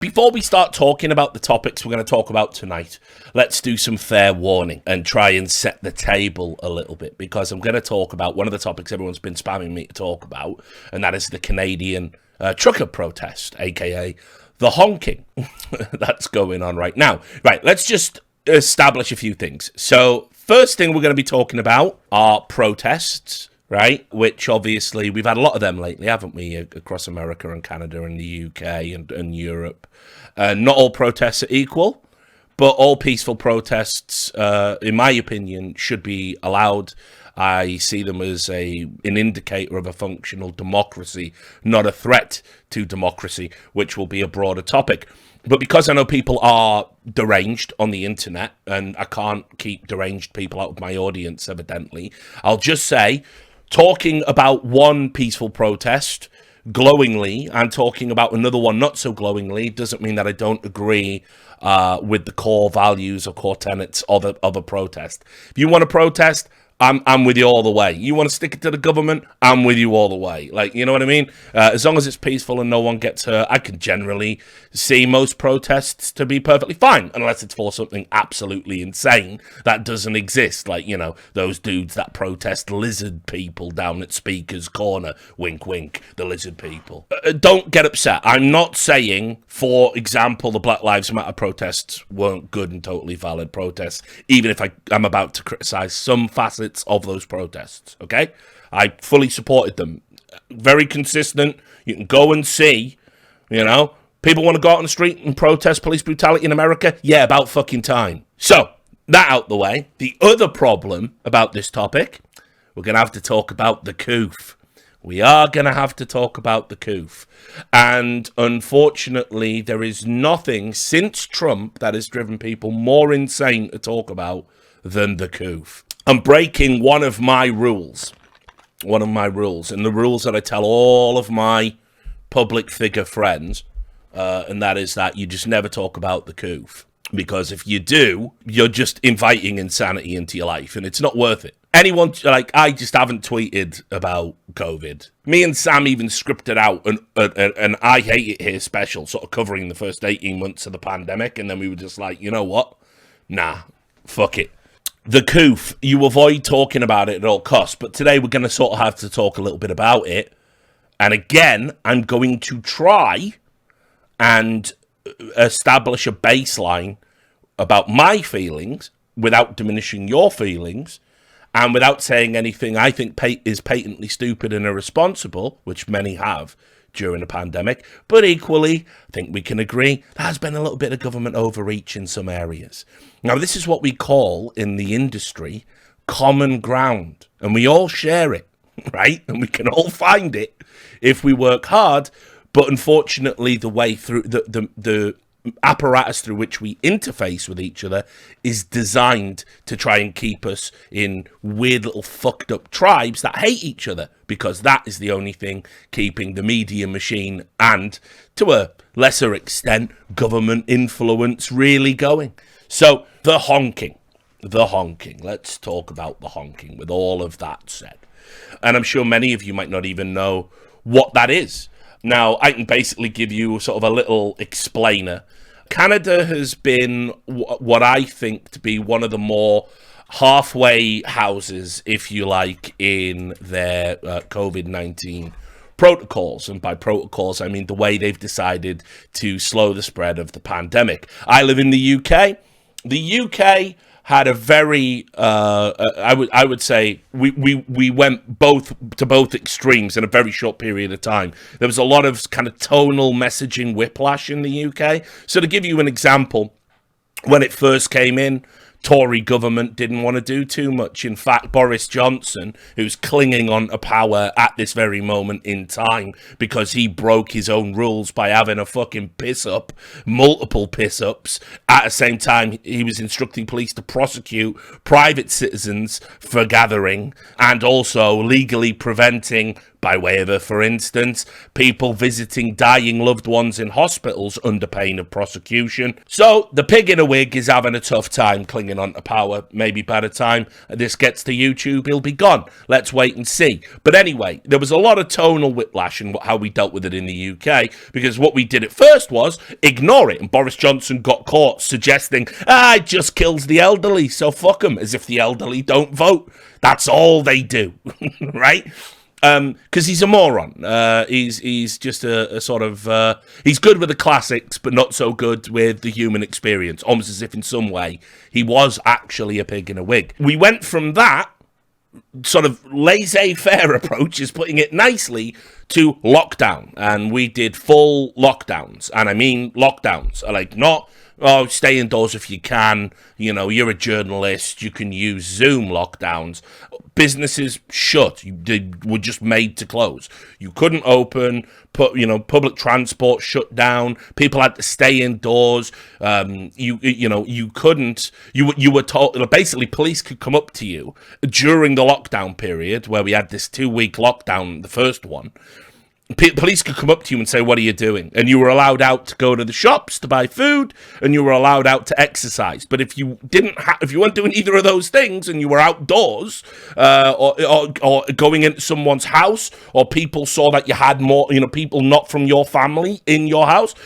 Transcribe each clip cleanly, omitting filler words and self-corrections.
Before we start talking about the topics we're going to talk about tonight, let's do some fair warning and try and set the table a little bit, because I'm going to talk about one of the topics everyone's been spamming me to talk about, and that is the Canadian trucker protest, aka the honking that's going on right now. Right, let's just establish a few things. So, first thing we're going to be talking about are protests. Right, which obviously we've had a lot of them lately, haven't we, across America and Canada and the UK and Europe. Not all protests are equal, but all peaceful protests, in my opinion, should be allowed. I see them as an indicator of a functional democracy, not a threat to democracy, which will be a broader topic. But because I know people are deranged on the internet, and I can't keep deranged people out of my audience, evidently, I'll just say, talking about one peaceful protest glowingly and talking about another one not so glowingly doesn't mean that I don't agree with the core values or core tenets of a protest. If you want to protest, I'm with you all the way. You want to stick it to the government, I'm with you all the way. Like, you know what I mean? As long as it's peaceful and no one gets hurt, I can generally see most protests to be perfectly fine, unless it's for something absolutely insane that doesn't exist. Like, you know, those dudes that protest lizard people down at Speaker's Corner. Wink, wink, the lizard people. Don't get upset. I'm not saying, for example, the Black Lives Matter protests weren't good and totally valid protests, even if I'm about to criticize some facets of those protests, okay? I fully supported them. Very consistent. You can go and see, you know, people want to go out on the street and protest police brutality in America? Yeah, about fucking time. So, that out the way. The other problem about this topic, we're going to have to talk about the coof. We are going to have to talk about the coof. And unfortunately, there is nothing since Trump that has driven people more insane to talk about than the coof. I'm breaking one of my rules, and the rules that I tell all of my public figure friends, and that is that you just never talk about the coof, because if you do, you're just inviting insanity into your life, and it's not worth it. Anyone, like, I just haven't tweeted about COVID. Me and Sam even scripted out an I Hate It Here special, sort of covering the first 18 months of the pandemic, and then we were just like, you know what? Nah, fuck it. The coof, you avoid talking about it at all costs, but today we're going to sort of have to talk a little bit about it. And again, I'm going to try and establish a baseline about my feelings without diminishing your feelings and without saying anything I think is patently stupid and irresponsible, which many have during the pandemic. But equally, I think we can agree there has been a little bit of government overreach in some areas. Now, this is what we call in the industry common ground, and we all share it, right? And we can all find it if we work hard. But unfortunately, the way through the apparatus through which we interface with each other is designed to try and keep us in weird little fucked up tribes that hate each other, because that is the only thing keeping the media machine and, to a lesser extent, government influence really going. So, the honking. Let's talk about the honking with all of that said. And I'm sure many of you might not even know what that is. Now, I can basically give you sort of a little explainer. Canada has been what I think to be one of the more halfway houses, if you like, in their COVID-19 protocols. And by protocols, I mean the way they've decided to slow the spread of the pandemic. I live in the UK. The UK had a very, I would say, we went to both extremes in a very short period of time. There was a lot of kind of tonal messaging whiplash in the UK. So to give you an example, when it first came in, Tory government didn't want to do too much. In fact, Boris Johnson, who's clinging on to power at this very moment in time because he broke his own rules by having a fucking piss-up, multiple piss-ups, at the same time he was instructing police to prosecute private citizens for gathering and also legally preventing By way of for instance, people visiting dying loved ones in hospitals under pain of prosecution. So the pig in a wig is having a tough time clinging on to power. Maybe by the time this gets to YouTube, he'll be gone. Let's wait and see. But anyway, there was a lot of tonal whiplash in how we dealt with it in the UK, because what we did at first was ignore it, and Boris Johnson got caught suggesting, it just kills the elderly, so fuck them, as if the elderly don't vote. That's all they do, right? Because he's a moron. He's just a sort of... he's good with the classics, but not so good with the human experience. Almost as if in some way he was actually a pig in a wig. We went from that sort of laissez-faire approach, is putting it nicely, to lockdown. And we did full lockdowns. And I mean lockdowns. Like, not... stay indoors if you can. You know, you're a journalist. You can use Zoom lockdowns. Businesses shut. They were just made to close. You couldn't open. Public transport shut down. People had to stay indoors. You couldn't. You were told. Basically, police could come up to you during the lockdown period, where we had this 2-week lockdown, the first one. Police could come up to you and say, what are you doing? And you were allowed out to go to the shops to buy food, and you were allowed out to exercise. But if you if you weren't doing either of those things, and you were outdoors, or going into someone's house, or people saw that you had more, people not from your family in your house,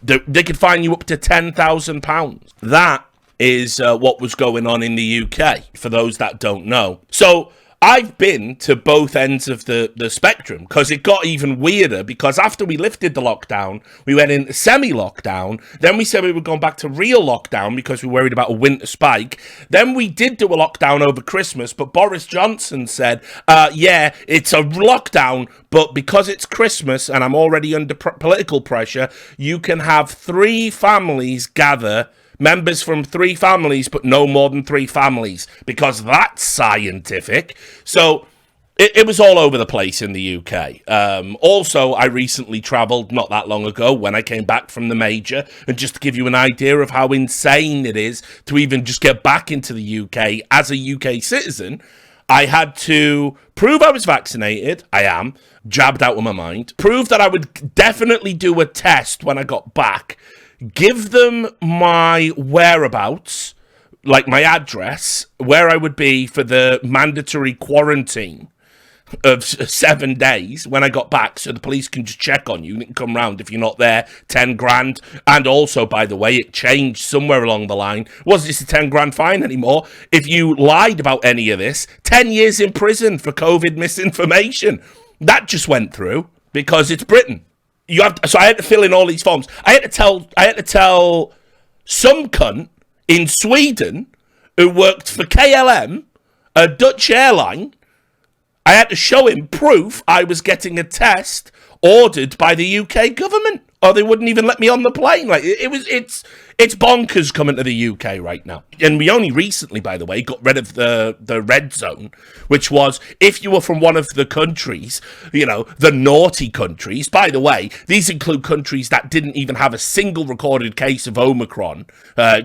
they could fine you up to £10,000. That is what was going on in the UK, for those that don't know. So I've been to both ends of the spectrum, because it got even weirder, because after we lifted the lockdown, we went into semi-lockdown, then we said we were going back to real lockdown because we were worried about a winter spike, then we did do a lockdown over Christmas, but Boris Johnson said, it's a lockdown, but because it's Christmas and I'm already under political pressure, you can have 3 families gather, members from 3 families, but no more than 3 families, because that's scientific. So it was all over the place in the UK. Also, I recently travelled not that long ago when I came back from the major, and just to give you an idea of how insane it is to even just get back into the UK as a UK citizen, I had to prove I was vaccinated. I am. Jabbed out of my mind. Prove that I would definitely do a test when I got back. Give them my whereabouts, like my address, where I would be for the mandatory quarantine of 7 days when I got back, so the police can just check on you and come round if you're not there. 10 grand. And also, by the way, it changed somewhere along the line. It wasn't just a 10 grand fine anymore. If you lied about any of this, 10 years in prison for COVID misinformation. That just went through because it's Britain. So I had to fill in all these forms. I had to tell some cunt in Sweden who worked for KLM, a Dutch airline. I had to show him proof I was getting a test ordered by the UK government, or they wouldn't even let me on the plane. Like it's bonkers coming to the UK right now. And we only recently, by the way, got rid of the red zone, which was if you were from one of the countries, the naughty countries. By the way, these include countries that didn't even have a single recorded case of Omicron,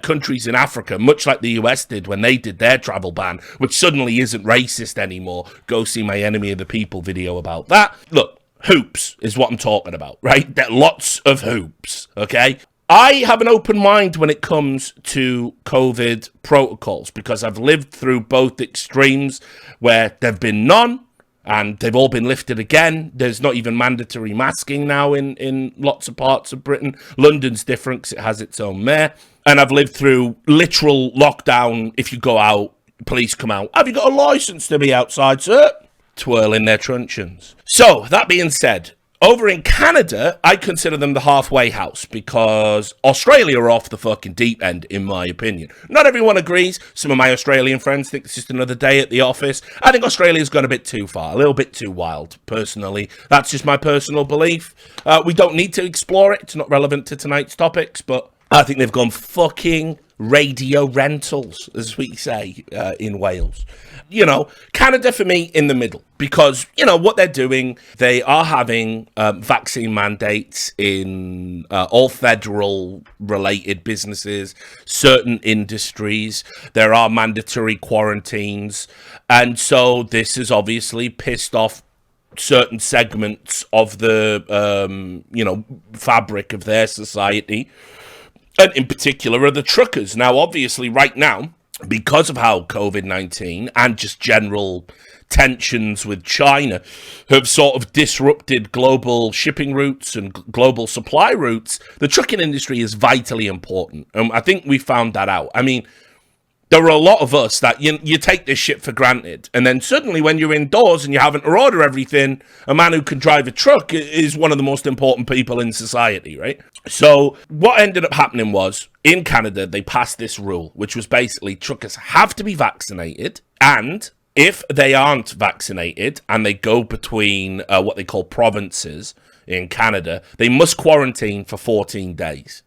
countries in Africa, much like the US did when they did their travel ban, which suddenly isn't racist anymore. Go see my Enemy of the People video about that. Look, hoops is what I'm talking about, right? There are lots of hoops, okay? I have an open mind when it comes to COVID protocols, because I've lived through both extremes where there've been none and they've all been lifted again. There's not even mandatory masking now in lots of parts of Britain. London's different because it has its own mayor. And I've lived through literal lockdown. If you go out, police come out. Have you got a licence to be outside, sir? Twirling their truncheons. So, that being said, over in Canada, I consider them the halfway house, because Australia are off the fucking deep end, in my opinion. Not everyone agrees. Some of my Australian friends think it's just another day at the office. I think Australia's gone a bit too far, a little bit too wild, personally. That's just my personal belief. We don't need to explore it. It's not relevant to tonight's topics, but I think they've gone fucking radio rentals, as we say in Wales. Canada for me in the middle, because what they're doing, they are having vaccine mandates in all federal related businesses, certain industries. There are mandatory quarantines, and so this is obviously pissed off certain segments of the, fabric of their society. And in particular are the truckers. Now, obviously, right now, because of how COVID-19 and just general tensions with China have sort of disrupted global shipping routes and global supply routes, the trucking industry is vitally important. And I think we found that out. I mean, there are a lot of us that you take this shit for granted. And then suddenly when you're indoors and you're having to order everything, a man who can drive a truck is one of the most important people in society, right? So what ended up happening was, in Canada, they passed this rule, which was basically truckers have to be vaccinated, and if they aren't vaccinated and they go between what they call provinces in Canada, they must quarantine for 14 days.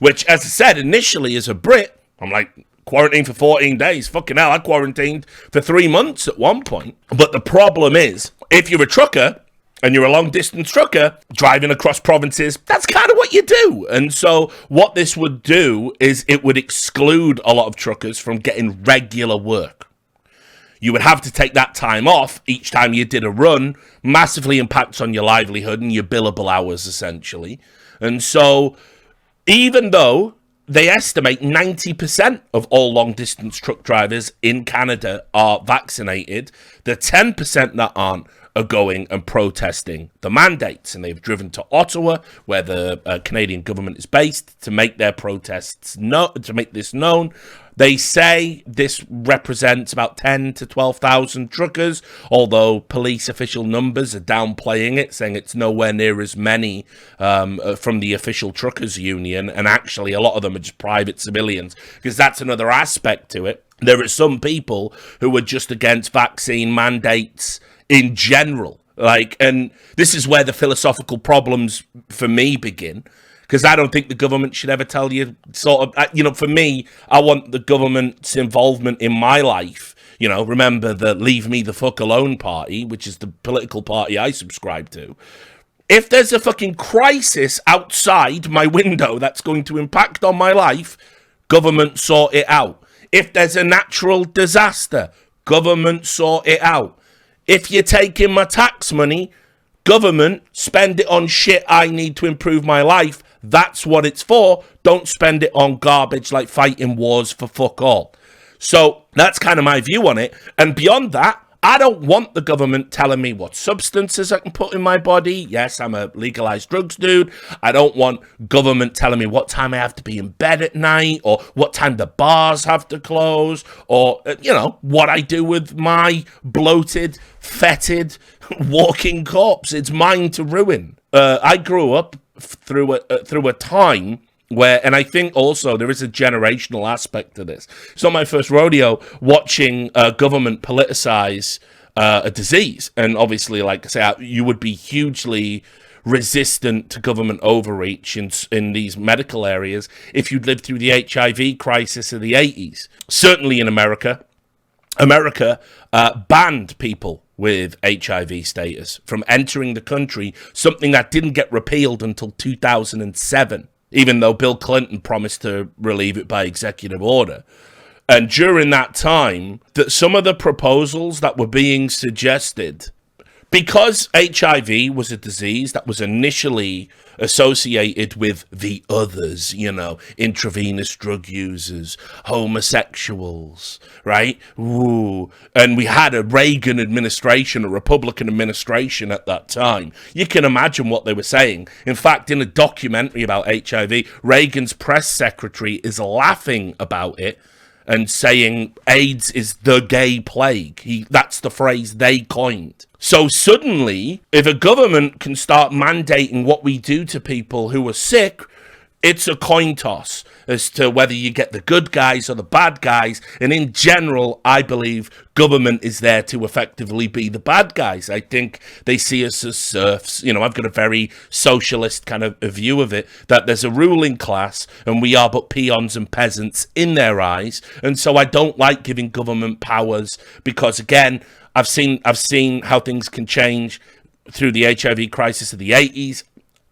Which, as I said, initially as a Brit, I'm like, quarantine for 14 days. Fucking hell, I quarantined for 3 months at one point. But the problem is, if you're a trucker and you're a long distance trucker driving across provinces, that's kind of what you do. And so what this would do is it would exclude a lot of truckers from getting regular work. You would have to take that time off each time you did a run, massively impacts on your livelihood and your billable hours, essentially. And so even though they estimate 90% of all long-distance truck drivers in Canada are vaccinated, the 10% that aren't are going and protesting the mandates. And they've driven to Ottawa, where the Canadian government is based, to make their protests to make this known. They say this represents about 10 to 12,000 truckers, although police official numbers are downplaying it, saying it's nowhere near as many from the official truckers union, and actually a lot of them are just private civilians, because that's another aspect to it. There are some people who are just against vaccine mandates in general, and this is where the philosophical problems for me begin. Because I don't think the government should ever tell you for me, I want the government's involvement in my life. Remember the Leave Me the Fuck Alone party, which is the political party I subscribe to. If there's a fucking crisis outside my window that's going to impact on my life, government sort it out. If there's a natural disaster, government sort it out. If you're taking my tax money, government, spend it on shit I need to improve my life. That's what it's for. Don't spend it on garbage like fighting wars for fuck all. So that's kind of my view on it. And beyond that, I don't want the government telling me what substances I can put in my body. Yes, I'm a legalized drugs dude. I don't want government telling me what time I have to be in bed at night, or what time the bars have to close, or, what I do with my bloated, fetid, walking corpse. It's mine to ruin. I grew up through a time where, and I think also there is a generational aspect to this. It's not my first rodeo watching government politicize a disease. And obviously, like I say, you would be hugely resistant to government overreach in these medical areas if you'd lived through the HIV crisis of the 80s. Certainly in America banned people with HIV status from entering the country, something that didn't get repealed until 2007, even though Bill Clinton promised to relieve it by executive order. And during that time, that some of the proposals that were being suggested, because HIV was a disease that was initially associated with the others, intravenous drug users, homosexuals, right? Ooh. And we had a Reagan administration, a Republican administration at that time. You can imagine what they were saying. In fact, in a documentary about HIV, Reagan's press secretary is laughing about it and saying AIDS is the gay plague. That's the phrase they coined. So suddenly, if a government can start mandating what we do to people who are sick, it's a coin toss as to whether you get the good guys or the bad guys. And in general, I believe government is there to effectively be the bad guys. I think they see us as serfs. I've got a very socialist kind of a view of it, that there's a ruling class and we are but peons and peasants in their eyes. And so I don't like giving government powers because, again, I've seen how things can change through the HIV crisis of the 80s.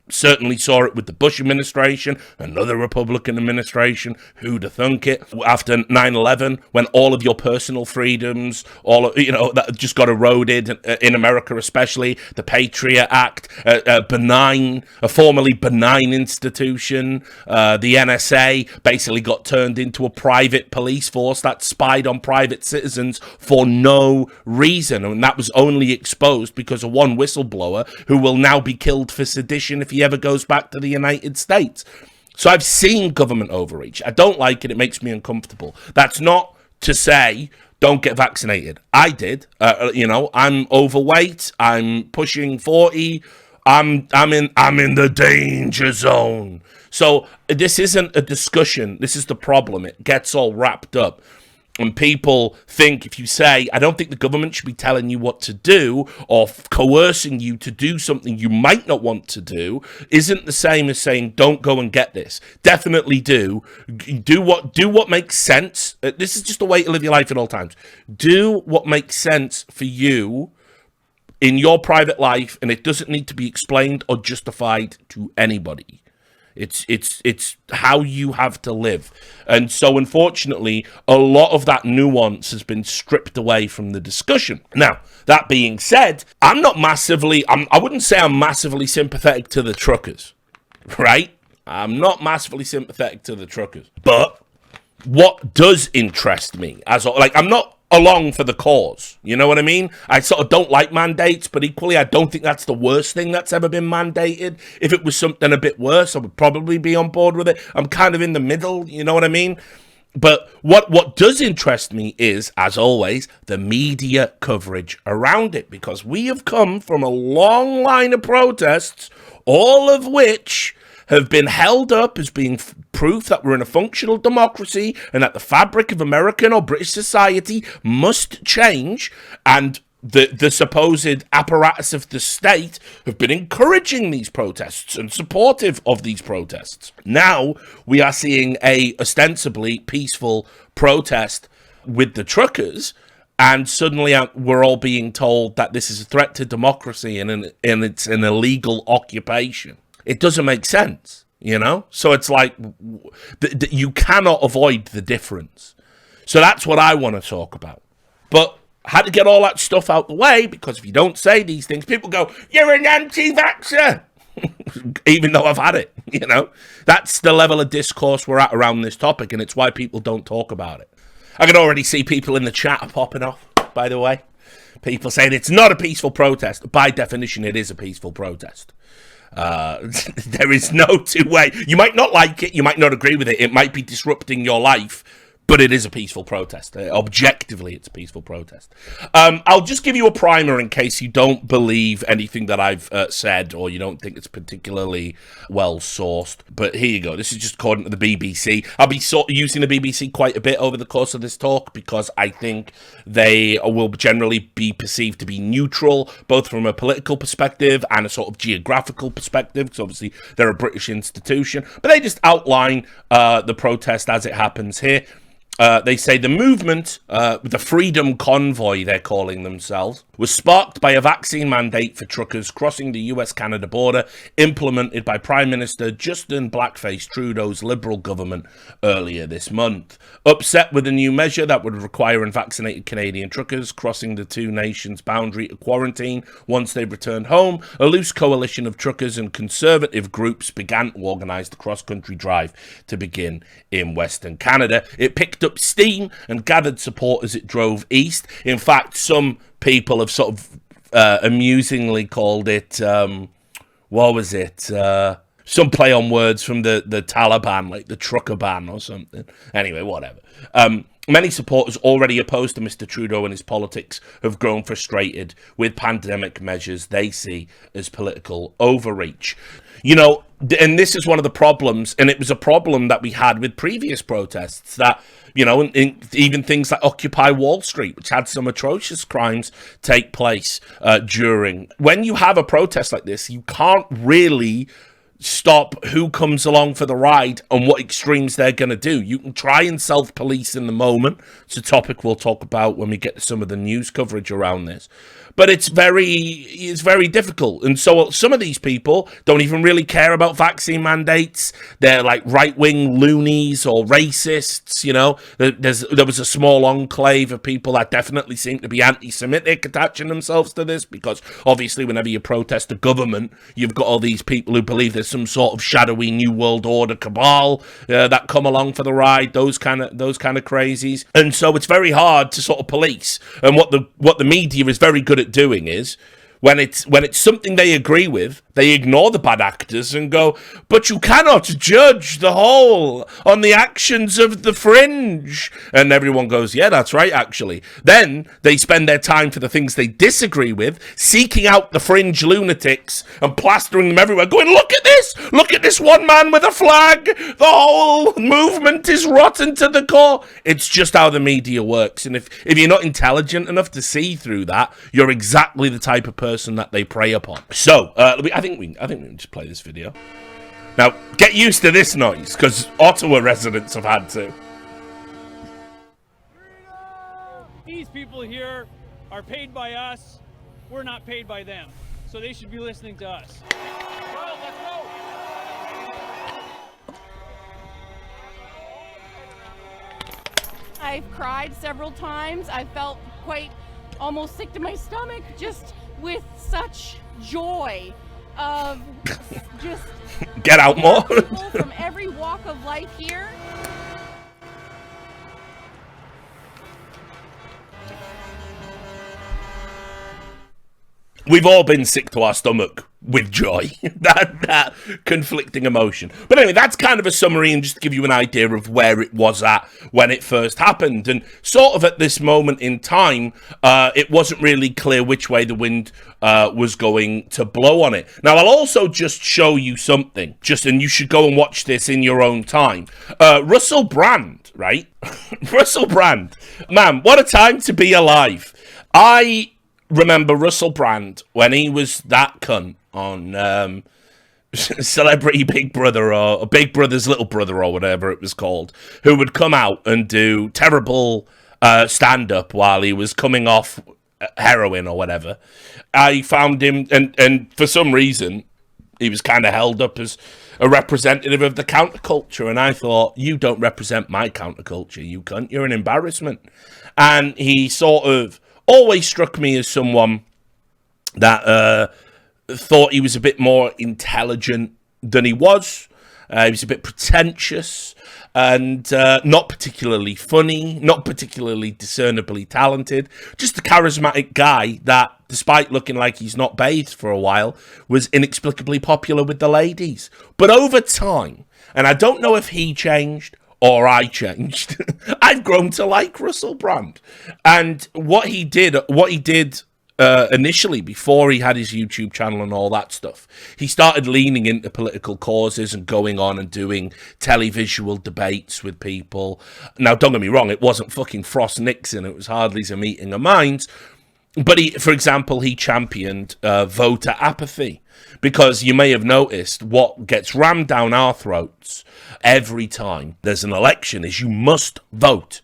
Certainly saw it with the Bush administration, another Republican administration. Who'd have thunk it? After 9/11, when all of your personal freedoms, that just got eroded in America, especially the Patriot Act, a formerly benign institution, the NSA basically got turned into a private police force that spied on private citizens for no reason, and that was only exposed because of one whistleblower who will now be killed for sedition if he ever goes back to the United States. So I've seen government overreach. I don't like it. It makes me uncomfortable. That's not to say don't get vaccinated. I did. I'm overweight. I'm pushing 40. I'm in the danger zone. So this isn't a discussion. This is the problem. It gets all wrapped up. And people think if you say, I don't think the government should be telling you what to do or coercing you to do something you might not want to do, isn't the same as saying, don't go and get this. Definitely do. Do what makes sense. This is just a way to live your life at all times. Do what makes sense for you in your private life, and it doesn't need to be explained or justified to anybody. It's how you have to live. And so, unfortunately, a lot of that nuance has been stripped away from the discussion. Now, that being said, I wouldn't say I'm massively sympathetic to the truckers, right? I'm not massively sympathetic to the truckers. But what does interest me, I'm not along for the cause, you know what I mean? I sort of don't like mandates, but equally I don't think that's the worst thing that's ever been mandated. If it was something a bit worse, I would probably be on board with it. I'm kind of in the middle, you know what I mean? But what does interest me is, as always, the media coverage around it, because we have come from a long line of protests, all of which have been held up as being proof that we're in a functional democracy and that the fabric of American or British society must change, and the supposed apparatus of the state have been encouraging these protests and supportive of these protests. Now we are seeing a ostensibly peaceful protest with the truckers, and suddenly we're all being told that this is a threat to democracy and it's an illegal occupation. It doesn't make sense, you know? So it's like you cannot avoid the difference. So that's what I want to talk about. But I had to get all that stuff out the way, because if you don't say these things, people go, you're an anti-vaxxer, even though I've had it, you know? That's the level of discourse we're at around this topic, and it's why people don't talk about it. I can already see people in the chat popping off, by the way. People saying it's not a peaceful protest. By definition, it is a peaceful protest. There is no two way. You might not like it, you might not agree with it, it might be disrupting your life, but it is a peaceful protest. Objectively, it's a peaceful protest. I'll just give you a primer in case you don't believe anything that I've said, or you don't think it's particularly well-sourced. But here you go. This is just according to the BBC. I'll be using the BBC quite a bit over the course of this talk, because I think they will generally be perceived to be neutral, both from a political perspective and a sort of geographical perspective, because obviously they're a British institution. But they just outline the protest as it happens here. They say the movement, the Freedom Convoy, they're calling themselves, was sparked by a vaccine mandate for truckers crossing the US-Canada border, implemented by Prime Minister Justin Blackface Trudeau's Liberal government earlier this month. Upset with the new measure that would require unvaccinated Canadian truckers crossing the two nations' boundary to quarantine once they returned home, a loose coalition of truckers and conservative groups began to organise the cross-country drive to begin in Western Canada. It picked up steam and gathered support as it drove east. In fact, some people have sort of amusingly called it, what was it? Some play on words from the Taliban, like the trucker ban or something. Anyway, whatever. Many supporters already opposed to Mr. Trudeau and his politics have grown frustrated with pandemic measures they see as political overreach. You know, and this is one of the problems, and it was a problem that we had with previous protests, that, you know, even things like Occupy Wall Street, which had some atrocious crimes take place during. When you have a protest like this, you can't really stop who comes along for the ride and what extremes they're going to do. You can try and self-police in the moment. It's a topic we'll talk about when we get to some of the news coverage around this. But it's very difficult. And so some of these people don't even really care about vaccine mandates. They're like right-wing loonies or racists, you know. There was a small enclave of people that definitely seem to be anti-Semitic attaching themselves to this, because obviously whenever you protest the government, you've got all these people who believe there's some sort of shadowy New World Order cabal that come along for the ride, those kind of crazies. And so it's very hard to sort of police. And what the media is very good at doing is, when it's something they agree with, they ignore the bad actors and go, but you cannot judge the whole on the actions of the fringe. And everyone goes, yeah, that's right, actually. Then they spend their time for the things they disagree with, seeking out the fringe lunatics and plastering them everywhere, going, look at this one man with a flag. The whole movement is rotten to the core. It's just how the media works. And if you're not intelligent enough to see through that, you're exactly the type of person that they prey upon. So, I think we can just play this video. Now, get used to this noise, because Ottawa residents have had to. These people here are paid by us. We're not paid by them. So they should be listening to us. Well, let's go. I've cried several times. I felt quite almost sick to my stomach, just with such joy of just get out more. People from every walk of life here. We've all been sick to our stomach with joy, that conflicting emotion. But anyway, that's kind of a summary, and just to give you an idea of where it was at when it first happened. And sort of at this moment in time, it wasn't really clear which way the wind was going to blow on it. Now, I'll also just show you something, and you should go and watch this in your own time. Russell Brand, right? Russell Brand. Man, what a time to be alive. I remember Russell Brand when he was that cunt on Celebrity Big Brother, or Big Brother's Little Brother, or whatever it was called, who would come out and do terrible stand-up while he was coming off heroin or whatever. I found him, and for some reason, he was kind of held up as a representative of the counterculture, and I thought, you don't represent my counterculture, you cunt, you're an embarrassment. And he sort of always struck me as someone that thought he was a bit more intelligent than he was. He was a bit pretentious and not particularly funny, not particularly discernibly talented. Just a charismatic guy that, despite looking like he's not bathed for a while, was inexplicably popular with the ladies. But over time, and I don't know if he changed or I changed, I've grown to like Russell Brand. And what he did initially, before he had his YouTube channel and all that stuff, he started leaning into political causes and going on and doing televisual debates with people. Now, don't get me wrong, it wasn't fucking Frost Nixon, it was hardly a meeting of minds. But for example, he championed voter apathy, because you may have noticed what gets rammed down our throats every time there's an election is you must vote.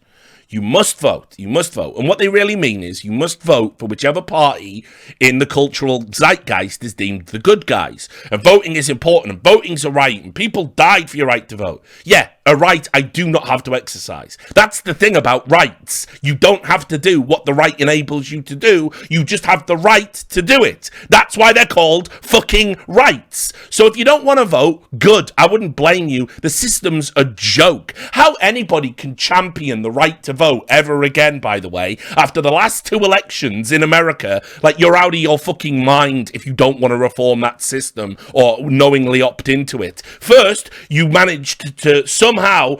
You must vote. You must vote. And what they really mean is you must vote for whichever party in the cultural zeitgeist is deemed the good guys. And voting is important, and voting's a right, and people died for your right to vote. Yeah, a right I do not have to exercise. That's the thing about rights. You don't have to do what the right enables you to do. You just have the right to do it. That's why they're called fucking rights. So if you don't want to vote, good. I wouldn't blame you. The system's a joke. How anybody can champion the right to vote ever again, by the way, after the last 2 elections in America, like, you're out of your fucking mind if you don't want to reform that system or knowingly opt into it. First, you managed to somehow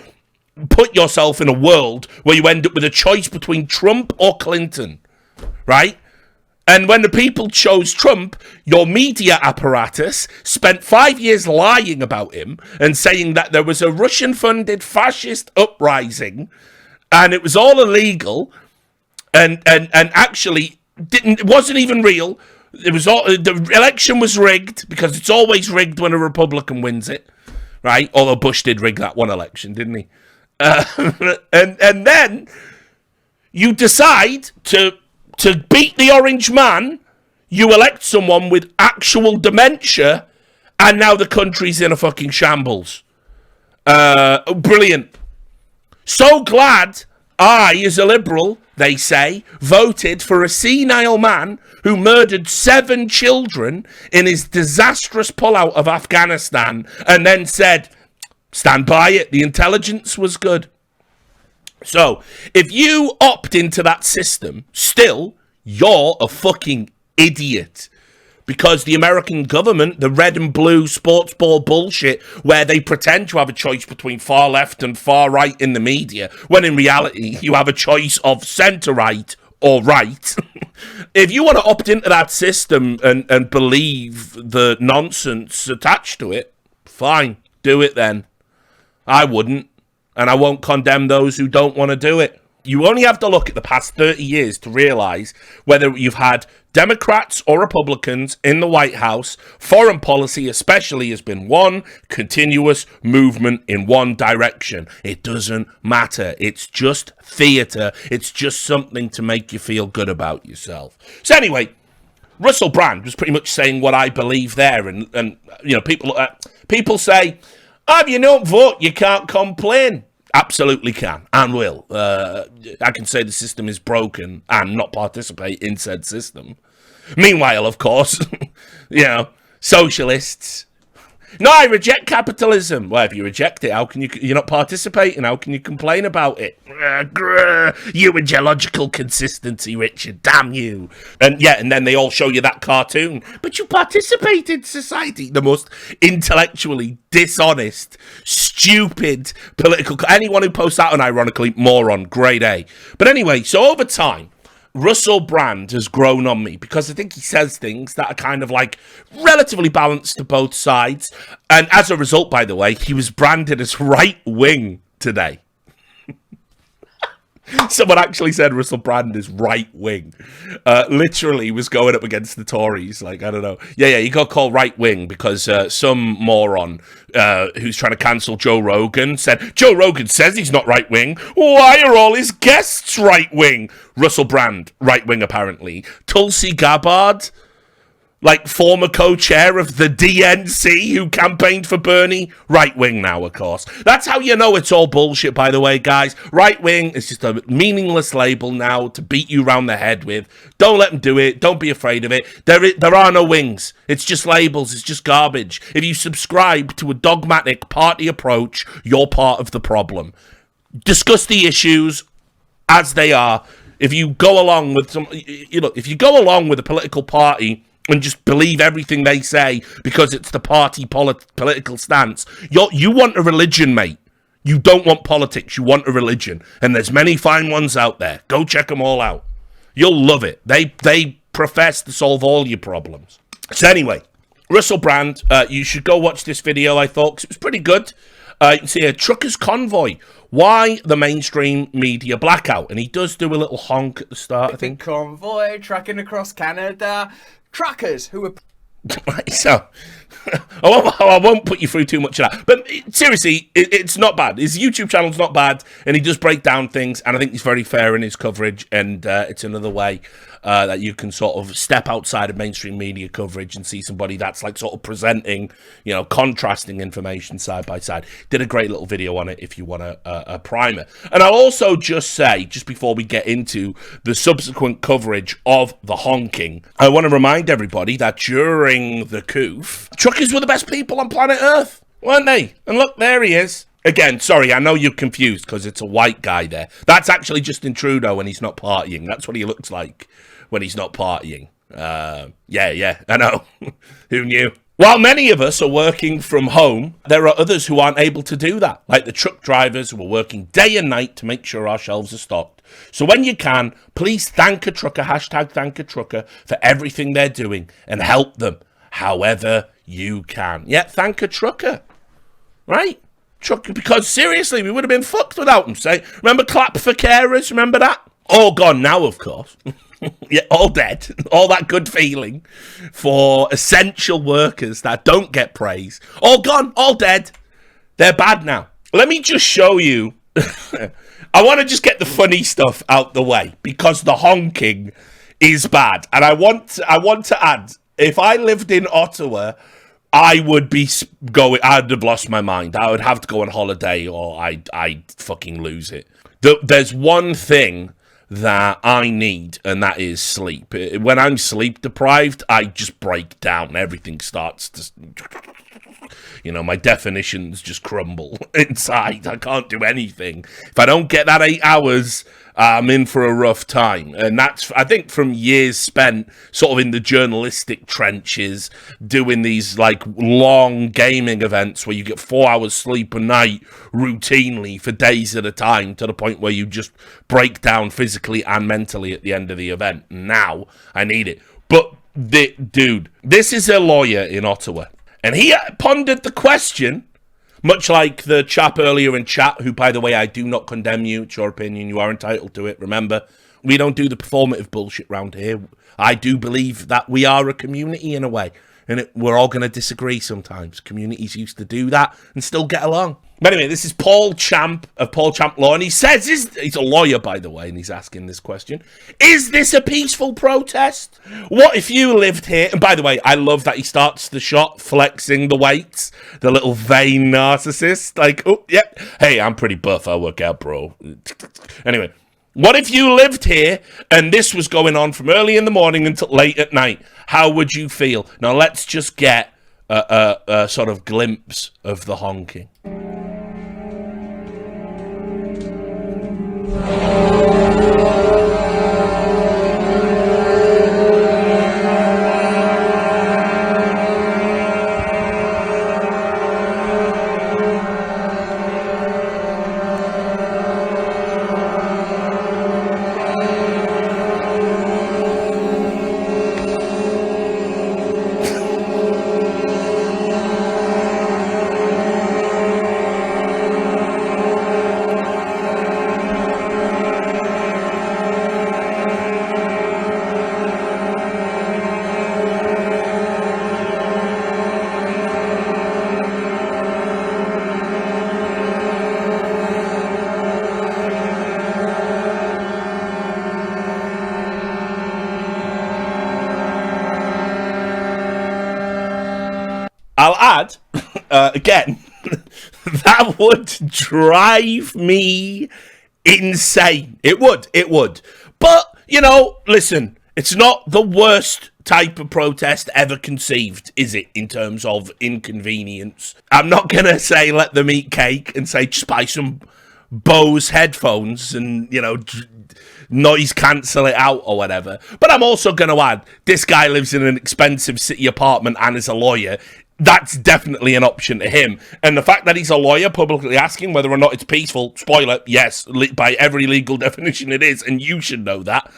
put yourself in a world where you end up with a choice between Trump or Clinton, right? And when the people chose Trump, your media apparatus spent 5 years lying about him and saying that there was a Russian-funded fascist uprising and it was all illegal and actually it wasn't even real. It was all, the election was rigged, because it's always rigged when a Republican wins it, right? Although Bush did rig that one election, didn't he? And then you decide to beat the orange man, you elect someone with actual dementia, and now the country's in a fucking shambles. Brilliant. So glad I, as a Liberal, they say, voted for a senile man who murdered 7 children in his disastrous pullout of Afghanistan, and then said, stand by it, the intelligence was good. So, if you opt into that system, still, you're a fucking idiot. Because the American government, the red and blue sports ball bullshit, where they pretend to have a choice between far left and far right in the media, when in reality you have a choice of centre right or right. If you want to opt into that system and believe the nonsense attached to it, fine, do it then. I wouldn't, and I won't condemn those who don't want to do it. You only have to look at the past 30 years to realise whether you've had Democrats or Republicans in the White House. Foreign policy especially has been one continuous movement in one direction. It doesn't matter. It's just theatre. It's just something to make you feel good about yourself. So anyway, Russell Brand was pretty much saying what I believe there. And you know, people say, oh, if you don't vote, you can't complain. Absolutely can and will. I can say the system is broken and not participate in said system. Meanwhile, of course, you know, socialists. No, I reject capitalism. Well, if you reject it, how can you're not participating? How can you complain about it? You and your logical consistency, Richard. Damn you. And then they all show you that cartoon. But you participate in society. The most intellectually dishonest, stupid political... Anyone who posts that, unironically, moron, grade A. But anyway, so over time, Russell Brand has grown on me because I think he says things that are kind of like relatively balanced to both sides. And as a result, by the way, he was branded as right wing today. Someone actually said Russell Brand is right wing. Literally was going up against the Tories. Like, I don't know. Yeah, he got called right wing because some moron who's trying to cancel Joe Rogan said, Joe Rogan says he's not right wing. Why are all his guests right wing? Russell Brand, right wing apparently. Tulsi Gabbard, like former co-chair of the DNC who campaigned for Bernie, right-wing now, of course. That's how you know it's all bullshit, by the way, guys. Right-wing is just a meaningless label now to beat you round the head with. Don't let them do it. Don't be afraid of it. There are no wings. It's just labels. It's just garbage. If you subscribe to a dogmatic party approach, you're part of the problem. Discuss the issues as they are. If you go along with if you go along with a political party and just believe everything they say because it's the party political stance, you want a religion, mate. You don't want politics. You want a religion. And there's many fine ones out there. Go check them all out. You'll love it. They profess to solve all your problems. So anyway, Russell Brand, you should go watch this video, I thought, 'cause it was pretty good. You can see a trucker's convoy. Why the mainstream media blackout? And he does do a little honk at the start, I think. Big convoy trucking across Canada. Truckers who were... So, I won't put you through too much of that. But seriously, it's not bad. His YouTube channel's not bad, and he does break down things, and I think he's very fair in his coverage, and it's another way that you can sort of step outside of mainstream media coverage and see somebody that's like sort of presenting, you know, contrasting information side by side. Did a great little video on it if you want a primer. And I'll also just say, just before we get into the subsequent coverage of the honking, I want to remind everybody that during the coup, truckers were the best people on planet Earth, weren't they? And look, there he is. Again, sorry, I know you're confused because it's a white guy there. That's actually Justin Trudeau when he's not partying. That's what he looks like when he's not partying. Yeah, I know. Who knew? While many of us are working from home, there are others who aren't able to do that, like the truck drivers who are working day and night to make sure our shelves are stocked. So when you can, please thank a trucker, #thank a trucker, for everything they're doing and help them however you can. Yeah, thank a trucker, right? Trucker, because seriously, we would have been fucked without them. Say, remember clap for carers? Remember that? all gone now, of course. Yeah, all dead. All that good feeling for essential workers that don't get praise. All gone, all dead. They're bad now. Let me just show you. I want to just get the funny stuff out the way because the honking is bad. And I want to add, if I lived in Ottawa, I would be I'd have lost my mind. I would have to go on holiday or I'd fucking lose it. There's one thing that I need, and that is sleep. When I'm sleep deprived, I just break down. Everything starts to, my definitions just crumble inside. I can't do anything. If I don't get that 8 hours, I'm in for a rough time. And that's, I think, from years spent sort of in the journalistic trenches, doing these like long gaming events where you get 4 hours sleep a night routinely for days at a time, to the point where you just break down physically and mentally at the end of the event. Now I need it. But dude, this is a lawyer in Ottawa, and he pondered the question, much like the chap earlier in chat, who, by the way, I do not condemn you. It's your opinion. You are entitled to it. Remember, we don't do the performative bullshit around here. I do believe that we are a community in a way, and we're all going to disagree sometimes. Communities used to do that and still get along. But anyway, this is Paul Champ of Paul Champ Law, and he says, he's a lawyer, by the way, and he's asking this question. Is this a peaceful protest? What if you lived here? And by the way, I love that he starts the shot flexing the weights, the little vain narcissist. Like, oh, yep, hey, I'm pretty buff, I work out, bro. Anyway, what if you lived here and this was going on from early in the morning until late at night? How would you feel? Now, let's just get a sort of glimpse of the honking. I'll add, again, that would drive me insane. It would. But, listen, it's not the worst type of protest ever conceived, is it, in terms of inconvenience? I'm not going to say let them eat cake and say just buy some Bose headphones and, noise cancel it out or whatever. But I'm also going to add, this guy lives in an expensive city apartment and is a lawyer. That's definitely an option to him. And the fact that he's a lawyer publicly asking whether or not it's peaceful, spoiler, yes, by every legal definition it is, and you should know that,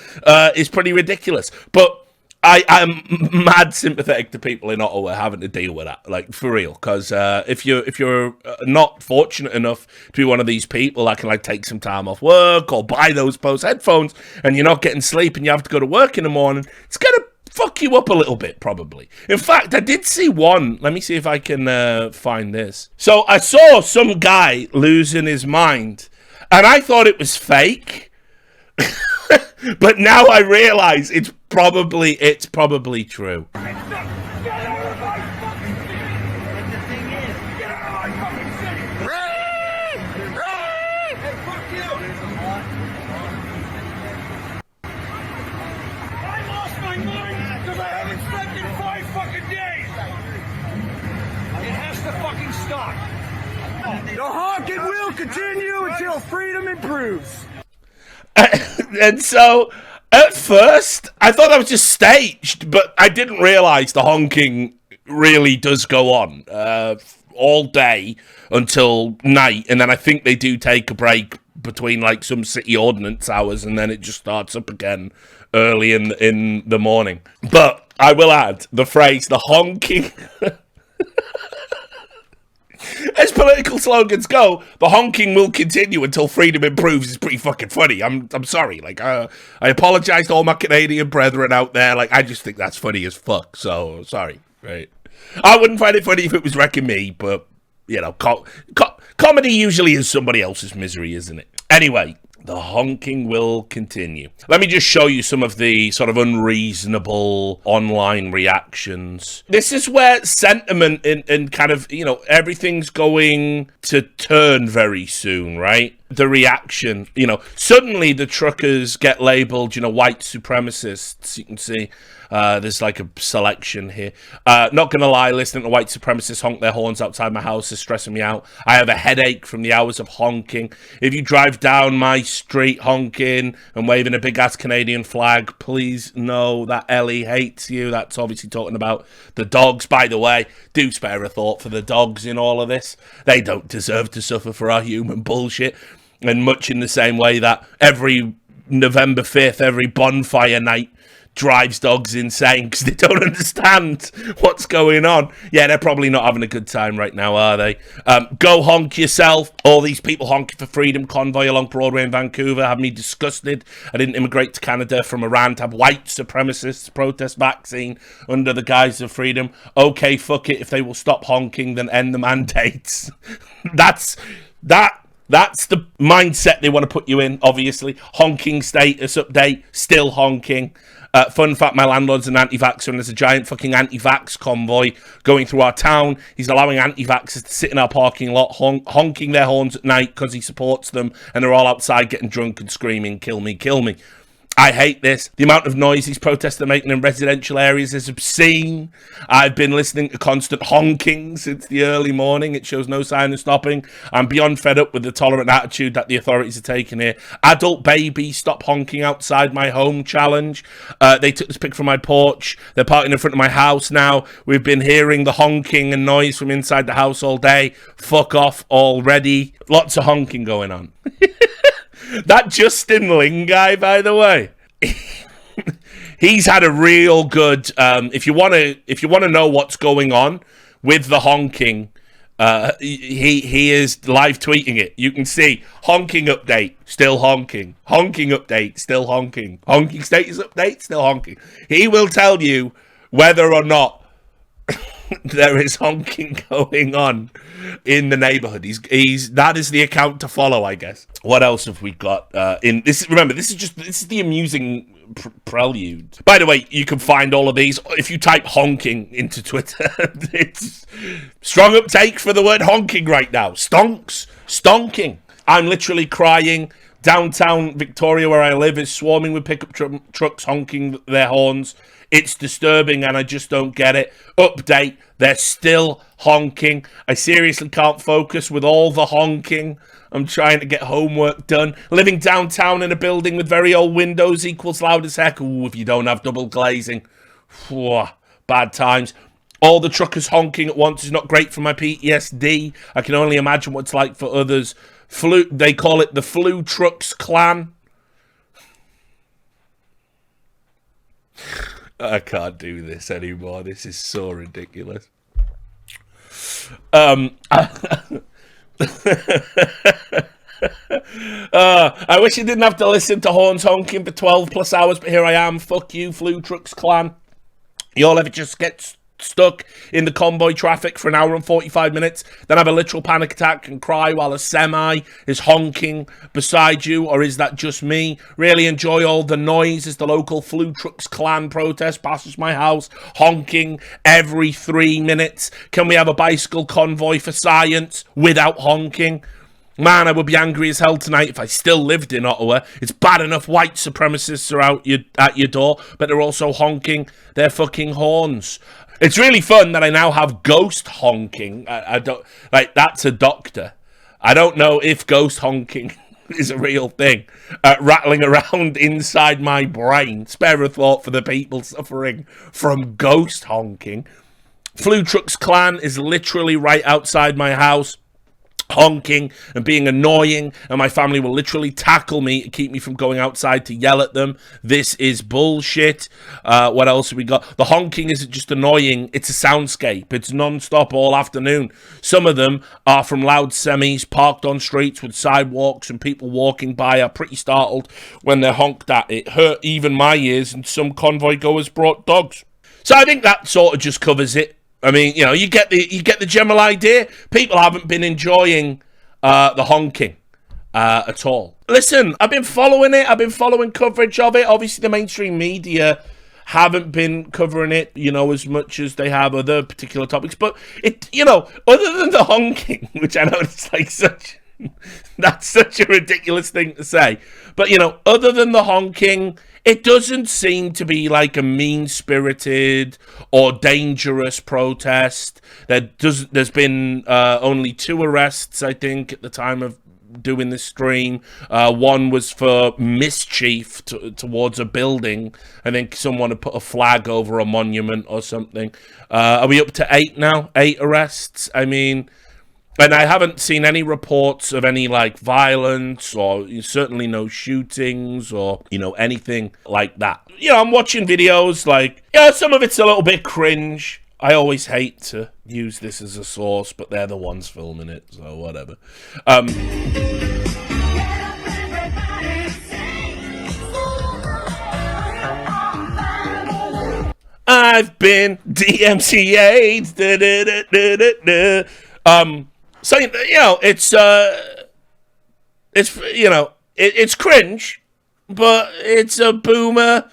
is pretty ridiculous. But I'm mad sympathetic to people in Ottawa having to deal with that, like, for real. Because if you're not fortunate enough to be one of these people that can, take some time off work or buy those Bose headphones, and you're not getting sleep and you have to go to work in the morning, it's going to fuck you up a little bit, probably. In fact, I did see one. Let me see if I can find this. So I saw some guy losing his mind, and I thought it was fake. But now I realize it's probably true. The honking will continue until freedom improves. And so, at first, I thought that was just staged, but I didn't realize the honking really does go on all day until night, and then I think they do take a break between some city ordinance hours, and then it just starts up again early in the morning. But I will add the phrase, the honking. As political slogans go, the honking will continue until freedom improves is pretty fucking funny. I'm sorry. Like, I apologize to all my Canadian brethren out there. Like, I just think that's funny as fuck. So, sorry. Right. I woun't find it funny if it was wrecking me, but, you know, comedy usually is somebody else's misery, isn't it? Anyway, the honking will continue. Let me just show you some of the sort of unreasonable online reactions. This is where sentiment and kind of, you know, everything's going to turn very soon, right? The reaction, you know, suddenly the truckers get labeled, you know, white supremacists. You can see there's like a selection here. Not gonna lie, listening to white supremacists honk their horns outside my house is stressing me out. I have a headache from the hours of honking. If you drive down my street honking and waving a big ass Canadian flag, please know that Ellie hates you. That's obviously talking about the dogs. By the way, do spare a thought for the dogs in all of this. They don't deserve to suffer for our human bullshit. And much in the same way that every November 5th, every bonfire night drives dogs insane because they don't understand what's going on. Yeah, they're probably not having a good time right now, are they? Go honk yourself. All these people honking for freedom convoy along Broadway in Vancouver have me disgusted. I didn't immigrate to Canada from Iran to have white supremacists protest vaccine under the guise of freedom. Okay, fuck it. If they will stop honking, then end the mandates. That's the mindset they want to put you in, obviously. Honking status update, still honking. Fun fact, my landlord's an anti-vaxxer and there's a giant fucking anti-vax convoy going through our town. He's allowing anti-vaxxers to sit in our parking lot, honking their horns at night because he supports them, and they're all outside getting drunk and screaming, kill me, kill me. I hate this. The amount of noise these protests are making in residential areas is obscene. I've been listening to constant honking since the early morning. It shows no sign of stopping. I'm beyond fed up with the tolerant attitude that the authorities are taking here. Adult baby, stop honking outside my home challenge. They took this pic from my porch. They're parking in front of my house now. We've been hearing the honking and noise from inside the house all day. Fuck off already. Lots of honking going on. That Justin Ling guy, by the way, he's had a real good. If you want to know what's going on with the honking, he is live tweeting it. You can see honking update, still honking. Honking update, still honking. Honking status update, still honking. He will tell you whether or not there is honking going on in the neighborhood. He's that is the account to follow, I guess. What else have we got in this? Remember, this is the amusing prelude. By the way, you can find all of these if you type honking into Twitter. It's strong uptake for the word honking right now. Stonking. I'm literally crying. Downtown Victoria, where I live, is swarming with pickup trucks honking their horns. It's disturbing and I just don't get it. Update, they're still honking. I seriously can't focus with all the honking. I'm trying to get homework done. Living downtown in a building with very old windows equals loud as heck. Ooh, if you don't have double glazing. Whew, bad times. All the truckers honking at once is not great for my PTSD. I can only imagine what it's like for others. They call it the Flu Trucks Clan. I can't do this anymore. This is so ridiculous. I wish you didn't have to listen to horns honking for 12 plus hours, but here I am. Fuck you, Flu Trucks Clan. You all ever just get stuck in the convoy traffic for an hour and 45 minutes, then have a literal panic attack and cry while a semi is honking beside you? Or is that just me? Really enjoy all the noise as the local Flu Trucks Clan protest passes my house, honking every 3 minutes. Can we have a bicycle convoy for science without honking? Man, I would be angry as hell tonight if I still lived in Ottawa. It's bad enough white supremacists are out at your door, but they're also honking their fucking horns. It's really fun that I now have ghost honking. I don't like that's a doctor. I don't know if ghost honking is a real thing. Rattling around inside my brain. Spare a thought for the people suffering from ghost honking. Flu Trucks Clan is literally right outside my house. honking and being annoying, and my family will literally tackle me to keep me from going outside to yell at them. This is bullshit. What else have we got? The honking isn't just annoying, it's a soundscape. It's non-stop all afternoon. Some of them are from loud semis parked on streets with sidewalks, and people walking by are pretty startled when they're honked at. It hurt even my ears, and some convoy goers brought dogs. So I think that sort of just covers it. I mean, you know, you get the general idea. People haven't been enjoying the honking at all. Listen, I've been following it. I've been following coverage of it. Obviously, the mainstream media haven't been covering it, you know, as much as they have other particular topics. But it, you know, other than the honking, which I know it's like that's such a ridiculous thing to say. But, you know, other than the honking, it doesn't seem to be like a mean-spirited or dangerous protest. There's been only 2 arrests, I think, at the time of doing this stream. One was for mischief towards a building. I think someone had put a flag over a monument or something. Are we up to 8 now? 8 arrests? I mean... And I haven't seen any reports of any, like, violence or certainly no shootings or, you know, anything like that. You know, I'm watching videos like, yeah, some of it's a little bit cringe. I always hate to use this as a source, but they're the ones filming it, so whatever. I've been DMCA'd. So, you know, it's you know, it's cringe, but it's a boomer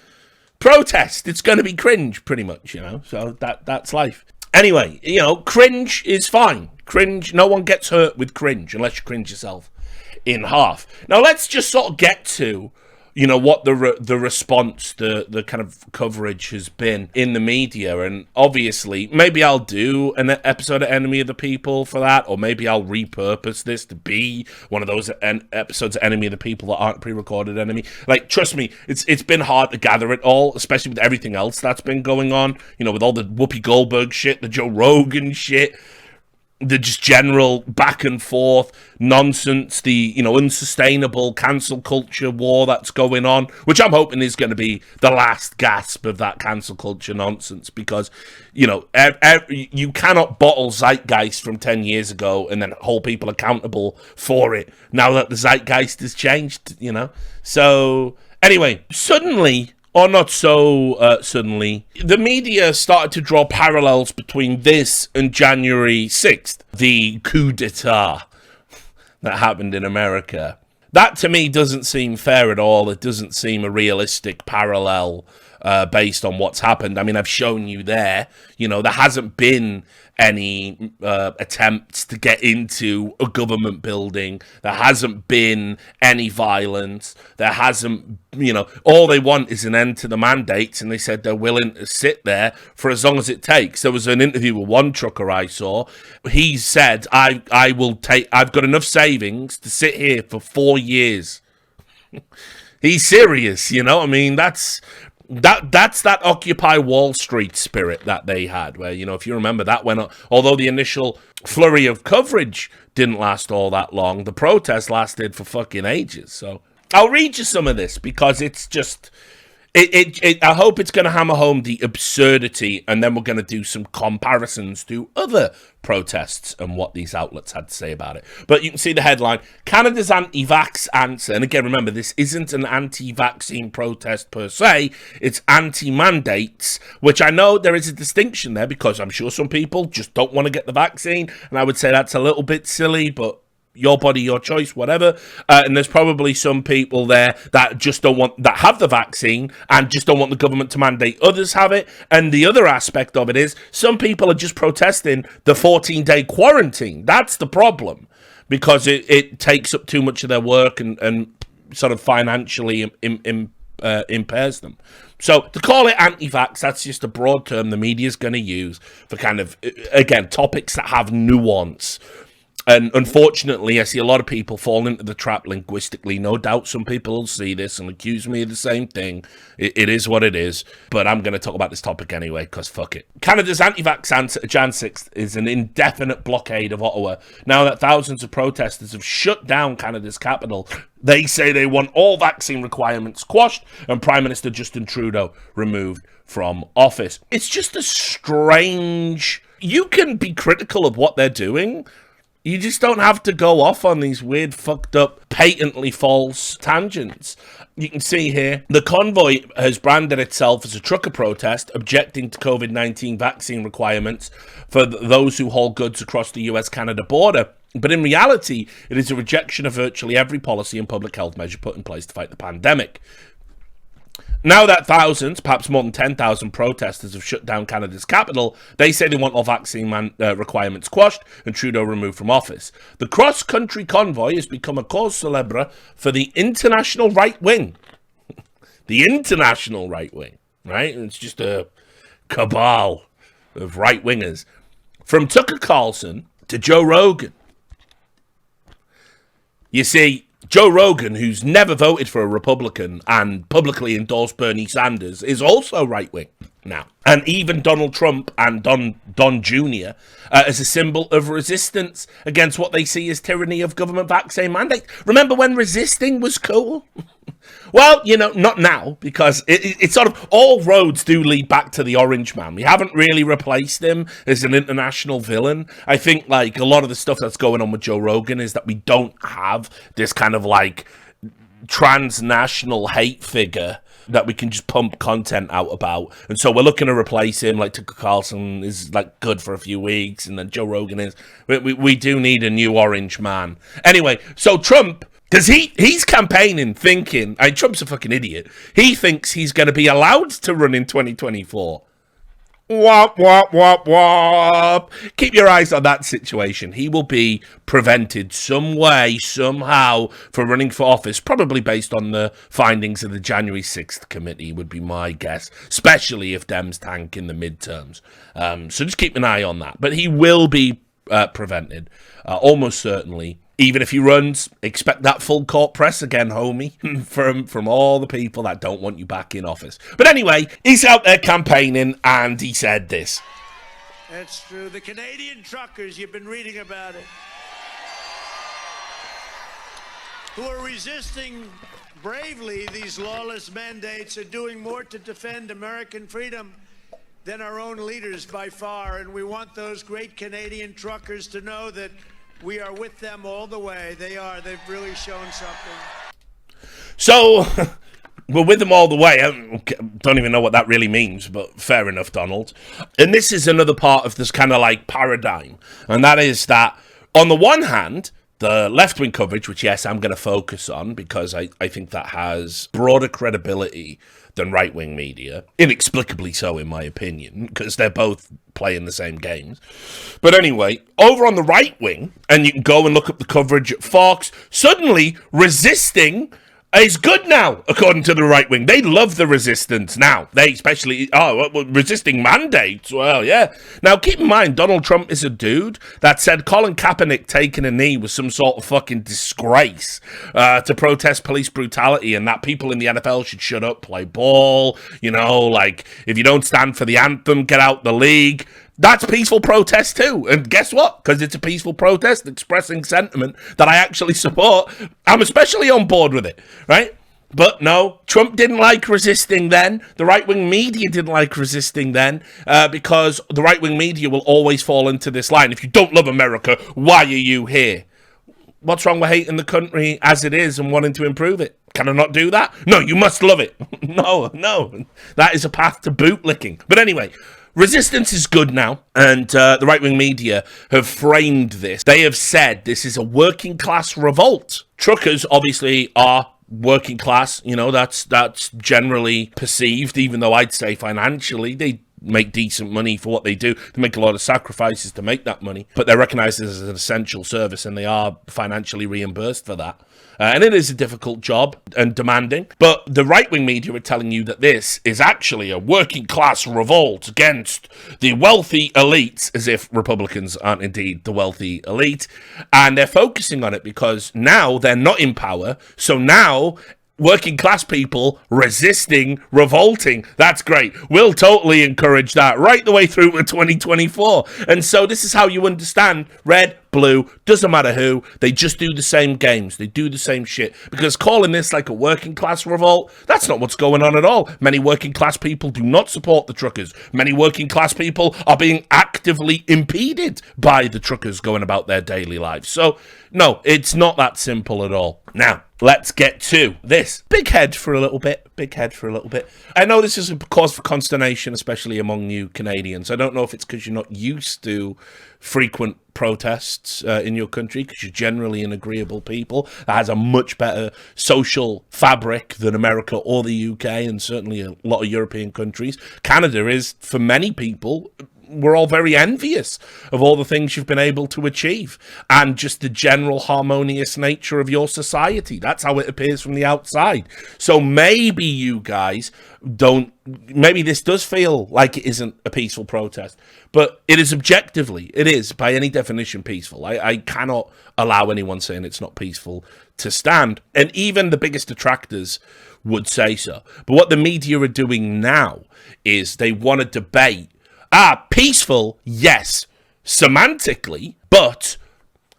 protest. It's going to be cringe, pretty much, you know, so that's life. Anyway, you know, cringe is fine. Cringe, no one gets hurt with cringe unless you cringe yourself in half. Now, let's just sort of get to, you know, what the response, the kind of coverage has been in the media. And obviously, maybe I'll do an episode of Enemy of the People for that, or maybe I'll repurpose this to be one of those episodes of Enemy of the People that aren't pre-recorded Enemy. Like, trust me, it's been hard to gather it all, especially with everything else that's been going on, you know, with all the Whoopi Goldberg shit, the Joe Rogan shit, the just general back and forth nonsense, the, you know, unsustainable cancel culture war that's going on, which I'm hoping is going to be the last gasp of that cancel culture nonsense, because, you know, you cannot bottle zeitgeist from 10 years ago and then hold people accountable for it now that the zeitgeist has changed, you know. So anyway, suddenly, or not so suddenly, the media started to draw parallels between this and January 6th, the coup d'etat that happened in America. That, to me, doesn't seem fair at all. It doesn't seem a realistic parallel based on what's happened. I mean, I've shown you there, you know, there hasn't been any attempts to get into a government building. There hasn't been any violence. There hasn't, you know, all they want is an end to the mandates, and they said they're willing to sit there for as long as it takes. There was an interview with one trucker I saw. He said, I've got enough savings to sit here for 4 years. He's serious, you know. I mean, that's that Occupy Wall Street spirit that they had, where, you know, if you remember, that went on, although the initial flurry of coverage didn't last all that long, the protest lasted for fucking ages. So I'll read you some of this, because it's just, I hope it's going to hammer home the absurdity, and then we're going to do some comparisons to other protests and what these outlets had to say about it. But you can see the headline, Canada's anti-vax answer. And again, remember, this isn't an anti-vaccine protest per se, it's anti-mandates, which I know there is a distinction there, because I'm sure some people just don't want to get the vaccine, and I would say that's a little bit silly, but your body, your choice, whatever. And there's probably some people there that just don't want, that have the vaccine and just don't want the government to mandate others have it. And the other aspect of it is some people are just protesting the 14-day quarantine. That's the problem, because it takes up too much of their work and sort of financially impairs them. So to call it anti-vax, that's just a broad term the media's going to use for kind of, again, topics that have nuance. And unfortunately, I see a lot of people fall into the trap linguistically. No doubt some people will see this and accuse me of the same thing. It is what it is. But I'm going to talk about this topic anyway, because fuck it. Canada's anti-vax answer, Jan 6th, is an indefinite blockade of Ottawa. Now that thousands of protesters have shut down Canada's capital, they say they want all vaccine requirements quashed and Prime Minister Justin Trudeau removed from office. It's just a strange... You can be critical of what they're doing. You just don't have to go off on these weird, fucked up, patently false tangents. You can see here, the convoy has branded itself as a trucker protest, objecting to COVID-19 vaccine requirements for those who haul goods across the US-Canada border. But in reality, it is a rejection of virtually every policy and public health measure put in place to fight the pandemic. Now that thousands, perhaps more than 10,000 protesters have shut down Canada's capital, they say they want all vaccine requirements quashed and Trudeau removed from office. The cross-country convoy has become a cause célèbre for the international right wing. The international right wing, right? It's just a cabal of right-wingers. From Tucker Carlson to Joe Rogan. You see, Joe Rogan, who's never voted for a Republican and publicly endorsed Bernie Sanders, is also right-wing now. And even Donald Trump and Don Jr. As a symbol of resistance against what they see as tyranny of government vaccine mandates. Remember when resisting was cool? Well, you know, not now, because it's sort of all roads do lead back to the Orange Man. We haven't really replaced him as an international villain. I think, like, a lot of the stuff that's going on with Joe Rogan is that we don't have this kind of, like, transnational hate figure that we can just pump content out about. And so we're looking to replace him. Like, Tucker Carlson is, like, good for a few weeks, and then Joe Rogan is. We do need a new Orange Man. Anyway, so Trump... Because he's campaigning thinking... Trump's a fucking idiot. He thinks he's going to be allowed to run in 2024. Wop, wop, wop, wop. Keep your eyes on that situation. He will be prevented some way, somehow, from running for office, probably based on the findings of the January 6th committee, would be my guess, especially if Dems tank in the midterms. So just keep an eye on that. But he will be prevented, almost certainly. Even if he runs, expect that full court press again, homie, from all the people that don't want you back in office. But anyway, he's out there campaigning, and he said this. That's true. The Canadian truckers, you've been reading about it, who are resisting bravely these lawless mandates, are doing more to defend American freedom than our own leaders by far. And we want those great Canadian truckers to know that we are with them all the way. They are. They've really shown something. So, we're with them all the way. I don't even know what that really means, but fair enough, Donald. And this is another part of this kind of like paradigm. And that is that, on the one hand, the left-wing coverage, which, yes, I'm going to focus on because I think that has broader credibility than right-wing media. Inexplicably so, in my opinion, because they're both playing the same games. But anyway, over on the right wing, and you can go and look up the coverage at Fox, suddenly resisting is good now, according to the right wing. They love the resistance now. They especially, resisting mandates. Well, yeah. Now, keep in mind, Donald Trump is a dude that said Colin Kaepernick taking a knee was some sort of fucking disgrace to protest police brutality, and that people in the NFL should shut up, play ball, you know, like, if you don't stand for the anthem, get out the league. That's peaceful protest too. And guess what? Because it's a peaceful protest expressing sentiment that I actually support, I'm especially on board with it, right? But no, Trump didn't like resisting then. The right-wing media didn't like resisting then because the right-wing media will always fall into this line. If you don't love America, why are you here? What's wrong with hating the country as it is and wanting to improve it? Can I not do that? No, you must love it. No. That is a path to bootlicking. But anyway, resistance is good now, and the right-wing media have framed this. They have said this is a working-class revolt. Truckers, obviously, are working class. You know, that's generally perceived, even though I'd say financially they make decent money for what they do. They make a lot of sacrifices to make that money, but they're recognized as an essential service, and they are financially reimbursed for that. And it is a difficult job and demanding. But the right-wing media are telling you that this is actually a working-class revolt against the wealthy elites, as if Republicans aren't indeed the wealthy elite. And they're focusing on it because now they're not in power. So now working class people resisting, revolting. That's great. We'll totally encourage that right the way through to 2024. And so this is how you understand red, blue, doesn't matter who. They just do the same games. They do the same shit. Because calling this like a working class revolt, that's not what's going on at all. Many working class people do not support the truckers. Many working class people are being actively impeded by the truckers going about their daily lives. So, no, it's not that simple at all. Now, let's get to this. Big head for a little bit. I know this is a cause for consternation, especially among you Canadians. I don't know if it's because you're not used to frequent protests in your country, because you're generally an agreeable people that has a much better social fabric than America or the UK, and certainly a lot of European countries. Canada is, for many people, we're all very envious of all the things you've been able to achieve and just the general harmonious nature of your society. That's how it appears from the outside. So maybe you guys maybe this does feel like it isn't a peaceful protest, but it is objectively, it is by any definition peaceful. I cannot allow anyone saying it's not peaceful to stand. And even the biggest detractors would say so. But what the media are doing now is they want to debate peaceful, yes, semantically, but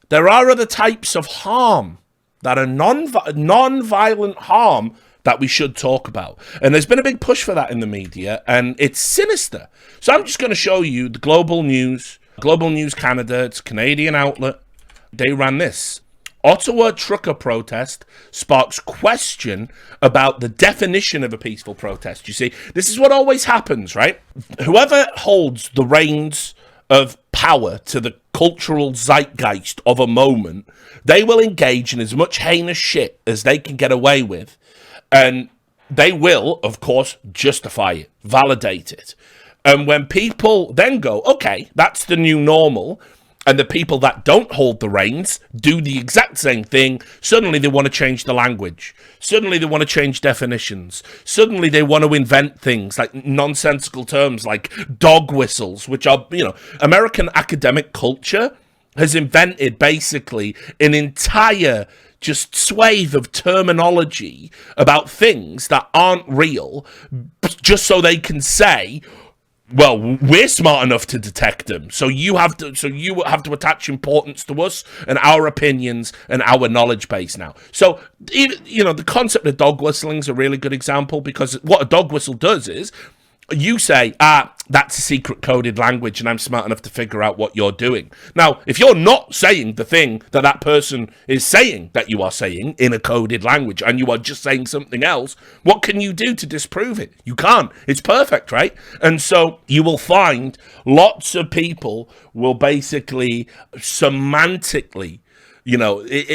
there are other types of harm that are non-violent harm that we should talk about. And there's been a big push for that in the media, and it's sinister. So I'm just going to show you the Global News Canada, it's a Canadian outlet. They ran this. Ottawa trucker protest sparks question about the definition of a peaceful protest. You see, this is what always happens, right? Whoever holds the reins of power to the cultural zeitgeist of a moment, they will engage in as much heinous shit as they can get away with. And they will, of course, justify it, validate it. And when people then go, okay, that's the new normal, and the people that don't hold the reins do the exact same thing, suddenly they want to change the language. Suddenly they want to change definitions. Suddenly they want to invent things like nonsensical terms like dog whistles, which are, American academic culture has invented basically an entire just swathe of terminology about things that aren't real, just so they can say, well, we're smart enough to detect them, so you have to attach importance to us and our opinions and our knowledge base now. So, the concept of dog whistling is a really good example, because what a dog whistle does is you say, that's a secret coded language and I'm smart enough to figure out what you're doing. Now, if you're not saying the thing that person is saying that you are saying in a coded language and you are just saying something else, what can you do to disprove it? You can't. It's perfect, right? And so you will find lots of people will basically semantically,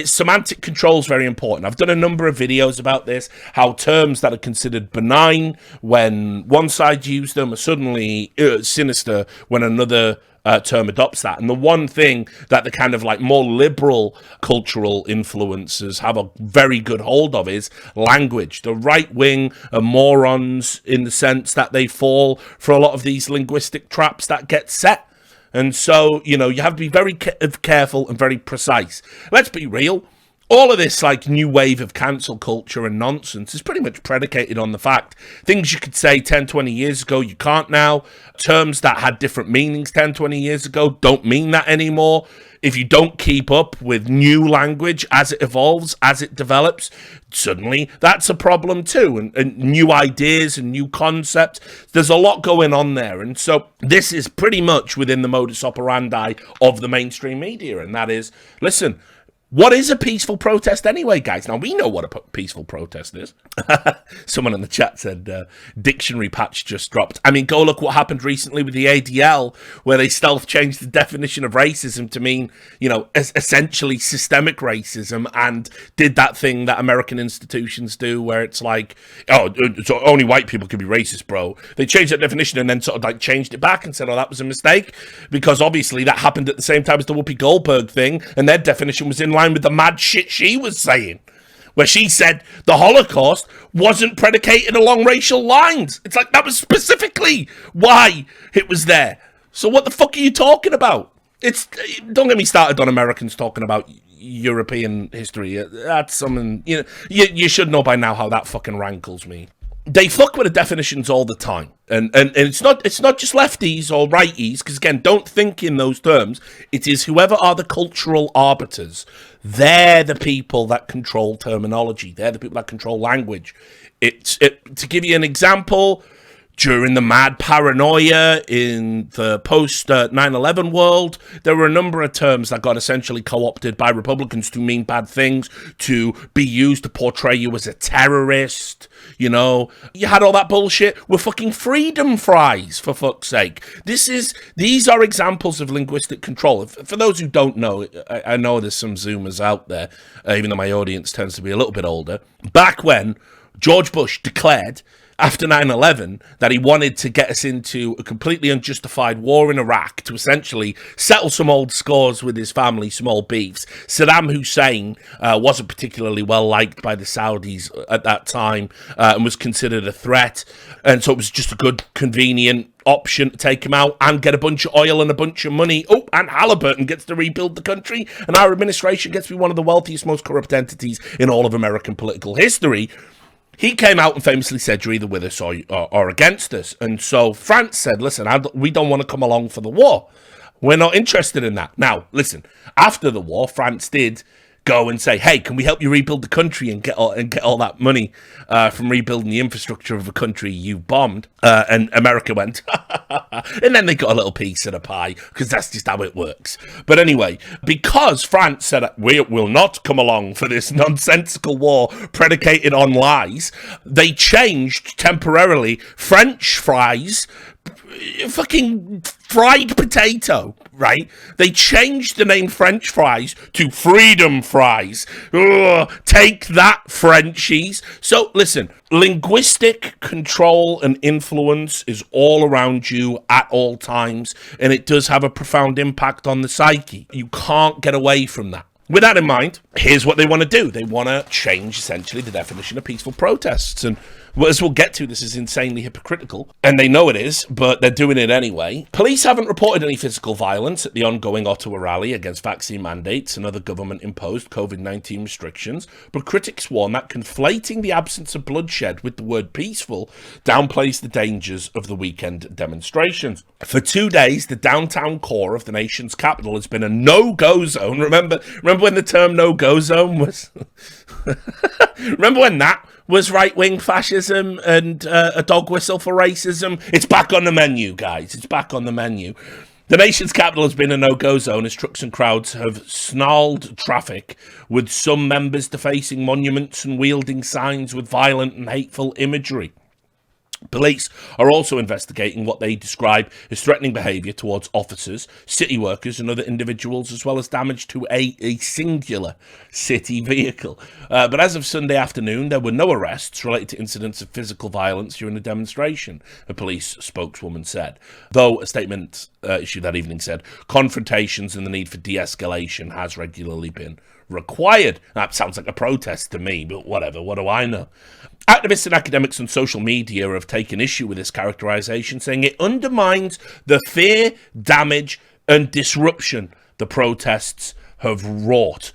semantic control is very important. I've done a number of videos about this, how terms that are considered benign when one side uses them are suddenly sinister when another term adopts that. And the one thing that the kind of like more liberal cultural influencers have a very good hold of is language. The right wing are morons in the sense that they fall for a lot of these linguistic traps that get set. And so, you have to be very careful and very precise. Let's be real. All of this like new wave of cancel culture and nonsense is pretty much predicated on the fact things you could say 10, 20 years ago, you can't now. Terms that had different meanings 10, 20 years ago don't mean that anymore. If you don't keep up with new language as it evolves, as it develops, suddenly that's a problem too. And new ideas and new concepts. There's a lot going on there. And so this is pretty much within the modus operandi of the mainstream media. And that is, listen, what is a peaceful protest anyway, guys? Now, we know what a peaceful protest is. Someone in the chat said dictionary patch just dropped. I mean, go look what happened recently with the ADL, where they stealth changed the definition of racism to mean, essentially systemic racism, and did that thing that American institutions do where it's like, oh, so only white people can be racist, bro. They changed that definition and then sort of like changed it back and said, oh, that was a mistake, because obviously that happened at the same time as the Whoopi Goldberg thing, and their definition was in line with the mad shit she was saying. where she said the Holocaust wasn't predicated along racial lines. It's like that was specifically why it was there. So what the fuck are you talking about? Don't get me started on Americans talking about European history. That's something, you should know by now how that fucking rankles me. They fuck with the definitions all the time. And it's not just lefties or righties, because again, don't think in those terms. It is whoever are the cultural arbiters. They're the people that control terminology. They're the people that control language. To give you an example, during the mad paranoia in the post 9/11 world, there were a number of terms that got essentially co-opted by Republicans to mean bad things, to be used to portray you as a terrorist. You had all that bullshit with fucking freedom fries, for fuck's sake. These are examples of linguistic control. For those who don't know, I know there's some Zoomers out there, even though my audience tends to be a little bit older. Back when George Bush declared after 9/11 that he wanted to get us into a completely unjustified war in Iraq to essentially settle some old scores with his family, some old beefs. Saddam Hussein wasn't particularly well liked by the Saudis at that time and was considered a threat. And so it was just a good, convenient option to take him out and get a bunch of oil and a bunch of money. Oh, and Halliburton gets to rebuild the country, and our administration gets to be one of the wealthiest, most corrupt entities in all of American political history. He came out and famously said, you're either with us or against us. And so France said, listen, we don't want to come along for the war. We're not interested in that. Now, listen, after the war, France did go and say, hey, can we help you rebuild the country and get all that money from rebuilding the infrastructure of a country you bombed? And America went, and then they got a little piece of the pie, because that's just how it works. But anyway, because France said, we will not come along for this nonsensical war predicated on lies, they changed temporarily French fries, fucking fried potato, right? They changed the name French fries to freedom fries. Ugh, take that, Frenchies. So listen, linguistic control and influence is all around you at all times, and it does have a profound impact on the psyche. You can't get away from that. With that in mind, here's what they want to do. They want to change, essentially, the definition of peaceful protests. And as we'll get to, this is insanely hypocritical, and they know it is, but they're doing it anyway. Police haven't reported any physical violence at the ongoing Ottawa rally against vaccine mandates and other government-imposed COVID-19 restrictions, but critics warn that conflating the absence of bloodshed with the word peaceful downplays the dangers of the weekend demonstrations. For 2 days, the downtown core of the nation's capital has been a no-go zone. Remember when the term no-go zone was... Remember when that was right-wing fascism and a dog whistle for racism? It's back on the menu, guys. It's back on the menu. The nation's capital has been a no-go zone as trucks and crowds have snarled traffic, with some members defacing monuments and wielding signs with violent and hateful imagery. Police are also investigating what they describe as threatening behaviour towards officers, city workers and other individuals, as well as damage to a singular city vehicle. But as of Sunday afternoon, there were no arrests related to incidents of physical violence during the demonstration, a police spokeswoman said. Though a statement issued that evening said, confrontations and the need for de-escalation has regularly been required. That sounds like a protest to me, but whatever, what do I know? Activists and academics on social media have taken issue with this characterization, saying it undermines the fear, damage, and disruption the protests have wrought.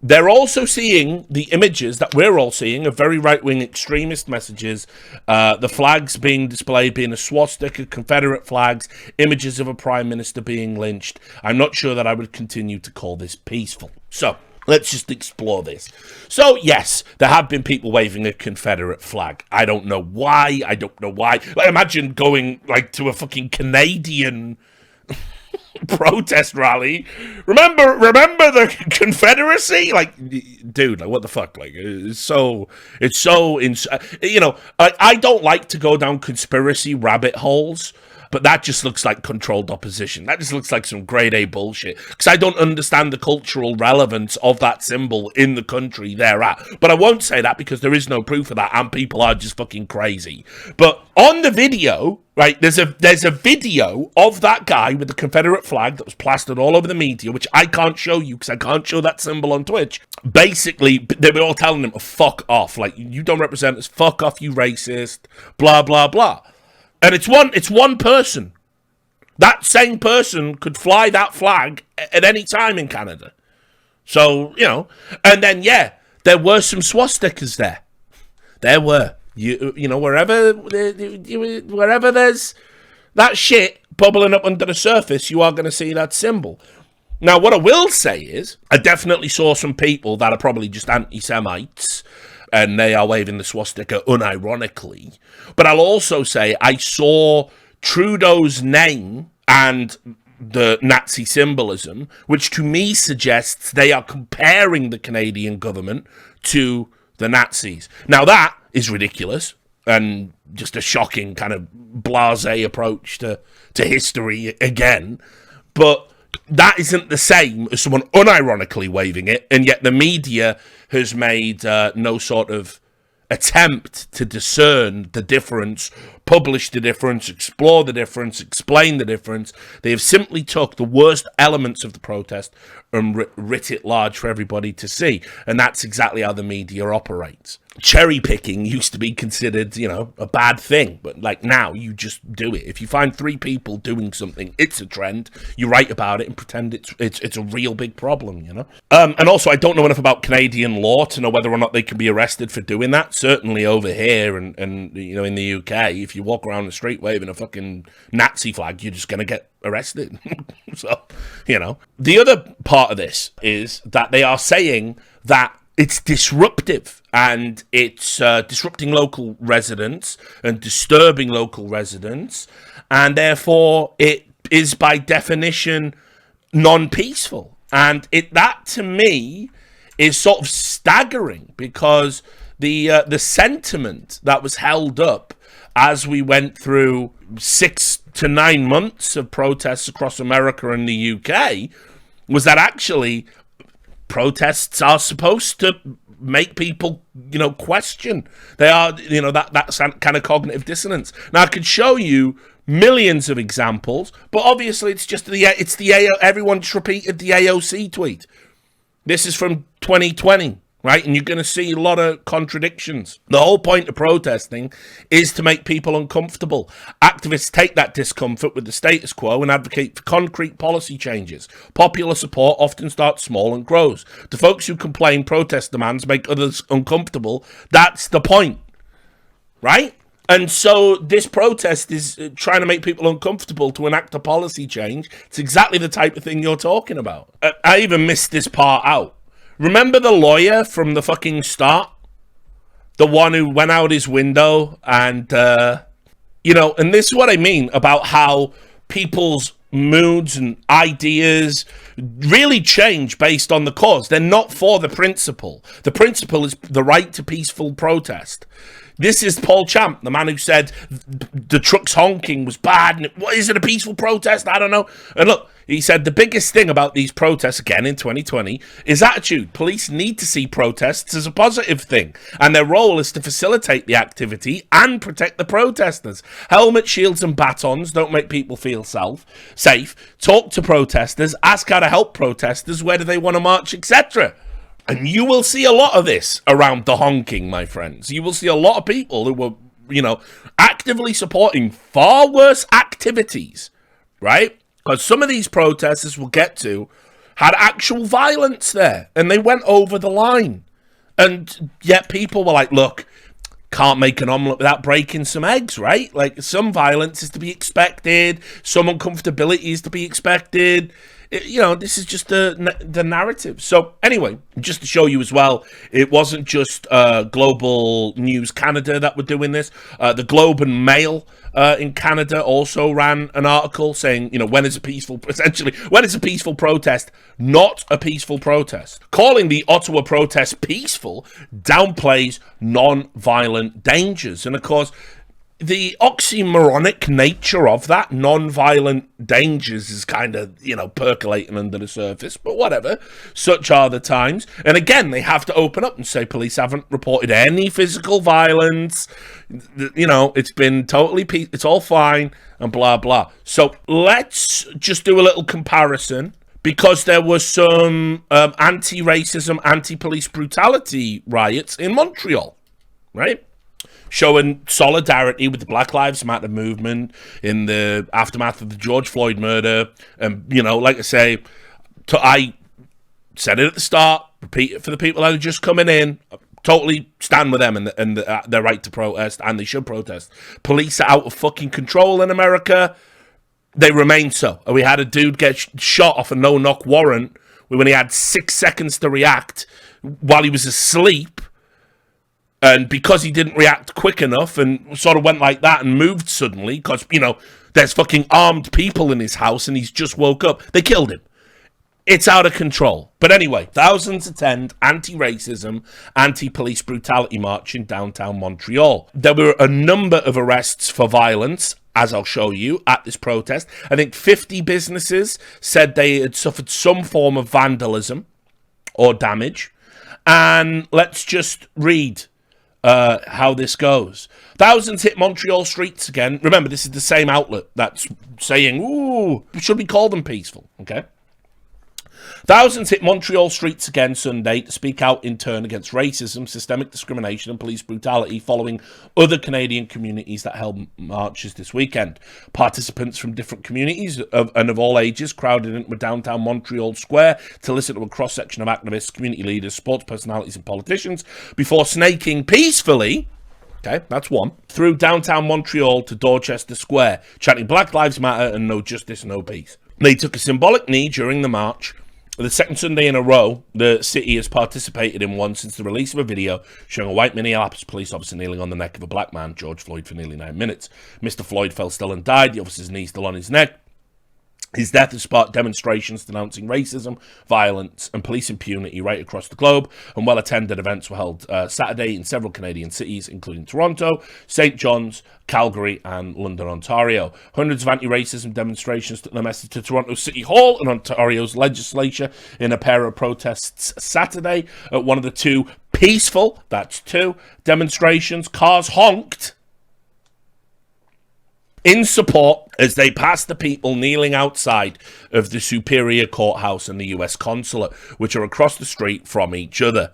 They're also seeing the images that we're all seeing of very right-wing extremist messages, the flags being displayed being a swastika, Confederate flags, images of a prime minister being lynched. I'm not sure that I would continue to call this peaceful. So, let's just explore this. So, yes, there have been people waving a Confederate flag. I don't know why. Like, imagine going, like, to a fucking Canadian protest rally. Remember the Confederacy? Like, dude, like, what the fuck? Like, I don't like to go down conspiracy rabbit holes. But that just looks like controlled opposition. That just looks like some grade A bullshit. Because I don't understand the cultural relevance of that symbol in the country they're at. But I won't say that because there is no proof of that, and people are just fucking crazy. But on the video, right, there's a video of that guy with the Confederate flag that was plastered all over the media, which I can't show you because I can't show that symbol on Twitch. Basically, they were all telling him to fuck off. Like, you don't represent us. Fuck off, you racist. Blah, blah, blah. And it's one person. That same person could fly that flag at any time in Canada. So, you know. And then, yeah, there were some swastikas there. There were. You know, wherever there's that shit bubbling up under the surface, you are going to see that symbol. Now, what I will say is, I definitely saw some people that are probably just anti-Semites, and they are waving the swastika unironically. But I'll also say I saw Trudeau's name and the Nazi symbolism, which to me suggests they are comparing the Canadian government to the Nazis. Now, that is ridiculous and just a shocking kind of blasé approach to history again. But that isn't the same as someone unironically waving it, and yet the media has made no sort of attempt to discern the difference, publish the difference, explore the difference, explain the difference. They have simply took the worst elements of the protest and writ it large for everybody to see, and that's exactly how the media operates. Cherry picking used to be considered, you know, a bad thing, but like now you just do it. If you find 3 people doing something, it's a trend. You write about it and pretend it's a real big problem, you know. And also, I don't know enough about Canadian law to know whether or not they can be arrested for doing that. Certainly over here and you know, in the UK, if you walk around the street waving a fucking Nazi flag, you're just gonna get arrested. So, you know, the other part of this is that they are saying that it's disruptive and it's disrupting local residents and disturbing local residents, and therefore it is by definition non-peaceful. And that to me is sort of staggering, because the sentiment that was held up as we went through 6 to 9 months of protests across America and the UK was that actually protests are supposed to make people, you know, question. They are, you know, that kind of cognitive dissonance. Now, I could show you millions of examples, but obviously it's just everyone just repeated the AOC tweet. This is from 2020. Right, and you're going to see a lot of contradictions. The whole point of protesting is to make people uncomfortable. Activists take that discomfort with the status quo and advocate for concrete policy changes. Popular support often starts small and grows. To folks who complain protest demands make others uncomfortable, that's the point. Right? And so this protest is trying to make people uncomfortable to enact a policy change. It's exactly the type of thing you're talking about. I even missed this part out. Remember the lawyer from the fucking start? The one who went out his window and, you know, and this is what I mean about how people's moods and ideas really change based on the cause. They're not for the principle. The principle is the right to peaceful protest. This is Paul Champ, the man who said the truck's honking was bad. And is it a peaceful protest? I don't know. And look, he said the biggest thing about these protests, again in 2020, is attitude. Police need to see protests as a positive thing, and their role is to facilitate the activity and protect the protesters. Helmet, shields, and batons don't make people feel safe. Talk to protesters, ask how to help protesters, where do they want to march, etc. And you will see a lot of this around the honking, my friends. You will see a lot of people who were, you know, actively supporting far worse activities, right? Because some of these protesters we'll get to had actual violence there, and they went over the line. And yet people were like, look, can't make an omelette without breaking some eggs, right? Like, some violence is to be expected, some uncomfortability is to be expected. You know, this is just the narrative. So anyway, just to show you as well, it wasn't just Global News Canada that were doing this. The Globe and Mail in Canada also ran an article saying, you know, when is a peaceful protest not a peaceful protest? Calling the Ottawa protest peaceful downplays non-violent dangers. And of course, the oxymoronic nature of that, non-violent dangers, is kind of, percolating under the surface, but whatever. Such are the times. And again, they have to open up and say police haven't reported any physical violence. It's been totally it's all fine, and blah, blah. So let's just do a little comparison, because there was some anti-racism, anti-police brutality riots in Montreal, right? Showing solidarity with the Black Lives Matter movement in the aftermath of the George Floyd murder. And, like I say, I said it at the start, repeat it for the people that are just coming in, totally stand with them and their right to protest, and they should protest. Police are out of fucking control in America. They remain so. We had a dude get shot off a no-knock warrant when he had 6 seconds to react while he was asleep. And because he didn't react quick enough and sort of went like that and moved suddenly, because, there's fucking armed people in his house and he's just woke up, they killed him. It's out of control. But anyway, thousands attend anti-racism, anti-police brutality march in downtown Montreal. There were a number of arrests for violence, as I'll show you, at this protest. I think 50 businesses said they had suffered some form of vandalism or damage. And let's just read how this goes. Thousands hit Montreal streets again. Remember, this is the same outlet that's saying, ooh, should we call them peaceful? Okay. Thousands hit Montreal streets again Sunday to speak out in turn against racism, systemic discrimination and police brutality following other Canadian communities that held marches this weekend. Participants from different communities and of all ages crowded into downtown Montreal Square to listen to a cross-section of activists, community leaders, sports personalities and politicians before snaking peacefully, okay, that's one, through downtown Montreal to Dorchester Square, chanting Black Lives Matter and no justice, no peace. They took a symbolic knee during the march. The second Sunday in a row, the city has participated in one since the release of a video showing a white Minneapolis police officer kneeling on the neck of a black man, George Floyd, for nearly 9 minutes. Mr. Floyd fell still and died, the officer's knee still on his neck. His death has sparked demonstrations denouncing racism, violence, and police impunity right across the globe, and well-attended events were held Saturday in several Canadian cities, including Toronto, St. John's, Calgary, and London, Ontario. Hundreds of anti-racism demonstrations took their message to Toronto City Hall and Ontario's legislature in a pair of protests Saturday. At one of the two peaceful, that's two, demonstrations, cars honked in support as they passed the people kneeling outside of the Superior Courthouse and the US Consulate, which are across the street from each other.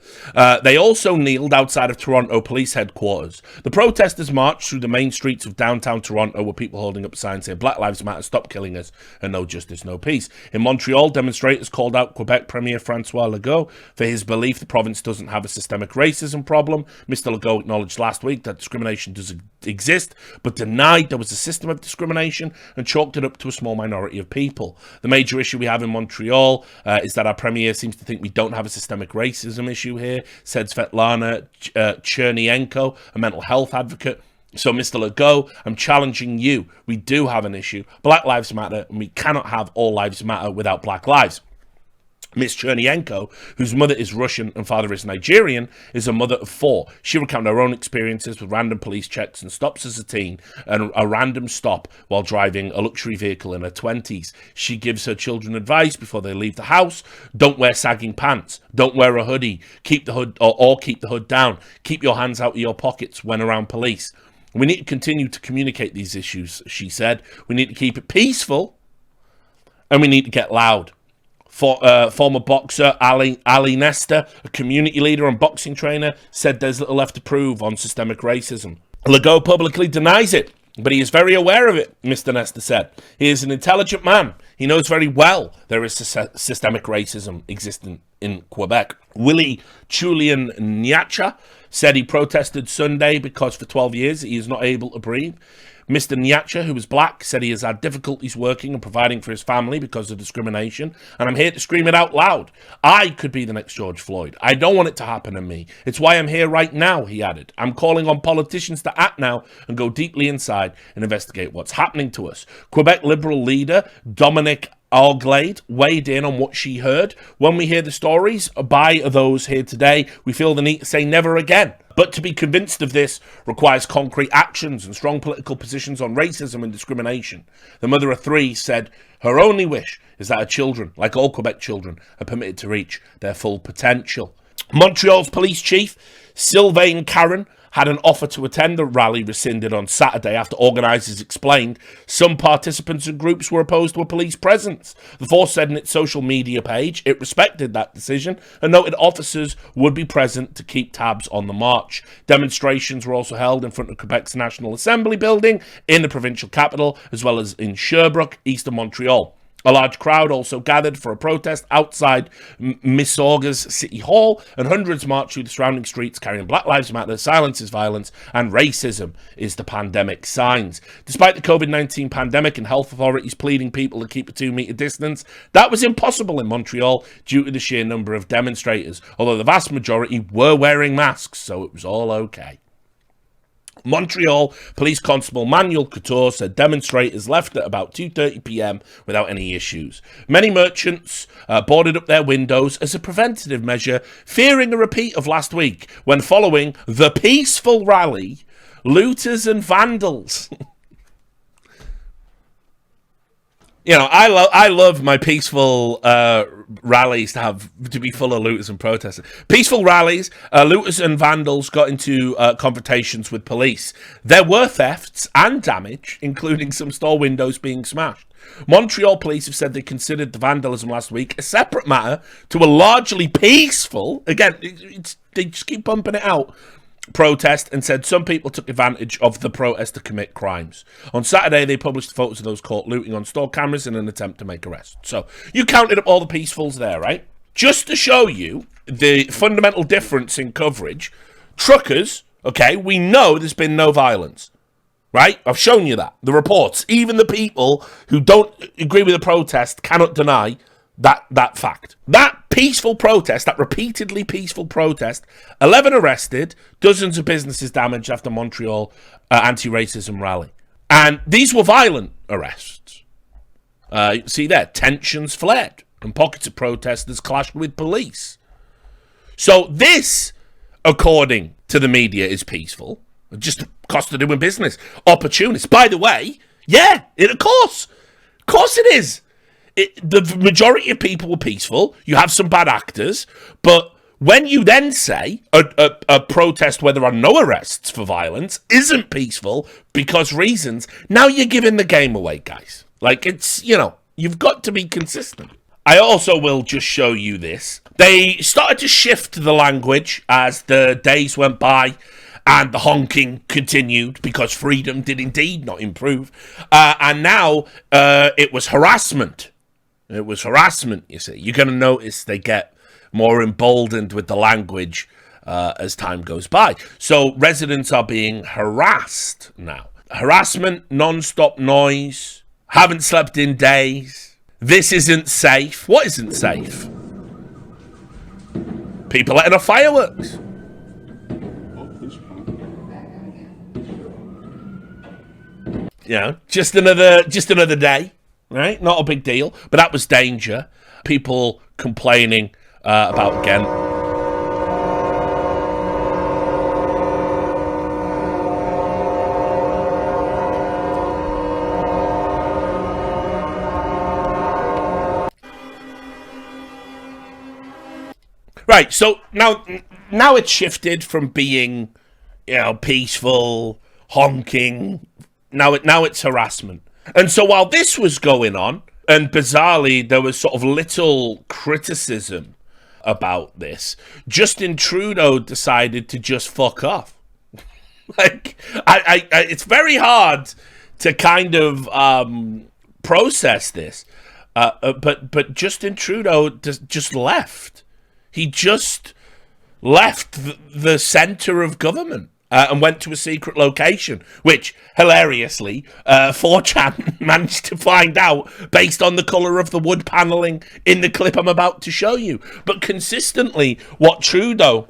They also kneeled outside of Toronto Police Headquarters. The protesters marched through the main streets of downtown Toronto with people holding up signs saying Black Lives Matter, stop killing us, and no justice, no peace. In Montreal, demonstrators called out Quebec Premier François Legault for his belief the province doesn't have a systemic racism problem. Mr. Legault acknowledged last week that discrimination does exist, but denied there was a system of discrimination and chalked it up to a small minority of people. The major issue we have in Montreal is that our premier seems to think we don't have a systemic racism issue here, said Svetlana Chernyenko, a mental health advocate. So, Mr. Legault, I'm challenging you. We do have an issue. Black lives matter, and we cannot have all lives matter without black lives. Miss Chernyenko, whose mother is Russian and father is Nigerian, is a mother of four. She recounted her own experiences with random police checks and stops as a teen, and a random stop while driving a luxury vehicle in her 20s. She gives her children advice before they leave the house. Don't wear sagging pants. Don't wear a hoodie. Keep the hood or keep the hood down. Keep your hands out of your pockets when around police. We need to continue to communicate these issues, she said. We need to keep it peaceful, and we need to get loud. Former boxer Ali Nesta, a community leader and boxing trainer, said there's little left to prove on systemic racism. Legault publicly denies it, but he is very aware of it, Mr. Nesta said. He is an intelligent man. He knows very well there is systemic racism existing in Quebec. Willie Julian Nyacha said he protested Sunday because for 12 years he is not able to breathe. Mr. Nyacha, who is black, said he has had difficulties working and providing for his family because of discrimination, and I'm here to scream it out loud. I could be the next George Floyd. I don't want it to happen to me. It's why I'm here right now, he added. I'm calling on politicians to act now and go deeply inside and investigate what's happening to us. Quebec Liberal leader Dominic Auglade weighed in on what she heard. When we hear the stories by those here today, we feel the need to say never again. But to be convinced of this requires concrete actions and strong political positions on racism and discrimination. The mother of three said her only wish is that her children, like all Quebec children, are permitted to reach their full potential. Montreal's police chief, Sylvain Caron, had an offer to attend the rally rescinded on Saturday after organisers explained some participants and groups were opposed to a police presence. The force said in its social media page it respected that decision and noted officers would be present to keep tabs on the march. Demonstrations were also held in front of Quebec's National Assembly building in the provincial capital, as well as in Sherbrooke, east of Montreal. A large crowd also gathered for a protest outside Mississauga's City Hall, and hundreds marched through the surrounding streets carrying Black Lives Matter, silence is violence, and racism is the pandemic signs. Despite the COVID-19 pandemic and health authorities pleading people to keep a 2-metre distance, that was impossible in Montreal due to the sheer number of demonstrators, although the vast majority were wearing masks, so it was all okay. Montreal Police Constable Manuel Couture said demonstrators left at about 2:30 p.m. without any issues. Many merchants boarded up their windows as a preventative measure, fearing a repeat of last week when, following the peaceful rally, looters and vandals... You know, I love my peaceful rallies to be full of looters and protesters. Peaceful rallies, looters and vandals got into confrontations with police. There were thefts and damage, including some store windows being smashed. Montreal police have said they considered the vandalism last week a separate matter to a largely peaceful, again, they just keep bumping it out, protest, and said some people took advantage of the protest to commit crimes. On Saturday, they published photos of those caught looting on store cameras in an attempt to make arrests. So you counted up all the peacefuls there, right? Just to show you the fundamental difference in coverage, truckers, okay, we know there's been no violence, right? I've shown you that. The reports, even the people who don't agree with the protest cannot deny that fact. That peaceful protest, that repeatedly peaceful protest, 11 arrested, dozens of businesses damaged after Montreal anti-racism rally. And these were violent arrests. See there, tensions flared and pockets of protesters clashed with police. So this, according to the media, is peaceful. Just a cost of doing business. Opportunists. By the way, yeah, of course it is. The majority of people were peaceful. You have some bad actors, but when you then say a protest where there are no arrests for violence isn't peaceful because reasons, now you're giving the game away, guys. Like, it's, you know, you've got to be consistent. I also will just show you this. They started to shift the language as the days went by and the honking continued because freedom did indeed not improve. And now it was harassment. It was harassment, you see. You're going to notice they get more emboldened with the language as time goes by. So residents are being harassed now. Harassment, non-stop noise, haven't slept in days. This isn't safe. What isn't safe? People letting off fireworks. You know, just another day. Right? Not a big deal, but that was danger. People complaining about Ghent. Right, so now it's shifted from being, you know, peaceful, honking. Now it's harassment. And so while this was going on, and bizarrely there was sort of little criticism about this, Justin Trudeau decided to just fuck off. Like, it's very hard to kind of process this, but Justin Trudeau just left. He just left the center of government. And went to a secret location, which, hilariously, 4chan managed to find out based on the colour of the wood panelling in the clip I'm about to show you. But consistently, what Trudeau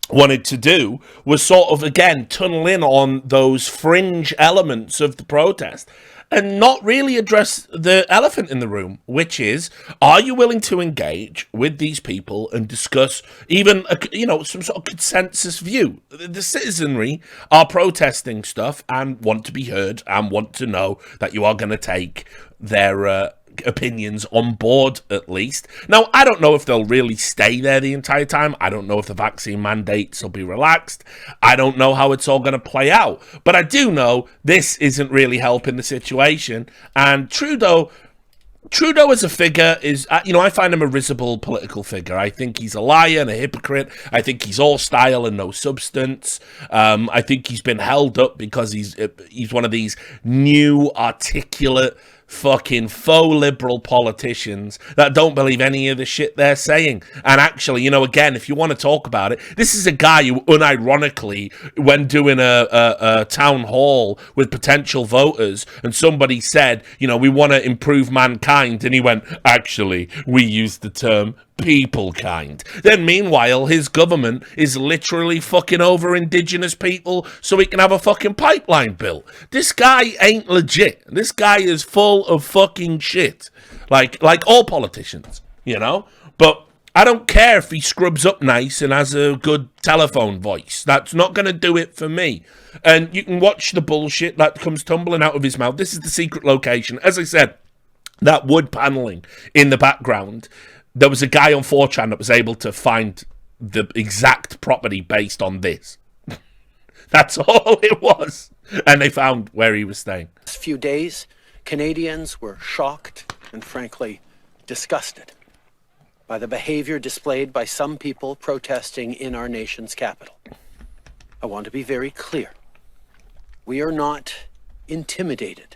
wanted to do was sort of, again, tunnel in on those fringe elements of the protest and not really address the elephant in the room, which is, are you willing to engage with these people and discuss even, some sort of consensus view? The citizenry are protesting stuff and want to be heard and want to know that you are going to take their opinions on board, at least. Now, I don't know if they'll really stay there the entire time. I don't know if the vaccine mandates will be relaxed. I don't know how it's all going to play out. But I do know this isn't really helping the situation. And Trudeau as a figure is, I find him a risible political figure. I think he's a liar and a hypocrite. I think he's all style and no substance. I think he's been held up because he's one of these new, articulate, fucking faux liberal politicians that don't believe any of the shit they're saying. And actually, again, if you want to talk about it, this is a guy who, unironically, when doing a town hall with potential voters, and somebody said, we want to improve mankind, and he went, actually, we use the term people kind. Then meanwhile, his government is literally fucking over indigenous people so he can have a fucking pipeline built. This guy ain't legit. This guy is full of fucking shit. Like all politicians, But I don't care if he scrubs up nice and has a good telephone voice. That's not going to do it for me. And you can watch the bullshit that comes tumbling out of his mouth. This is the secret location. As I said, that wood paneling in the background, there was a guy on 4chan that was able to find the exact property based on this. That's all it was. And they found where he was staying. Last few days, Canadians were shocked and frankly disgusted by the behavior displayed by some people protesting in our nation's capital. I want to be very clear. We are not intimidated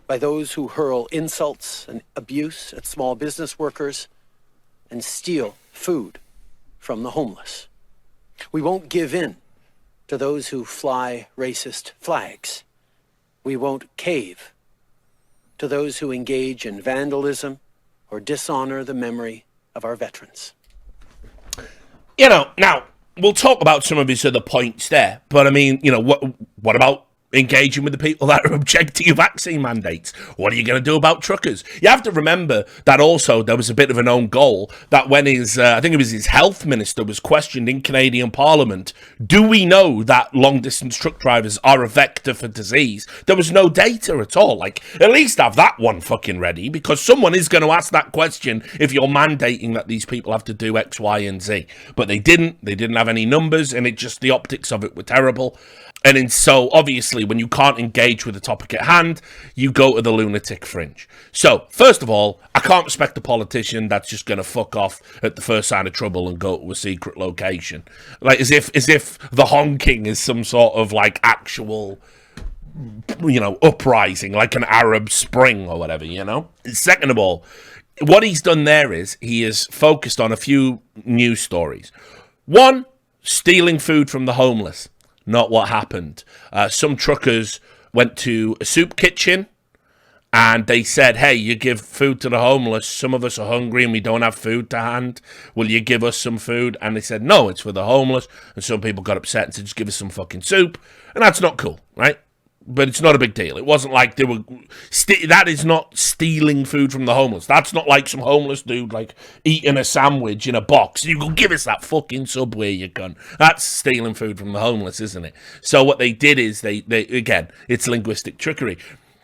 by those who hurl insults and abuse at small business workers and steal food from the homeless. We won't give in to those who fly racist flags. We won't cave to those who engage in vandalism or dishonor the memory of our veterans. Now, we'll talk about some of his other points there, but I mean, what about engaging with the people that are objecting to vaccine mandates? What are you going to do about truckers? You have to remember that also there was a bit of an own goal that when I think it was his health minister was questioned in Canadian Parliament, do we know that long-distance truck drivers are a vector for disease? There was no data at all. At least have that one fucking ready, because someone is going to ask that question if you're mandating that these people have to do X, Y, and Z. But they didn't. They didn't have any numbers, and the optics of it were terrible. And so, obviously, when you can't engage with the topic at hand, you go to the lunatic fringe. So, first of all, I can't respect a politician that's just going to fuck off at the first sign of trouble and go to a secret location. As if the honking is some sort of, actual, uprising, like an Arab Spring or whatever, Second of all, what he's done there is he is focused on a few news stories. One, stealing food from the homeless. Not what happened. Some truckers went to a soup kitchen and they said, hey, you give food to the homeless. Some of us are hungry and we don't have food to hand. Will you give us some food? And they said, no, it's for the homeless. And some people got upset and said, just give us some fucking soup. And that's not cool, right? But it's not a big deal. It wasn't like they were... that is not stealing food from the homeless. That's not like some homeless dude, eating a sandwich in a box. You go, give us that fucking Subway, you cunt. That's stealing food from the homeless, isn't it? So what they did is, they again, it's linguistic trickery.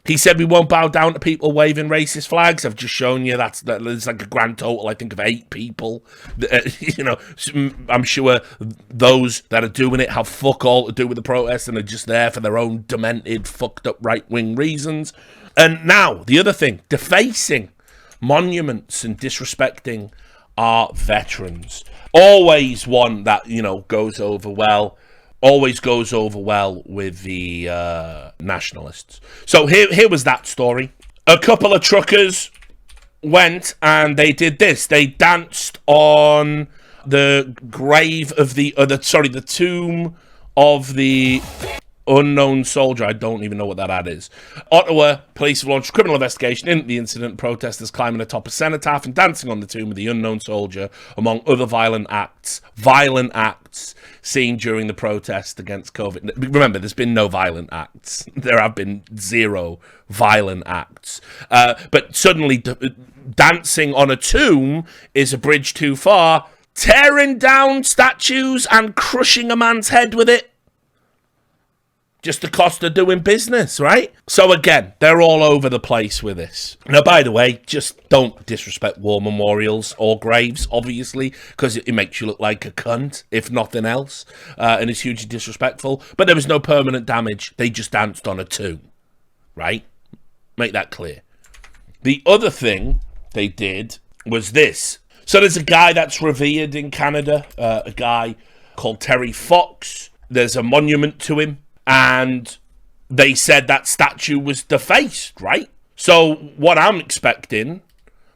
He said we won't bow down to people waving racist flags. I've just shown you that there's a grand total, I think, of 8 people. I'm sure those that are doing it have fuck all to do with the protest and are just there for their own demented, fucked up right-wing reasons. And now, the other thing, defacing monuments and disrespecting our veterans. Always one that, goes over well. Always goes over well with the nationalists. So here was that story. A couple of truckers went and they did this. They danced on the grave of the tomb of the Unknown soldier. I don't even know what that ad is. Ottawa police have launched a criminal investigation into the incident. Protesters climbing atop a cenotaph and dancing on the tomb of the unknown soldier, among other violent acts seen during the protest against COVID. Remember, there's been no violent acts. There have been 0 violent acts. But suddenly, dancing on a tomb is a bridge too far. Tearing down statues and crushing a man's head with it. Just the cost of doing business, right? So again, they're all over the place with this. Now, by the way, just don't disrespect war memorials or graves, obviously, because it makes you look like a cunt, if nothing else, and it's hugely disrespectful. But there was no permanent damage. They just danced on a tomb, right? Make that clear. The other thing they did was this. So there's a guy that's revered in Canada, a guy called Terry Fox. There's a monument to him. And they said that statue was defaced, right? So what I'm expecting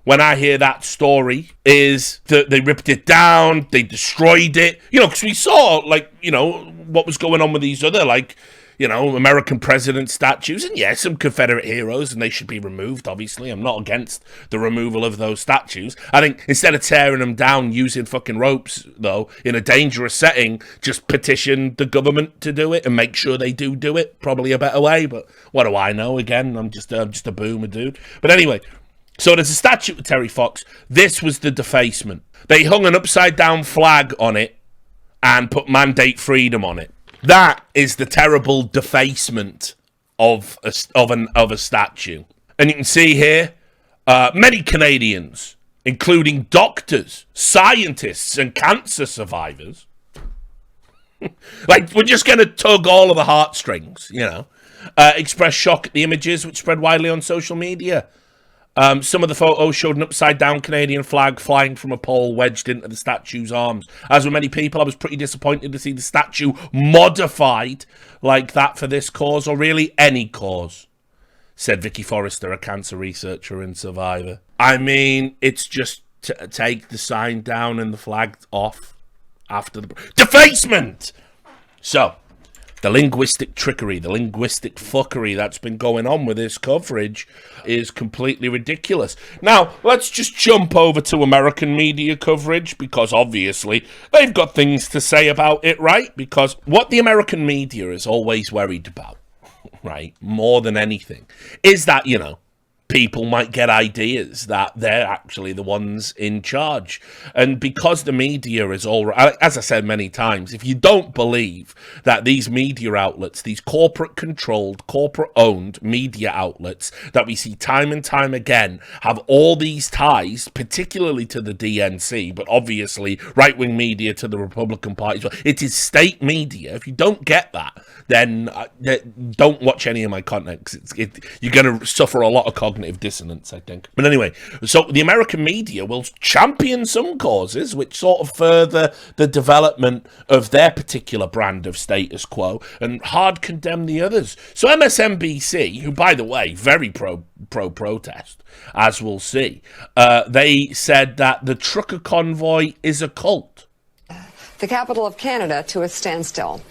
when I hear that story is that they ripped it down, they destroyed it. You know, because we saw, like, you know, what was going on with these other, like, you know, American president statues. And yes, some Confederate heroes, and they should be removed, obviously. I'm not against the removal of those statues. I think instead of tearing them down using fucking ropes, though, in a dangerous setting, just petition the government to do it and make sure they do it. Probably a better way, but what do I know? Again, I'm just a boomer dude. But anyway, so there's a statue of Terry Fox. This was the defacement. They hung an upside-down flag on it and put Mandate Freedom on it. That is the terrible defacement of a statue. And you can see here, many Canadians, including doctors, scientists, and cancer survivors, like, we're just going to tug all of the heartstrings, you know, express shock at the images which spread widely on social media. Some of the photos showed an upside-down Canadian flag flying from a pole wedged into the statue's arms. As with many people, I was pretty disappointed to see the statue modified like that for this cause, or really any cause, said Vicky Forrester, a cancer researcher and survivor. I mean, it's just to take the sign down and the flag off after the defacement. So, the linguistic trickery, the linguistic fuckery that's been going on with this coverage is completely ridiculous. Now, let's just jump over to American media coverage, because obviously they've got things to say about it, right? Because what the American media is always worried about, right, more than anything, is that, you know, people might get ideas that they're actually the ones in charge. And because the media is all, as I said many times, if you don't believe that these media outlets, these corporate-controlled, corporate-owned media outlets that we see time and time again have all these ties, particularly to the DNC, but obviously right-wing media to the Republican Party as well. It is state media. If you don't get that, then don't watch any of my content, because you're going to suffer a lot of cognitive dissonance, I think. But anyway, so the American media will champion some causes which sort of further the development of their particular brand of status quo and hard condemn the others. So MSNBC, who, by the way, very pro-protest, as we'll see, they said that the trucker convoy is a cult. The capital of Canada to a standstill.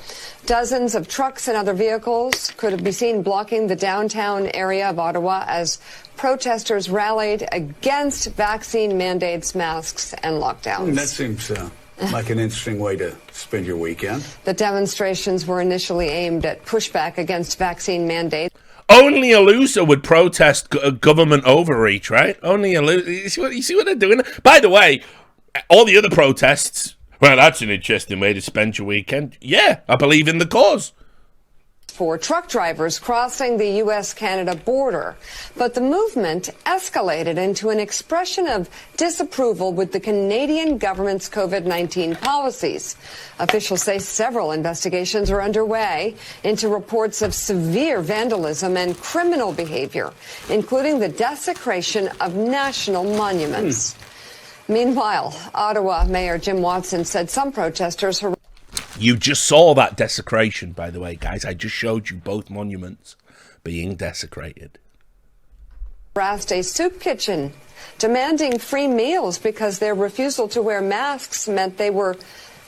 Dozens of trucks and other vehicles could be seen blocking the downtown area of Ottawa as protesters rallied against vaccine mandates, masks, and lockdowns. That seems like an interesting way to spend your weekend. The demonstrations were initially aimed at pushback against vaccine mandates. Only a loser would protest government overreach, right? Only a loser. You see what they're doing? By the way, all the other protests, well, that's an interesting way to spend your weekend. Yeah, I believe in the cause. For truck drivers crossing the U.S.-Canada border. But the movement escalated into an expression of disapproval with the Canadian government's COVID-19 policies. Officials say several investigations are underway into reports of severe vandalism and criminal behavior, including the desecration of national monuments. Meanwhile, Ottawa Mayor Jim Watson said some protesters... You just saw that desecration, by the way, guys. I just showed you both monuments being desecrated. ...harassed a soup kitchen, demanding free meals because their refusal to wear masks meant they were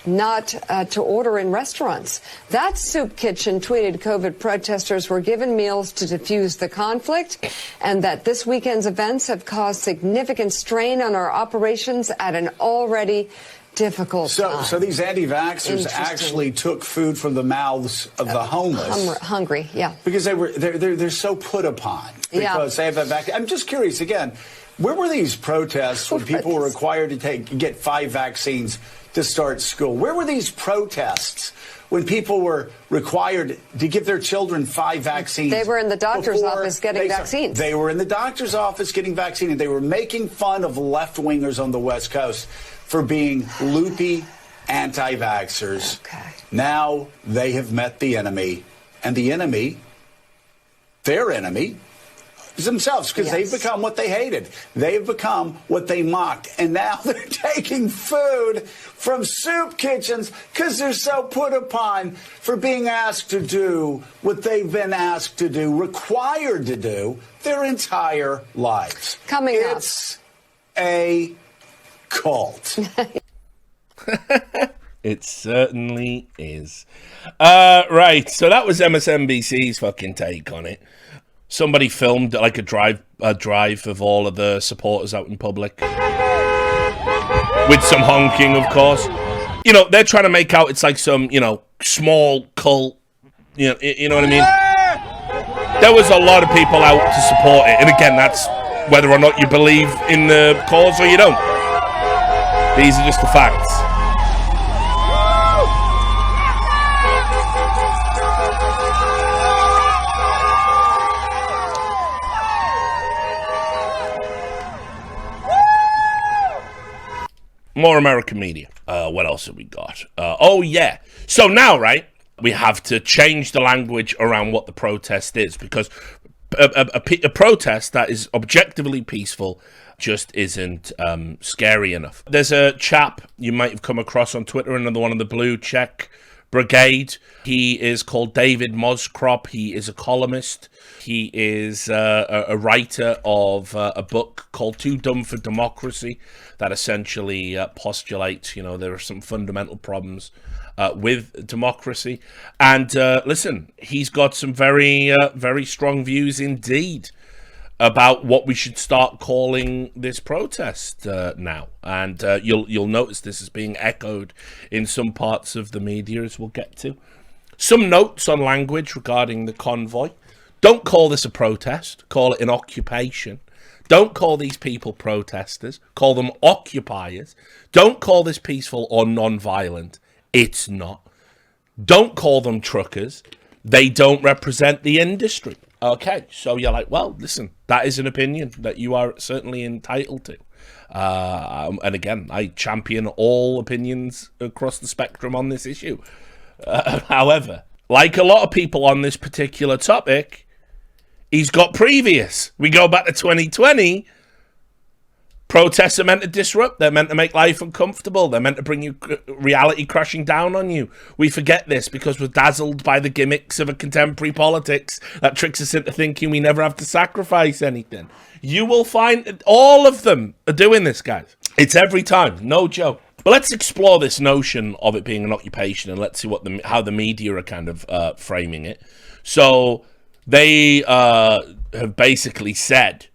not to order in restaurants. That soup kitchen tweeted COVID protesters were given meals to defuse the conflict and that this weekend's events have caused significant strain on our operations at an already difficult time. So these anti-vaxxers actually took food from the mouths of the homeless. Hungry, yeah. Because they're so put upon. Because they have that vaccine. I'm just curious, again, where were these protests when people were required to get 5 vaccines to start school? Where were these protests when people were required to give their children 5 vaccines? They were in the doctor's office getting vaccines. They were in the doctor's office getting vaccines, and they were making fun of left-wingers on the West Coast for being loopy anti-vaxxers. Okay. Now they have met the enemy, and the enemy, their enemy, themselves, because they've become what they hated. They've become what they mocked. And now they're taking food from soup kitchens because they're so put upon for being asked to do what they've been asked to do, required to do their entire lives. It's a cult. It certainly is. Right, so that was MSNBC's fucking take on it. Somebody filmed like a drive of all of the supporters out in public with some honking, of course. You know, they're trying to make out it's like some, you know, small cult. You know what I mean? There was a lot of people out to support it, and again, that's whether or not you believe in the cause or you don't. These are just the facts. More American media. What else have we got? Oh, yeah. So now, right, we have to change the language around what the protest is, because a protest that is objectively peaceful just isn't scary enough. There's a chap you might have come across on Twitter, another one of the Blue Check Brigade. He is called David Moscrop. He is a columnist. He is a writer of a book called Too Dumb for Democracy that essentially postulates, you know, there are some fundamental problems with democracy. And listen, he's got some very, very strong views indeed about what we should start calling this protest now. And you'll notice this is being echoed in some parts of the media, as we'll get to. Some notes on language regarding the convoy. Don't call this a protest. Call it an occupation. Don't call these people protesters. Call them occupiers. Don't call this peaceful or non-violent. It's not. Don't call them truckers. They don't represent the industry. Okay, so you're like, well, listen, that is an opinion that you are certainly entitled to. And again, I champion all opinions across the spectrum on this issue. However, like a lot of people on this particular topic, he's got previous. We go back to 2020. Protests are meant to disrupt. They're meant to make life uncomfortable. They're meant to bring you reality crashing down on you. We forget this because we're dazzled by the gimmicks of a contemporary politics that tricks us into thinking we never have to sacrifice anything. You will find all of them are doing this, guys. It's every time. No joke. But let's explore this notion of it being an occupation, and let's see how the media are kind of framing it. So they have basically said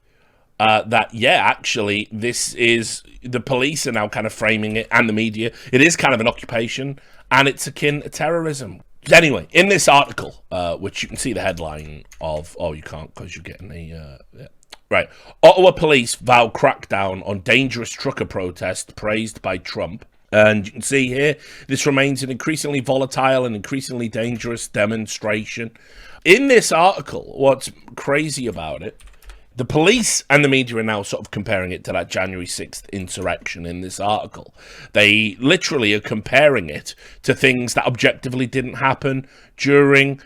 that, yeah, actually, this is, the police are now kind of framing it, and the media, it is kind of an occupation, and it's akin to terrorism. Anyway, in this article, which you can see the headline of, oh, you can't because you're getting a, yeah. Right. Ottawa police vow crackdown on dangerous trucker protest praised by Trump. And you can see here, this remains an increasingly volatile and increasingly dangerous demonstration. In this article, what's crazy about it, the police and the media are now sort of comparing it to that January 6th insurrection in this article. They literally are comparing it to things that objectively didn't happen during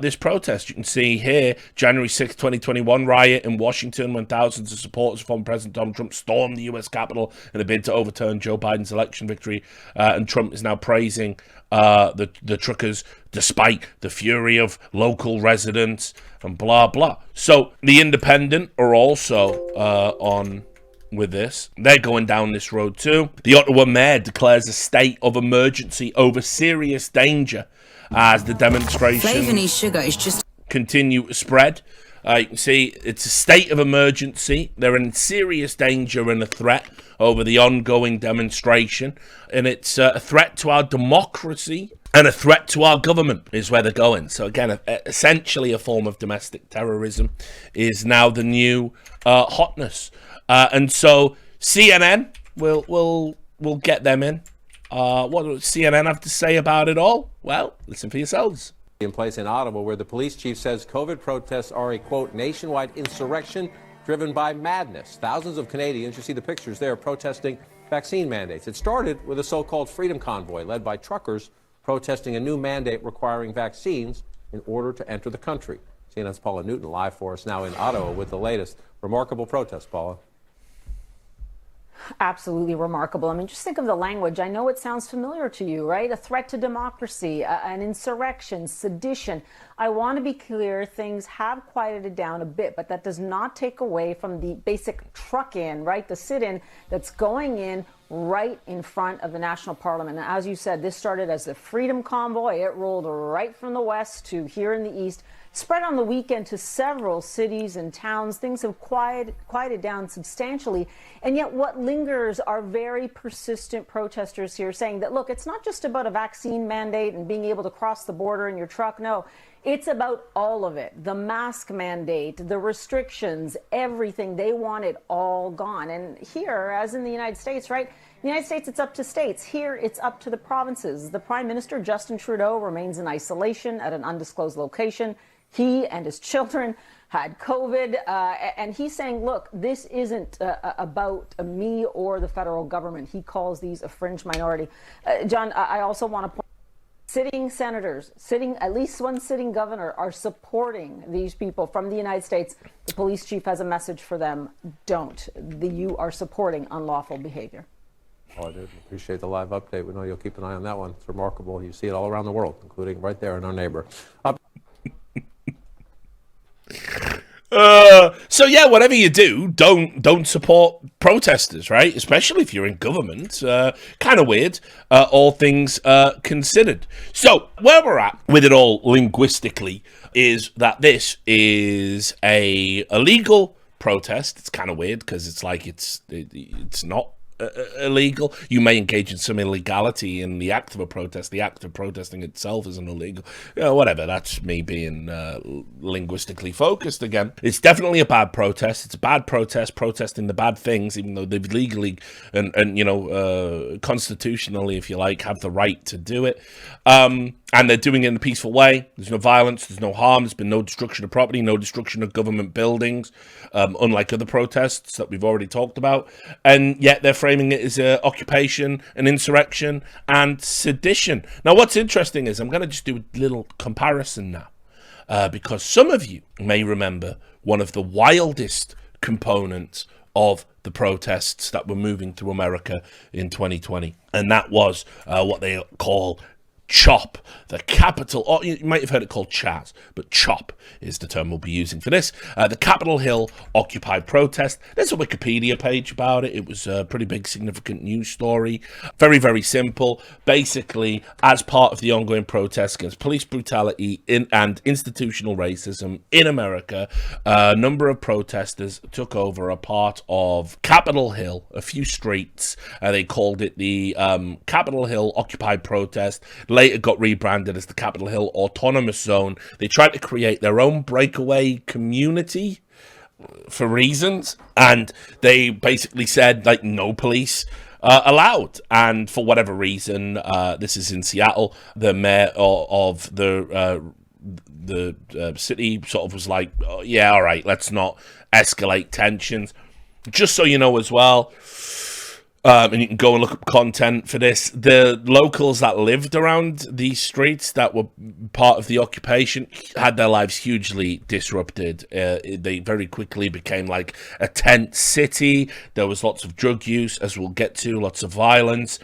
this protest. You can see here, January 6th, 2021 riot in Washington when thousands of supporters of former President Donald Trump stormed the U.S. Capitol in a bid to overturn Joe Biden's election victory. And Trump is now praising the truckers despite the fury of local residents and blah, blah. So the Independent are also on with this. They're going down this road too. The Ottawa mayor declares a state of emergency over serious danger as the demonstrations sugar is just continue to spread. You can see it's a state of emergency. They're in serious danger and a threat over the ongoing demonstration. And it's a threat to our democracy and a threat to our government is where they're going. So again, essentially a form of domestic terrorism is now the new hotness. And so CNN, we'll get them in. What does CNN have to say about it all? Well, listen for yourselves. In place in Ottawa, where the police chief says COVID protests are a, quote, nationwide insurrection driven by madness. Thousands of Canadians, you see the pictures there, protesting vaccine mandates. It started with a so-called freedom convoy led by truckers protesting a new mandate requiring vaccines in order to enter the country. CNN's Paula Newton live for us now in Ottawa with the latest. Remarkable protest, Paula. Absolutely remarkable. I mean, just think of the language. I know it sounds familiar to you, right? A threat to democracy, an insurrection, sedition. I want to be clear, things have quieted down a bit, but that does not take away from the basic truck-in, right? The sit-in that's going in right in front of the National Parliament. And as you said, this started as the Freedom Convoy. It rolled right from the west to here in the east, spread on the weekend to several cities and towns. Things have quieted down substantially. And yet what lingers are very persistent protesters here saying that, look, it's not just about a vaccine mandate and being able to cross the border in your truck. No, it's about all of it. The mask mandate, the restrictions, everything. They want it all gone. And here, as in the United States, right? In the United States, it's up to states. Here, it's up to the provinces. The Prime Minister, Justin Trudeau, remains in isolation at an undisclosed location. He and his children had COVID, and he's saying, look, this isn't about me or the federal government. He calls these a fringe minority. John, I also want to point out, sitting senators, at least one sitting governor are supporting these people from the United States. The police chief has a message for them. Don't. You are supporting unlawful behavior. Oh, I did appreciate the live update. We know you'll keep an eye on that one. It's remarkable. You see it all around the world, including right there in our neighbor. So yeah, whatever you do, don't support protesters, right? Especially if you're in government. Kind of weird, all things considered. So where we're at with it all linguistically is that this is a illegal protest. It's kind of weird because it's like it's not illegal. You may engage in some illegality in the act of a protest. The act of protesting itself isn't illegal. Whatever. That's me being linguistically focused again. It's definitely a bad protest. It's a bad protest, protesting the bad things, even though they've legally and constitutionally, if you like, have the right to do it. And they're doing it in a peaceful way. There's no violence. There's no harm. There's been no destruction of property, no destruction of government buildings, unlike other protests that we've already talked about. And yet they're framing it as occupation, an insurrection, and sedition. Now, what's interesting is I'm going to just do a little comparison now, because some of you may remember one of the wildest components of the protests that were moving through America in 2020. And that was what they call CHOP, the Capitol, or you might have heard it called Chaz, but CHOP is the term we'll be using for this. The Capitol Hill Occupy protest. There's a Wikipedia page about it. It was a pretty big, significant news story. Very, very simple. Basically, as part of the ongoing protests against police brutality and institutional racism in America, a number of protesters took over a part of Capitol Hill, a few streets. They called it the Capitol Hill Occupy protest. Later got rebranded as the Capitol Hill Autonomous Zone. They tried to create their own breakaway community for reasons, and they basically said, like, no police allowed. And for whatever reason, this is in Seattle, the mayor of the city sort of was like, oh, yeah, all right, let's not escalate tensions. Just so you know as well, and you can go and look up content for this, the locals that lived around these streets that were part of the occupation had their lives hugely disrupted. They very quickly became like a tent city. There was lots of drug use, as we'll get to, lots of violence.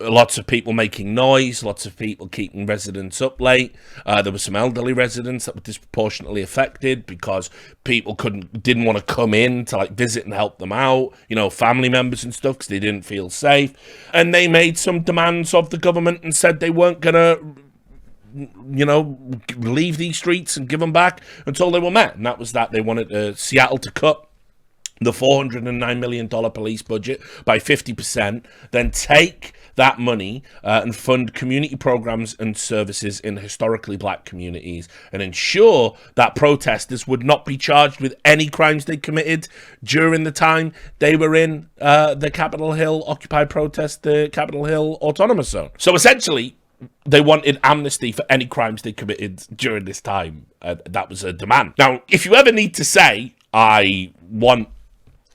Lots of people making noise, lots of people keeping residents up late. There were some elderly residents that were disproportionately affected because people didn't want to come in to like visit and help them out, family members and stuff, because they didn't feel safe. And they made some demands of the government and said they weren't gonna leave these streets and give them back until they were met. And that was that. They wanted Seattle to cut the $409 million police budget by 50%, then take that money and fund community programs and services in historically black communities, and ensure that protesters would not be charged with any crimes they committed during the time they were in the Capitol Hill Occupy protest, the Capitol Hill Autonomous Zone. So essentially, they wanted amnesty for any crimes they committed during this time. That was a demand. Now, if you ever need to say, I want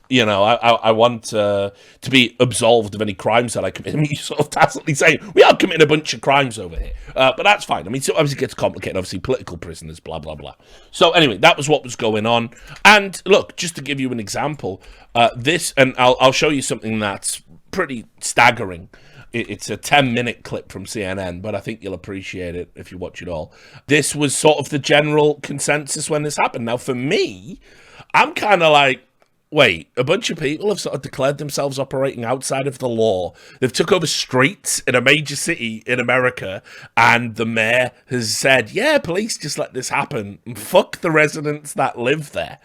to be absolved of any crimes that I commit, you're sort of tacitly saying, we are committing a bunch of crimes over here. But that's fine. I mean, so obviously it gets complicated. Obviously, political prisoners, blah, blah, blah. So anyway, that was what was going on. And look, just to give you an example, and I'll show you something that's pretty staggering. It's a 10-minute clip from CNN, but I think you'll appreciate it if you watch it all. This was sort of the general consensus when this happened. Now, for me, I'm kind of like, wait, a bunch of people have sort of declared themselves operating outside of the law. They've took over streets in a major city in America, and the mayor has said, yeah, police just let this happen. Fuck the residents that live there.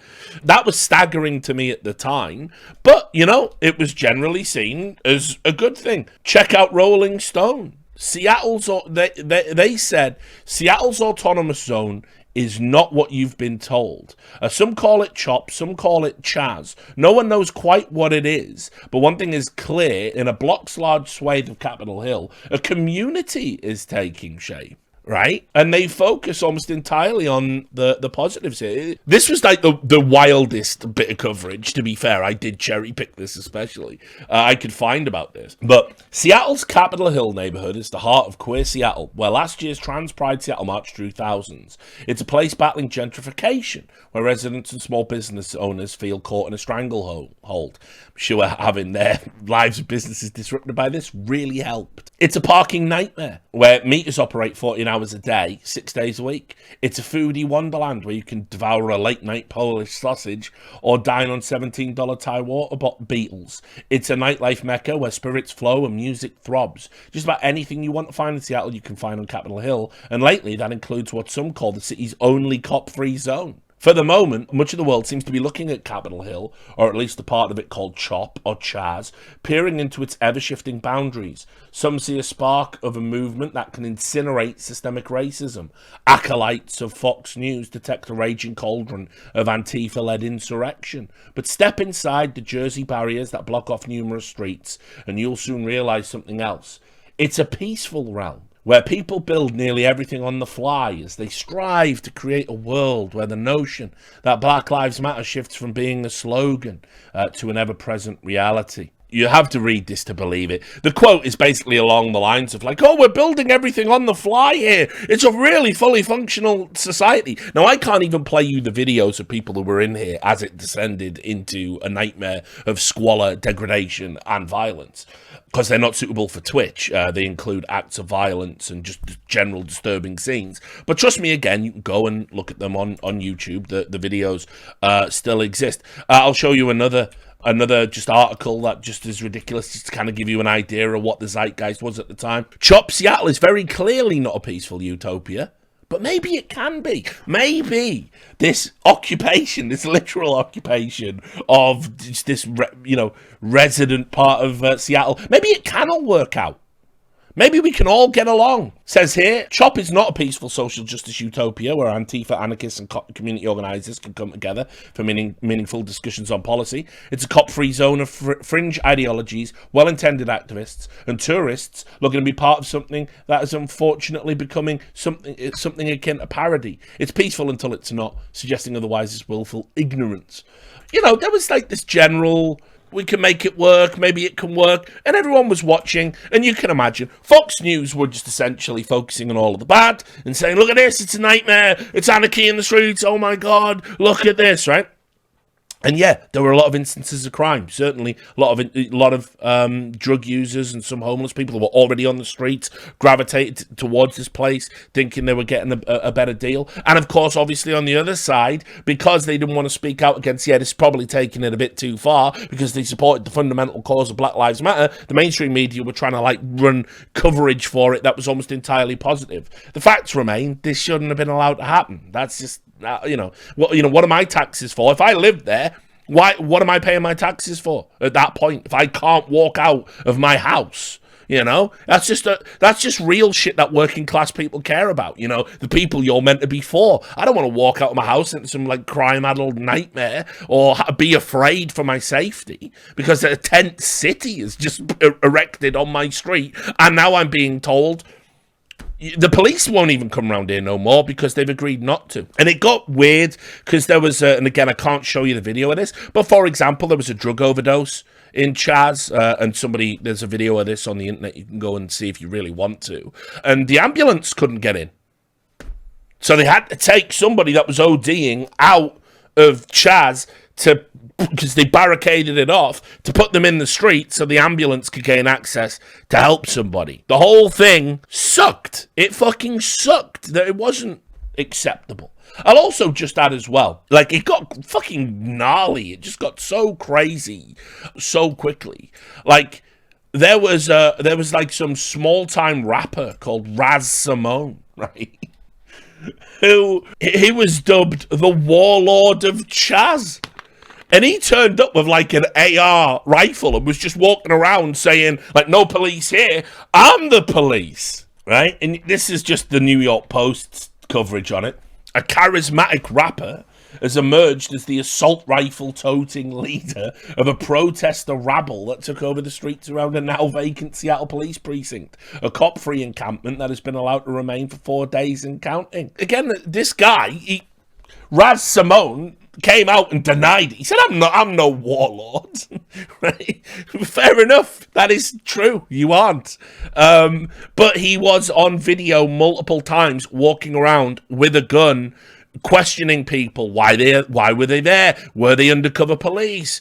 That was staggering to me at the time, but, it was generally seen as a good thing. Check out Rolling Stone. They said Seattle's autonomous zone is not what you've been told. Some call it CHOP, some call it CHAZ. No one knows quite what it is, but one thing is clear: in a block's large swathe of Capitol Hill, a community is taking shape. Right? And they focus almost entirely on the positives here. This was like the wildest bit of coverage, to be fair. I did cherry pick this especially. I could find about this. But Seattle's Capitol Hill neighborhood is the heart of queer Seattle, where last year's Trans Pride Seattle March drew thousands. It's a place battling gentrification, where residents and small business owners feel caught in a stranglehold. I'm sure having their lives and businesses disrupted by this really helped. It's a parking nightmare, where meters operate 14 hours a day, 6 days a week. It's a foodie wonderland where you can devour a late-night Polish sausage or dine on $17 Thai water beetles. It's a nightlife mecca where spirits flow and music throbs. Just about anything you want to find in Seattle, you can find on Capitol Hill, and lately that includes what some call the city's only cop-free zone. For the moment, much of the world seems to be looking at Capitol Hill, or at least the part of it called CHOP or CHAZ, peering into its ever-shifting boundaries. Some see a spark of a movement that can incinerate systemic racism. Acolytes of Fox News detect a raging cauldron of Antifa-led insurrection. But step inside the Jersey barriers that block off numerous streets, and you'll soon realize something else. It's a peaceful realm, where people build nearly everything on the fly as they strive to create a world where the notion that Black Lives Matter shifts from being a slogan to an ever-present reality. You have to read this to believe it. The quote is basically along the lines of like, oh, we're building everything on the fly here. It's a really fully functional society. Now, I can't even play you the videos of people who were in here as it descended into a nightmare of squalor, degradation, and violence, because they're not suitable for Twitch. They include acts of violence and just general disturbing scenes. But trust me, again, you can go and look at them on YouTube. The videos still exist. I'll show you another just article that just is ridiculous, just to kind of give you an idea of what the zeitgeist was at the time. CHOP Seattle is very clearly not a peaceful utopia, but maybe it can be. Maybe this occupation, this literal occupation of this, resident part of Seattle, maybe it can all work out. Maybe we can all get along. Says here, CHOP is not a peaceful social justice utopia where Antifa, anarchists, and community organisers can come together for meaningful discussions on policy. It's a cop-free zone of fringe ideologies, well-intended activists, and tourists looking to be part of something that is unfortunately becoming something akin to parody. It's peaceful until it's not, suggesting otherwise is willful ignorance. There was like this general, we can make it work, maybe it can work, and everyone was watching, and you can imagine Fox News were just essentially focusing on all of the bad and saying, look at this, it's a nightmare, it's anarchy in the streets, oh my god, look at this, right? And yeah, there were a lot of instances of crime. Certainly, a lot of drug users and some homeless people who were already on the streets gravitated towards this place, thinking they were getting a better deal. And of course, obviously, on the other side, because they didn't want to speak out against, this is probably taking it a bit too far, because they supported the fundamental cause of Black Lives Matter. The mainstream media were trying to run coverage for it that was almost entirely positive. The facts remain: this shouldn't have been allowed to happen. That's just. What are my taxes for? If I lived there, what am I paying my taxes for at that point? If I can't walk out of my house, that's just real shit that working class people care about. The people you're meant to be for. I don't want to walk out of my house into some crime-addled nightmare or be afraid for my safety because a tent city is just erected on my street, and now I'm being told the police won't even come around here no more because they've agreed not to. And it got weird because there was, and again, I can't show you the video of this, but for example, there was a drug overdose in Chaz, and there's a video of this on the internet, you can go and see if you really want to, and the ambulance couldn't get in. So they had to take somebody that was ODing out of Chaz because they barricaded it off, to put them in the street so the ambulance could gain access to help somebody. The whole thing sucked. It fucking sucked. That it wasn't acceptable. I'll also just add as well, it got fucking gnarly. It just got so crazy so quickly. There was some small-time rapper called Raz Simone, right? He was dubbed the Warlord of Chaz. And he turned up with an AR rifle and was just walking around saying, no police here, I'm the police, right? And this is just the New York Post's coverage on it. A charismatic rapper has emerged as the assault rifle toting leader of a protester rabble that took over the streets around a now vacant Seattle police precinct, a cop-free encampment that has been allowed to remain for 4 days and counting. Again, this guy, Raz Simone, came out and denied it. He said, I'm no warlord. Right? Fair enough. That is true. You aren't. But he was on video multiple times walking around with a gun, questioning people. Why were they there? Were they undercover police?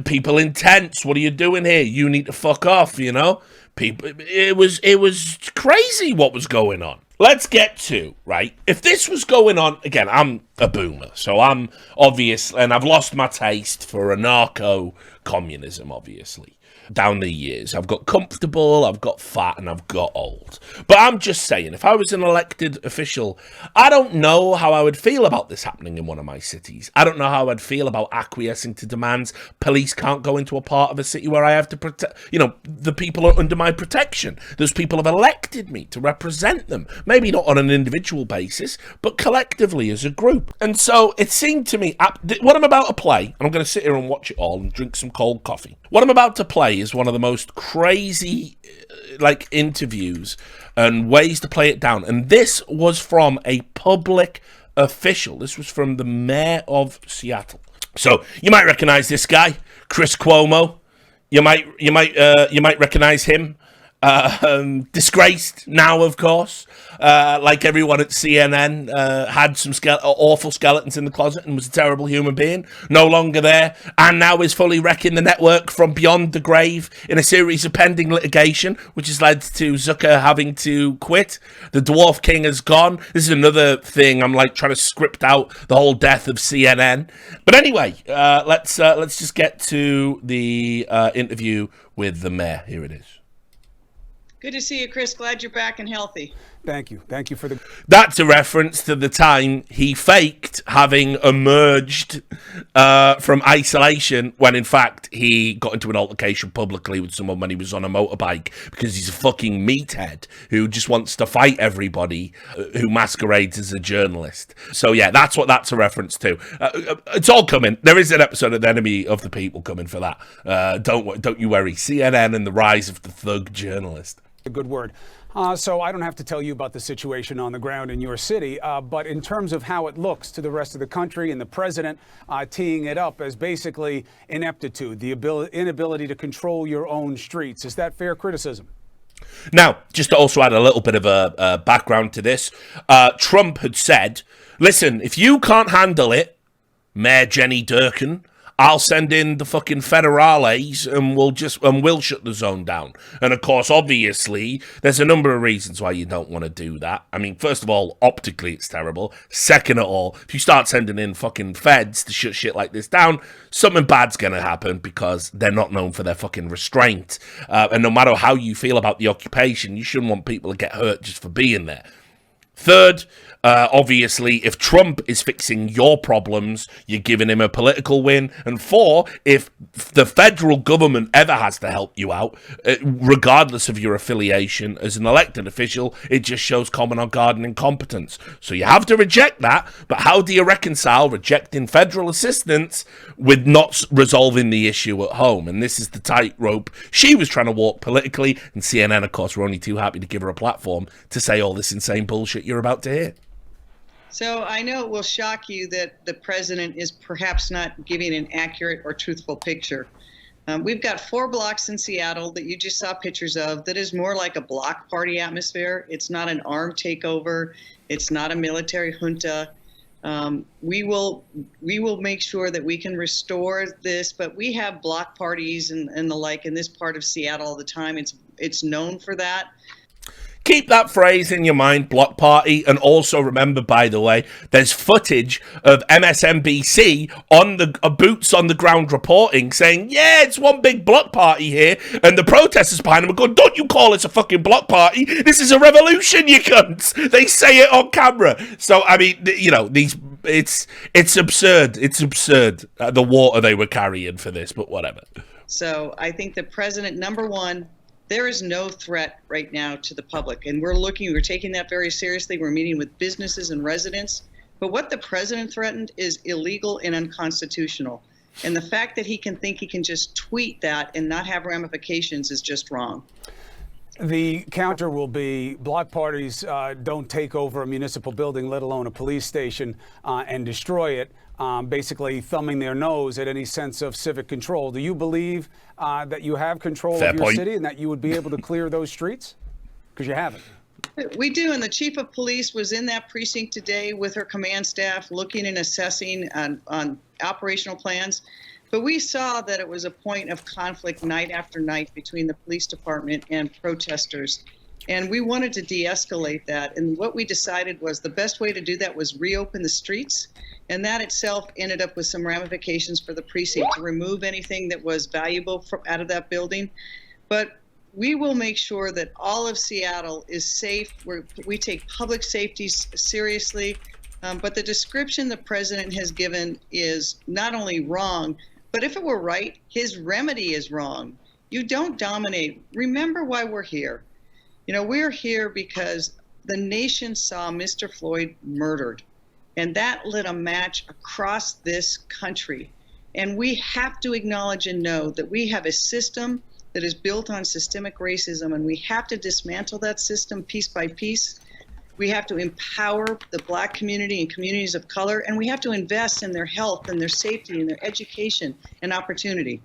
People in tents. What are you doing here? You need to fuck off, People, it was crazy what was going on. Let's get to, right, if this was going on, again, I'm a boomer, so I'm obvious, and I've lost my taste for anarcho-communism, obviously, down the years. I've got comfortable, I've got fat, and I've got old. But I'm just saying, if I was an elected official, I don't know how I would feel about this happening in one of my cities. I don't know how I'd feel about acquiescing to demands. Police can't go into a part of a city where I have to protect, the people are under my protection. Those people have elected me to represent them. Maybe not on an individual basis, but collectively as a group. And so it seemed to me, what I'm about to play, and I'm going to sit here and watch it all and drink some cold coffee. What I'm about to play is one of the most crazy interviews and ways to play it down. And this was from a public official. This was from the mayor of Seattle. So you might recognize this guy, Chris Cuomo. You might recognize him. Disgraced now, of course. Like everyone at CNN, had some awful skeletons in the closet and was a terrible human being. No longer there, and now is fully wrecking the network from beyond the grave in a series of pending litigation, which has led to Zucker having to quit. The Dwarf King has gone. This is another thing. I'm trying to script out the whole death of CNN. But anyway, let's just get to the interview with the mayor. Here it is. Good to see you, Chris. Glad you're back and healthy. Thank you. Thank you for the... That's a reference to the time he faked having emerged from isolation when, in fact, he got into an altercation publicly with someone when he was on a motorbike because he's a fucking meathead who just wants to fight everybody who masquerades as a journalist. So, yeah, that's what that's a reference to. It's all coming. There is an episode of The Enemy of the People coming for that. Don't you worry. CNN and the rise of the thug journalist. A good word. So I don't have to tell you about the situation on the ground in your city, but in terms of how it looks to the rest of the country and the president teeing it up as basically ineptitude, the inability to control your own streets. Is that fair criticism? Now, just to also add a little bit of a background to this, Trump had said, listen, if you can't handle it, Mayor Jenny Durkan, I'll send in the fucking federales and we'll shut the zone down. And of course, obviously, there's a number of reasons why you don't want to do that. I mean, first of all, optically it's terrible. Second of all, if you start sending in fucking feds to shut shit like this down, something bad's gonna happen because they're not known for their fucking restraint. And no matter how you feel about the occupation, you shouldn't want people to get hurt just for being there. Third, obviously, if Trump is fixing your problems, you're giving him a political win. And four, if the federal government ever has to help you out, regardless of your affiliation as an elected official, it just shows common or garden incompetence. So you have to reject that, but how do you reconcile rejecting federal assistance with not resolving the issue at home? And this is the tightrope she was trying to walk politically, and CNN, of course, were only too happy to give her a platform to say all this insane bullshit you're about to hear. So I know it will shock you that the president is perhaps not giving an accurate or truthful picture. We've got 4 blocks in Seattle that you just saw pictures of that is more like a block party atmosphere. It's not an armed takeover. It's not a military junta. We will make sure that we can restore this, but we have block parties and the like in this part of Seattle all the time. It's known for that. Keep that phrase in your mind, block party, and also remember, by the way, there's footage of MSNBC on the boots on the ground reporting saying, yeah, it's one big block party here, and the protesters behind them are going, don't you call it a fucking block party, this is a revolution, you cunts. They say it on camera. So, I mean, you know, it's absurd. It's absurd, the water they were carrying for this, but whatever. So I think the president, number one, there is no threat right now to the public, and we're taking that very seriously. We're meeting with businesses and residents, but what the president threatened is illegal and unconstitutional. And the fact that he can think he can just tweet that and not have ramifications is just wrong. The counter will be block parties don't take over a municipal building, let alone a police station, and destroy it, basically thumbing their nose at any sense of civic control. Do you believe that you have control of your city and that you would be able to clear those streets? Because you haven't. We do, and the chief of police was in that precinct today with her command staff looking and assessing on operational plans. But we saw that it was a point of conflict night after night between the police department and protesters. And we wanted to de-escalate that. And what we decided was the best way to do that was reopen the streets. And that itself ended up with some ramifications for the precinct to remove anything that was valuable out of that building. But we will make sure that all of Seattle is safe. We take public safety seriously. But the description the president has given is not only wrong, but if it were right, his remedy is wrong. You don't dominate. Remember why we're here. You know, we're here because the nation saw Mr. Floyd murdered, and that lit a match across this country. And we have to acknowledge and know that we have a system that is built on systemic racism, and we have to dismantle that system piece by piece. We have to empower the Black community and communities of color, and we have to invest in their health and their safety and their education and opportunity.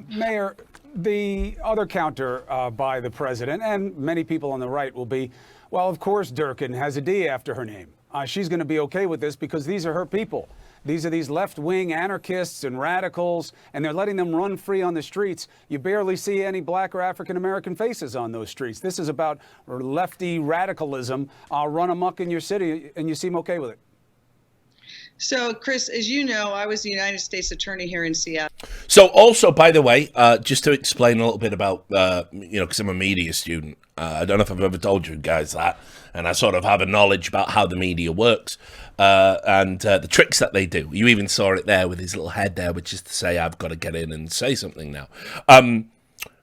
Mayor, the other counter by the president and many people on the right will be, well, of course Durkin has a D after her name. She's going to be okay with this because these are her people. These are these left-wing anarchists and radicals, and they're letting them run free on the streets. You barely see any Black or African-American faces on those streets. This is about lefty radicalism run amok in your city, and you seem okay with it. So, Chris, as you know, I was the United States Attorney here in Seattle. So also, by the way, just to explain a little bit about, because I'm a media student, I don't know if I've ever told you guys that, and I sort of have a knowledge about how the media works and the tricks that they do. You even saw it there with his little head there, which is to say, I've got to get in and say something now.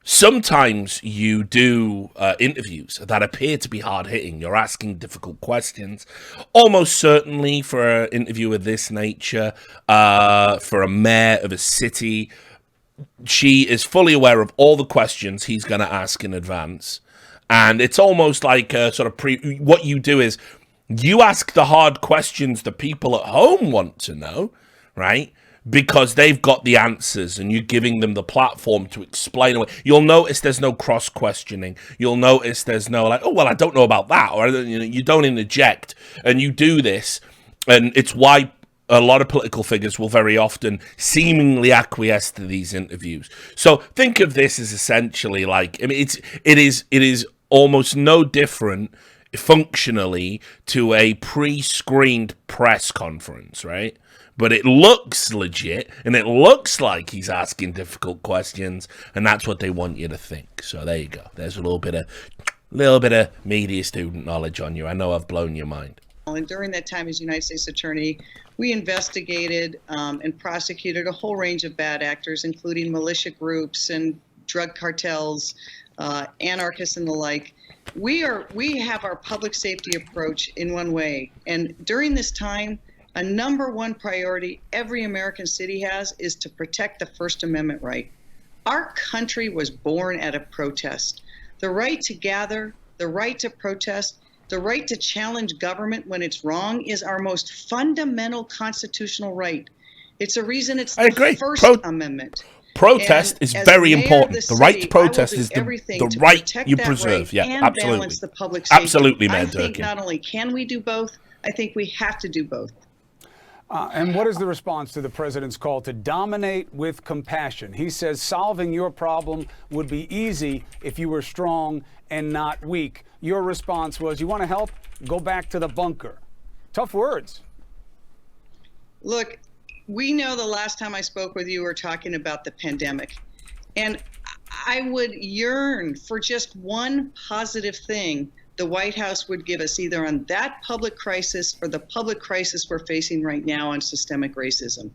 Sometimes you do interviews that appear to be hard-hitting. You're asking difficult questions. Almost certainly for an interview of this nature, for a mayor of a city, she is fully aware of all the questions he's going to ask in advance. And it's almost like a sort of what you do is you ask the hard questions the people at home want to know, right? Because they've got the answers and you're giving them the platform to explain away. You'll notice there's no cross-questioning. You'll notice there's no like, oh, well, I don't know about that. Or you don't interject. And you do this. And it's why a lot of political figures will very often seemingly acquiesce to these interviews. So think of this as essentially like, I mean, it is almost no different functionally to a pre-screened press conference, right? But it looks legit, and it looks like he's asking difficult questions, and that's what they want you to think. So there you go. There's a little bit of media student knowledge on you. I know I've blown your mind. And during that time as United States Attorney, we investigated and prosecuted a whole range of bad actors, including militia groups and drug cartels, anarchists and the like. We have our public safety approach in one way. And during this time, a number one priority every American city has is to protect the First Amendment right. Our country was born at a protest. The right to gather, the right to protest, the right to challenge government when it's wrong is our most fundamental constitutional right. It's a reason it's the First Amendment. Protest is very important. The right to protest is the right you preserve. Yeah, absolutely. The public safety. Absolutely, man. I think not only can we do both, I think we have to do both. And what is the response to the president's call to dominate with compassion? He says solving your problem would be easy if you were strong and not weak. Your response was, you want to help? Go back to the bunker. Tough words. Look, we know the last time I spoke with you, we were talking about the pandemic. And I would yearn for just one positive thing the White House would give us, either on that public crisis or the public crisis we're facing right now on systemic racism.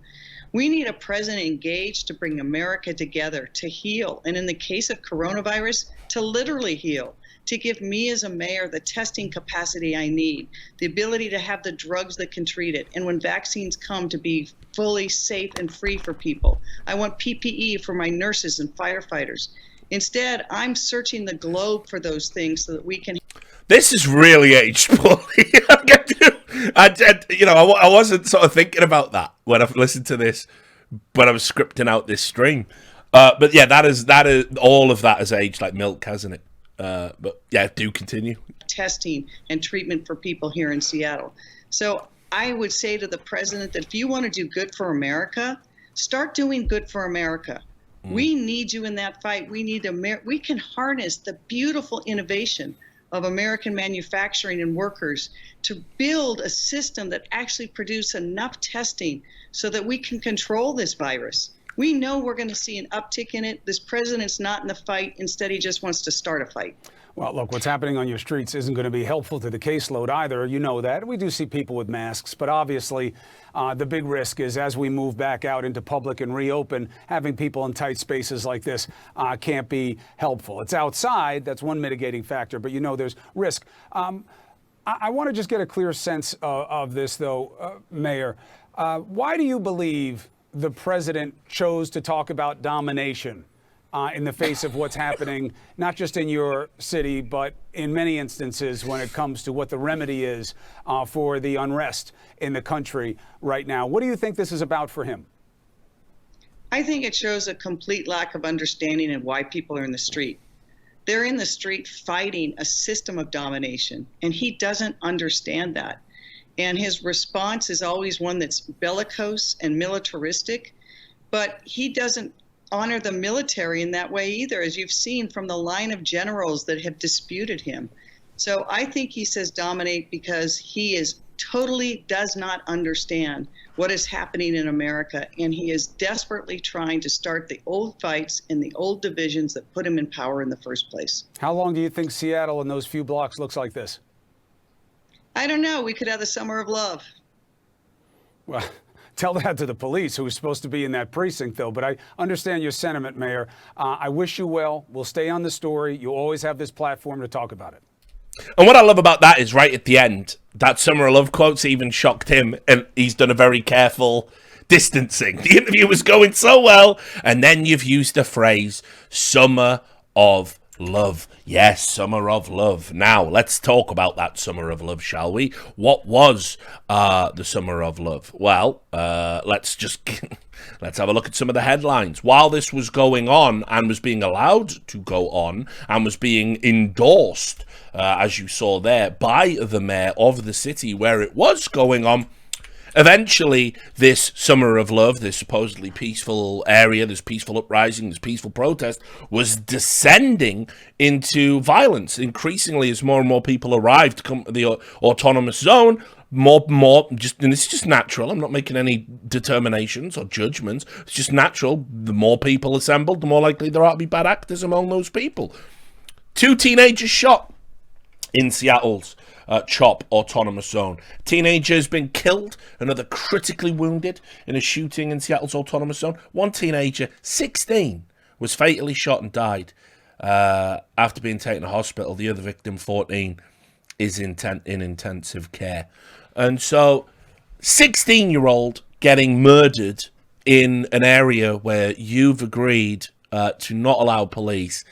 We need a president engaged to bring America together, to heal, and in the case of coronavirus, to literally heal, to give me as a mayor the testing capacity I need, the ability to have the drugs that can treat it, and when vaccines come, to be fully safe and free for people. I want PPE for my nurses and firefighters. Instead, I'm searching the globe for those things so that we can... This is really aged poorly. I wasn't sort of thinking about that when I listened to this, but I was scripting out this stream. But yeah, that is all of that has aged like milk, hasn't it? But yeah, do continue. Testing and treatment for people here in Seattle. So I would say to the president that if you want to do good for America, start doing good for America. We need you in that fight. We need we can harness the beautiful innovation of American manufacturing and workers to build a system that actually produces enough testing so that we can control this virus. We know we're going to see an uptick in it. This president's not in the fight. Instead, he just wants to start a fight. Well, look, what's happening on your streets isn't going to be helpful to the caseload either. You know that. We do see people with masks, but obviously the big risk is as we move back out into public and reopen, having people in tight spaces like this can't be helpful. It's outside. That's one mitigating factor, but you know there's risk. I want to just get a clear sense of this, though, Mayor. Why do you believe the president chose to talk about domination in the face of what's happening, not just in your city, but in many instances when it comes to what the remedy is for the unrest in the country right now? What do you think this is about for him? I think it shows a complete lack of understanding of why people are in the street. They're in the street fighting a system of domination, and he doesn't understand that. And his response is always one that's bellicose and militaristic, but he doesn't honor the military in that way either, as you've seen from the line of generals that have disputed him. So I think he says dominate because he totally does not understand what is happening in America, and he is desperately trying to start the old fights and the old divisions that put him in power in the first place. How long do you think Seattle in those few blocks looks like this? I don't know. We could have the summer of love. Well, tell that to the police, who is supposed to be in that precinct, though. But I understand your sentiment, Mayor. I wish you well. We'll stay on the story. You always have this platform to talk about it. And what I love about that is right at the end, that Summer of Love quote's even shocked him, and he's done a very careful distancing. The interview was going so well, and then you've used the phrase Summer of Love. Yes, Summer of Love. Now, let's talk about that Summer of Love, shall we? What was the Summer of Love? Well, let's have a look at some of the headlines. While this was going on and was being allowed to go on and was being endorsed, as you saw there, by the mayor of the city where it was going on, Eventually, this summer of love, this supposedly peaceful area, this peaceful uprising, this peaceful protest, was descending into violence increasingly as more and more people arrived to come to the autonomous zone. More, and this is just natural. I'm not making any determinations or judgments. It's just natural. The more people assembled, the more likely there are to be bad actors among those people. 2 teenagers shot in Seattle's CHOP autonomous zone. A teenager has been killed, another critically wounded in a shooting in Seattle's autonomous zone. One teenager, 16, was fatally shot and died after being taken to hospital. The other victim, 14, is in intensive care. And so, 16-year-old getting murdered in an area where you've agreed to not allow police,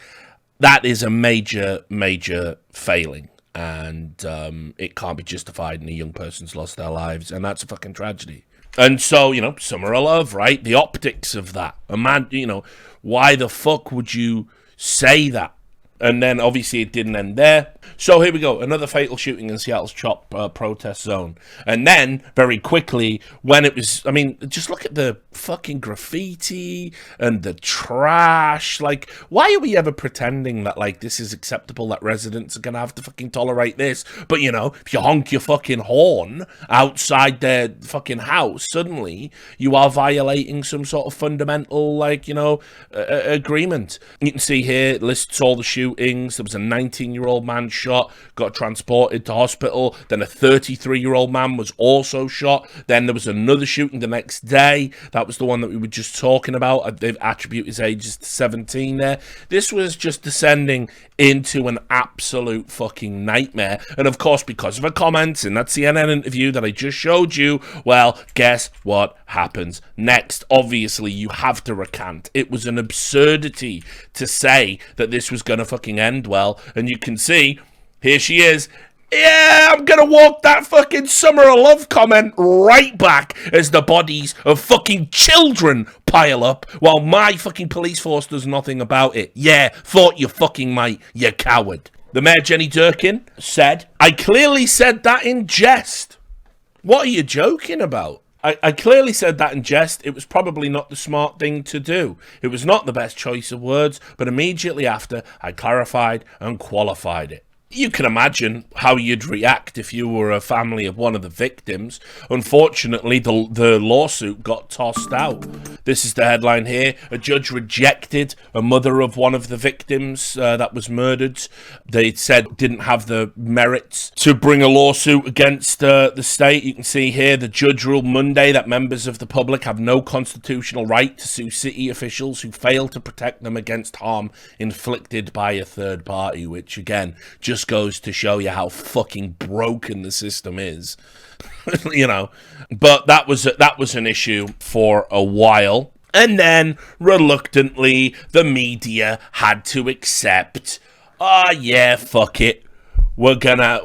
that is a major, major failing. And it can't be justified, and a young person's lost their lives, and that's a fucking tragedy. And so, you know, summer of love, right? The optics of that. A man, you know, why the fuck would you say that? And then, obviously, it didn't end there. So, here we go. Another fatal shooting in Seattle's CHOP protest zone. And then, very quickly, when it was... I mean, just look at the fucking graffiti and the trash. Like, why are we ever pretending that, like, this is acceptable, that residents are going to have to fucking tolerate this? But, you know, if you honk your fucking horn outside their fucking house, suddenly you are violating some sort of fundamental, like, you know, agreement. You can see here, it lists all the shootings. There was a 19-year-old man shot, got transported to hospital. Then a 33-year-old man was also shot. Then there was another shooting the next day. That was the one that we were just talking about. They've attributed his age to 17 there. This was just descending into an absolute fucking nightmare. And of course, because of a comment in that CNN interview that I just showed you, well, guess what happens next? Obviously, you have to recant. It was an absurdity to say that this was going to fucking end well. And you can see, here she is. Yeah, I'm gonna walk that fucking summer of love comment right back as the bodies of fucking children pile up while my fucking police force does nothing about it. Yeah, thought you fucking might, you coward. The Mayor Jenny Durkin said, I clearly said that in jest. What are you joking about? I clearly said that in jest. It was probably not the smart thing to do. It was not the best choice of words, but immediately after, I clarified and qualified it. You can imagine how you'd react if you were a family of one of the victims. Unfortunately, the lawsuit got tossed out. This is the headline here. A judge rejected a mother of one of the victims that was murdered. They said didn't have the merits to bring a lawsuit against the state. You can see here the judge ruled Monday that members of the public have no constitutional right to sue city officials who fail to protect them against harm inflicted by a third party, which again just goes to show you how fucking broken the system is. You know, but that was an issue for a while, and then reluctantly the media had to accept, yeah, fuck it, we're gonna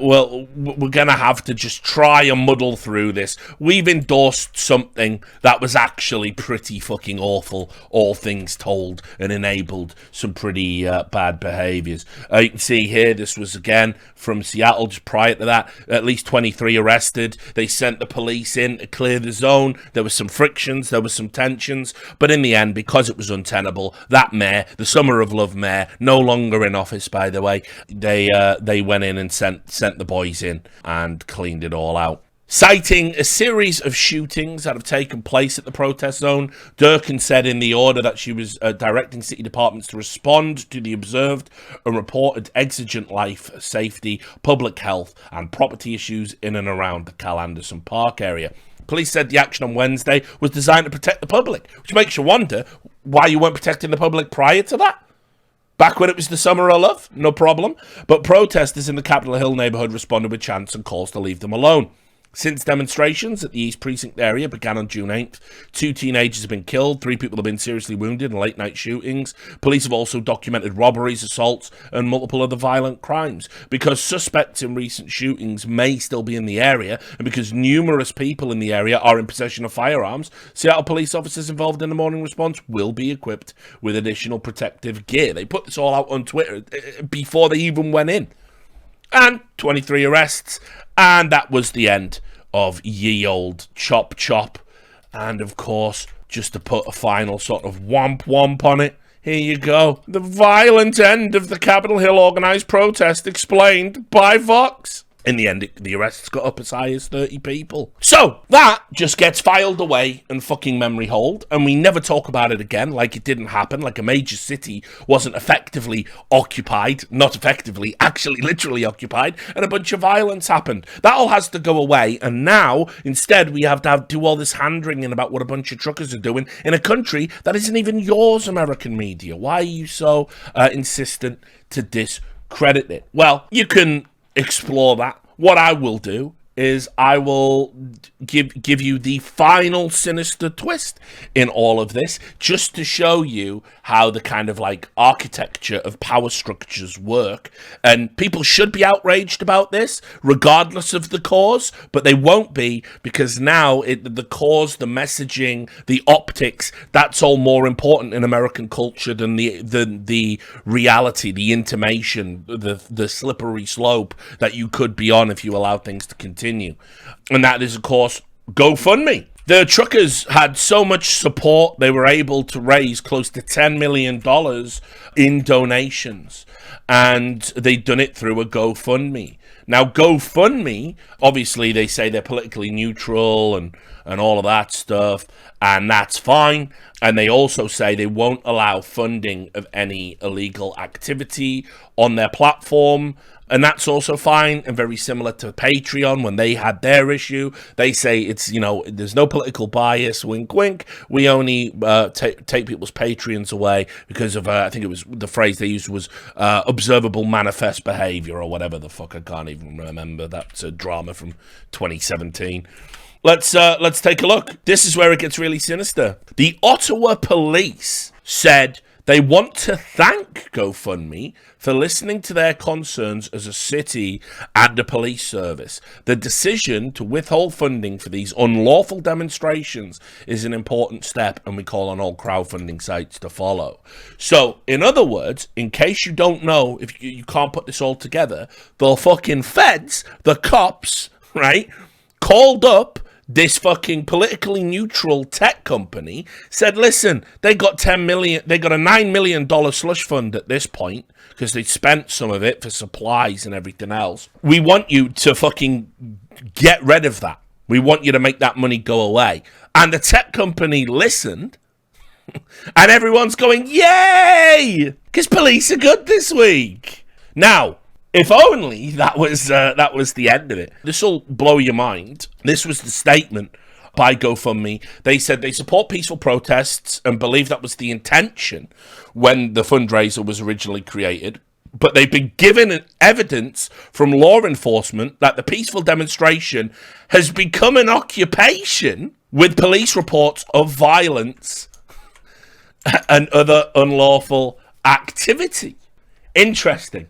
have to just try and muddle through this. We've endorsed something that was actually pretty fucking awful, all things told, and enabled some pretty bad behaviours. You can see here, this was again from Seattle. Just prior to that, at least 23 arrested. They sent the police in to clear the zone. There was some frictions, there was some tensions, but in the end, because it was untenable, that mayor, the Summer of Love mayor, no longer in office, by the way, they went in and sent the boys in and cleaned it all out. Citing a series of shootings that have taken place at the protest zone, Durkin said in the order that she was directing city departments to respond to the observed and reported exigent life, safety, public health, and property issues in and around the Cal Anderson Park area. Police said the action on Wednesday was designed to protect the public, which makes you wonder why you weren't protecting the public prior to that. Back when it was the Summer of Love, no problem. But protesters in the Capitol Hill neighborhood responded with chants and calls to leave them alone. Since demonstrations at the East Precinct area began on June 8th, 2 teenagers have been killed, 3 people have been seriously wounded in late-night shootings. Police have also documented robberies, assaults, and multiple other violent crimes. Because suspects in recent shootings may still be in the area, and because numerous people in the area are in possession of firearms, Seattle police officers involved in the morning response will be equipped with additional protective gear. They put this all out on Twitter before they even went in. And 23 arrests, and that was the end of ye old chop chop. And of course, just to put a final sort of womp womp on it, here you go. The violent end of the Capitol Hill organised protest explained by Vox. In the end, the arrests got up as high as 30 people. So, that just gets filed away and fucking memory hold, and we never talk about it again, like it didn't happen, like a major city wasn't effectively occupied, not effectively, actually literally occupied, and a bunch of violence happened. That all has to go away, and now, instead, we have to do all this hand-wringing about what a bunch of truckers are doing in a country that isn't even yours, American media. Why are you so insistent to discredit it? Well, you can explore that. What I will do is I will give you the final sinister twist in all of this, just to show you how the kind of like architecture of power structures work. And people should be outraged about this, regardless of the cause, but they won't be, because now the cause, the messaging, the optics, that's all more important in American culture than the reality, the intimation, the slippery slope that you could be on if you allow things to continue. And that is, of course, GoFundMe. The truckers had so much support, they were able to raise close to $10 million in donations. And they'd done it through a GoFundMe. Now, GoFundMe, obviously, they say they're politically neutral and all of that stuff, and that's fine. And they also say they won't allow funding of any illegal activity on their platform. And that's also fine, and very similar to Patreon when they had their issue. They say it's, there's no political bias, wink, wink. We only take people's Patreons away because of, I think it was the phrase they used was observable manifest behavior or whatever the fuck. I can't even remember. That's a drama from 2017. Let's take a look. This is where it gets really sinister. The Ottawa police said they want to thank GoFundMe for listening to their concerns as a city and a police service. The decision to withhold funding for these unlawful demonstrations is an important step, and we call on all crowdfunding sites to follow. So, in other words, in case you don't know, if you can't put this all together, the fucking feds, the cops, right, called up this fucking politically neutral tech company, said, listen, they got $10 million, they got a $9 million slush fund at this point, because they spent some of it for supplies and everything else. We want you to fucking get rid of that. We want you to make that money go away. And the tech company listened, and everyone's going, yay! Because police are good this week. Now, if only that was the end of it. This will blow your mind. This was the statement by GoFundMe. They said they support peaceful protests and believe that was the intention when the fundraiser was originally created. But they've been given evidence from law enforcement that the peaceful demonstration has become an occupation, with police reports of violence and other unlawful activity. Interesting.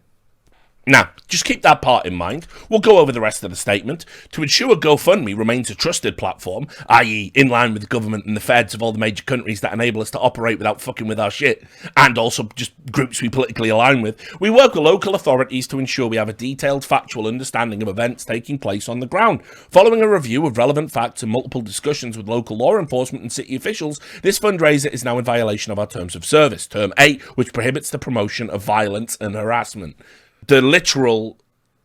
Now, just keep that part in mind. We'll go over the rest of the statement. To ensure GoFundMe remains a trusted platform, i.e. in line with the government and the feds of all the major countries that enable us to operate without fucking with our shit, and also just groups we politically align with, we work with local authorities to ensure we have a detailed, factual understanding of events taking place on the ground. Following a review of relevant facts and multiple discussions with local law enforcement and city officials, this fundraiser is now in violation of our terms of service, Term 8, which prohibits the promotion of violence and harassment. The literal,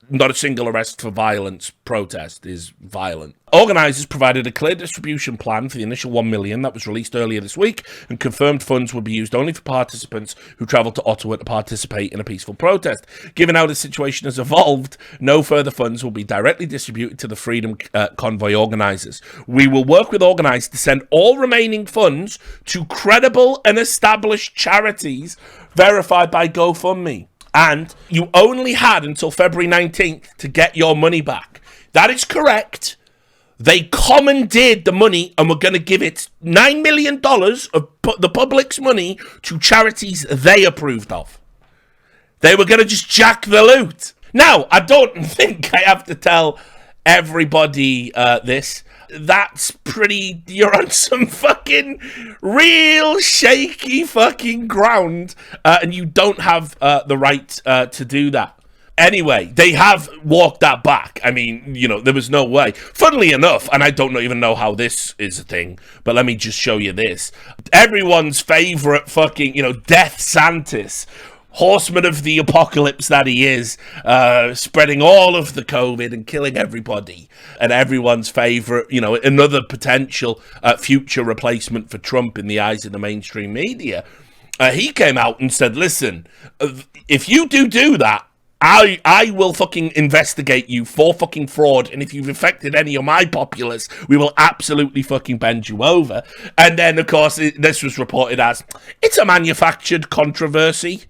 not a single arrest for violence protest is violent. Organisers provided a clear distribution plan for the initial $1 million that was released earlier this week, and confirmed funds would be used only for participants who travelled to Ottawa to participate in a peaceful protest. Given how the situation has evolved, no further funds will be directly distributed to the Freedom Convoy organisers. We will work with organisers to send all remaining funds to credible and established charities verified by GoFundMe. And you only had until February 19th to get your money back. That is correct. They commandeered the money and were going to give it $9 million of the public's money to charities they approved of. They were going to just jack the loot. Now, I don't think I have to tell everybody this. That's pretty, you're on some fucking real shaky fucking ground, and you don't have the right to do that. Anyway, they have walked that back. I mean, there was no way. Funnily enough, and I don't even know how this is a thing, but let me just show you this. Everyone's favorite fucking, Death Santis, horseman of the apocalypse that he is, spreading all of the COVID and killing everybody. And everyone's favorite, another potential future replacement for Trump in the eyes of the mainstream media. He came out and said, listen, if you do that, I will fucking investigate you for fucking fraud, and if you've affected any of my populace, we will absolutely fucking bend you over. And then, of course, this was reported as, it's a manufactured controversy.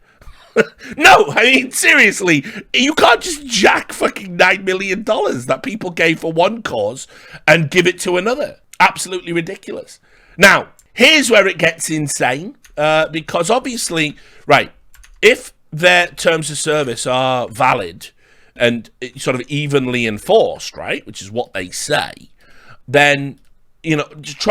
No, I mean, seriously, you can't just jack fucking $9 million that people gave for one cause and give it to another. Absolutely ridiculous. Now, here's where it gets insane, because obviously, right, if their terms of service are valid and sort of evenly enforced, right, which is what they say, then, this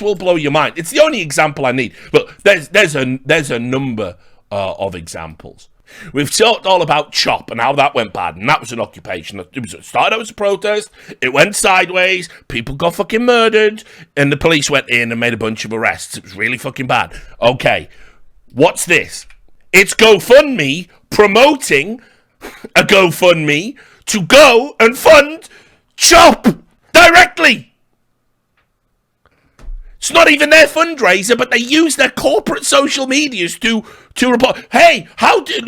will blow your mind. It's the only example I need. Look, there's a number of examples. We've talked all about CHOP and how that went bad, and that was an occupation. It started out as a protest, it went sideways, people got fucking murdered, and the police went in and made a bunch of arrests. It was really fucking bad. Okay, what's this? It's GoFundMe promoting a GoFundMe to go and fund CHOP directly. It's not even their fundraiser, but they use their corporate social medias to report, hey,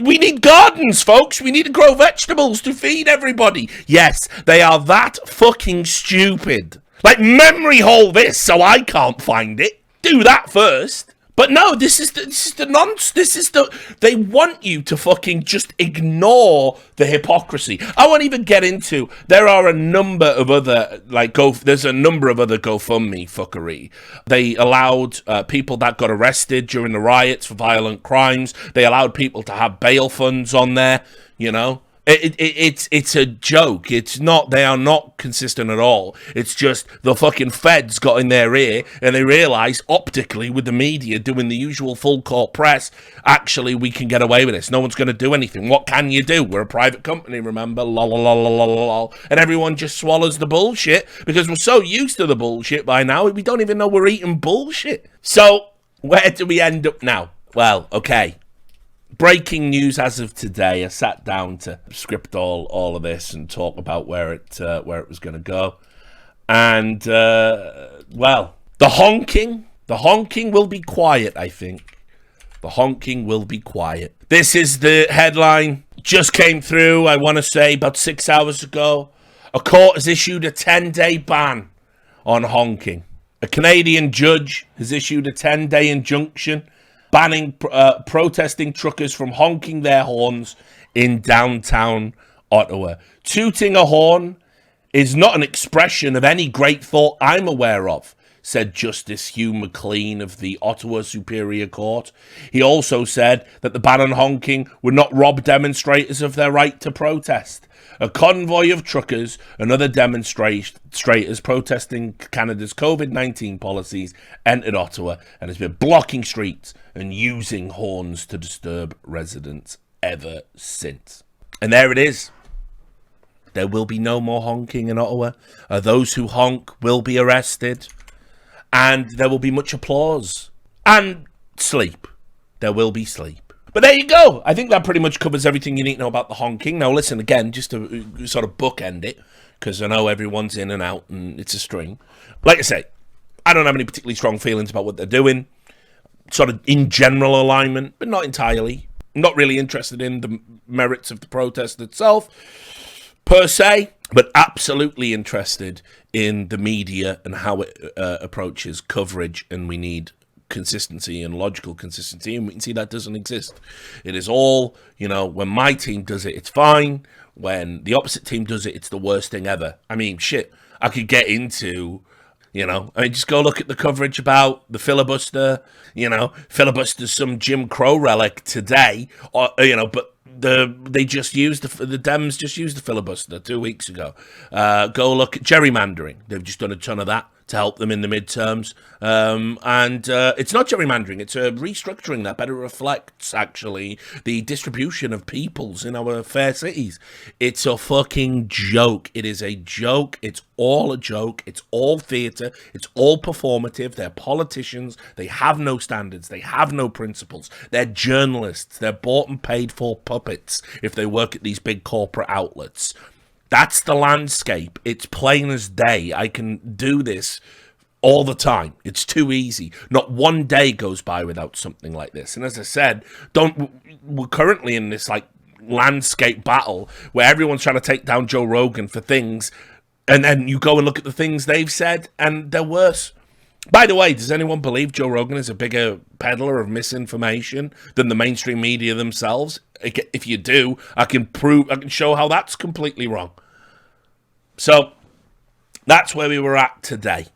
we need gardens, folks. We need to grow vegetables to feed everybody. Yes, they are that fucking stupid. Like, memory hole this so I can't find it. Do that first. But no, this is the nonsense. They want you to fucking just ignore the hypocrisy. I won't even get into, there are a number of other, there's a number of other GoFundMe fuckery. They allowed people that got arrested during the riots for violent crimes. They allowed people to have bail funds on there, It's a joke. It's not, they are not consistent at all. It's just the fucking feds got in their ear and they realised optically with the media doing the usual full court press, actually we can get away with this. No one's going to do anything. What can you do? We're a private company, remember? Lol, lol, lol, lol, lol. And everyone just swallows the bullshit because we're so used to the bullshit by now, we don't even know we're eating bullshit. So where do we end up now? Well, okay. Breaking news as of today. I sat down to script all of this and talk about where it was going to go. And, the honking will be quiet, I think. The honking will be quiet. This is the headline. Just came through, I want to say, about 6 hours ago. A court has issued a 10-day ban on honking. A Canadian judge has issued a 10-day injunction banning protesting truckers from honking their horns in downtown Ottawa. Tooting a horn is not an expression of any great thought I'm aware of, said Justice Hugh McLean of the Ottawa Superior Court. He also said that the ban on honking would not rob demonstrators of their right to protest. A convoy of truckers and other demonstrators protesting Canada's COVID-19 policies entered Ottawa and has been blocking streets and using horns to disturb residents ever since. And there it is. There will be no more honking in Ottawa. Those who honk will be arrested. And there will be much applause. And sleep. There will be sleep. But there you go. I think that pretty much covers everything you need to know about the honking. Now, listen, again, just to sort of bookend it, because I know everyone's in and out and it's a string. Like I say, I don't have any particularly strong feelings about what they're doing. Sort of in general alignment, but not entirely. I'm not really interested in the merits of the protest itself, per se, but absolutely interested in the media and how it approaches coverage, and we need consistency and logical consistency, and we can see that doesn't exist. It is all, when my team does it, it's fine. When the opposite team does it, it's the worst thing ever. I mean, shit, I could get into, just go look at the coverage about the filibuster, filibuster's some Jim Crow relic today, or, but the Dems just used the filibuster 2 weeks ago. Go look at gerrymandering. They've just done a ton of that to help them in the midterms. And it's not gerrymandering, it's a restructuring that better reflects, actually, the distribution of peoples in our fair cities. It's a fucking joke. It is a joke. It's all a joke. It's all theatre. It's all performative. They're politicians. They have no standards. They have no principles. They're journalists. They're bought and paid for puppets if they work at these big corporate outlets. That's the landscape. It's plain as day. I can do this all the time. It's too easy. Not one day goes by without something like this. And as I said, we're currently in this like landscape battle where everyone's trying to take down Joe Rogan for things, and then you go and look at the things they've said and they're worse. By the way, does anyone believe Joe Rogan is a bigger peddler of misinformation than the mainstream media themselves? If you do, I can show how that's completely wrong. So that's where we were at today.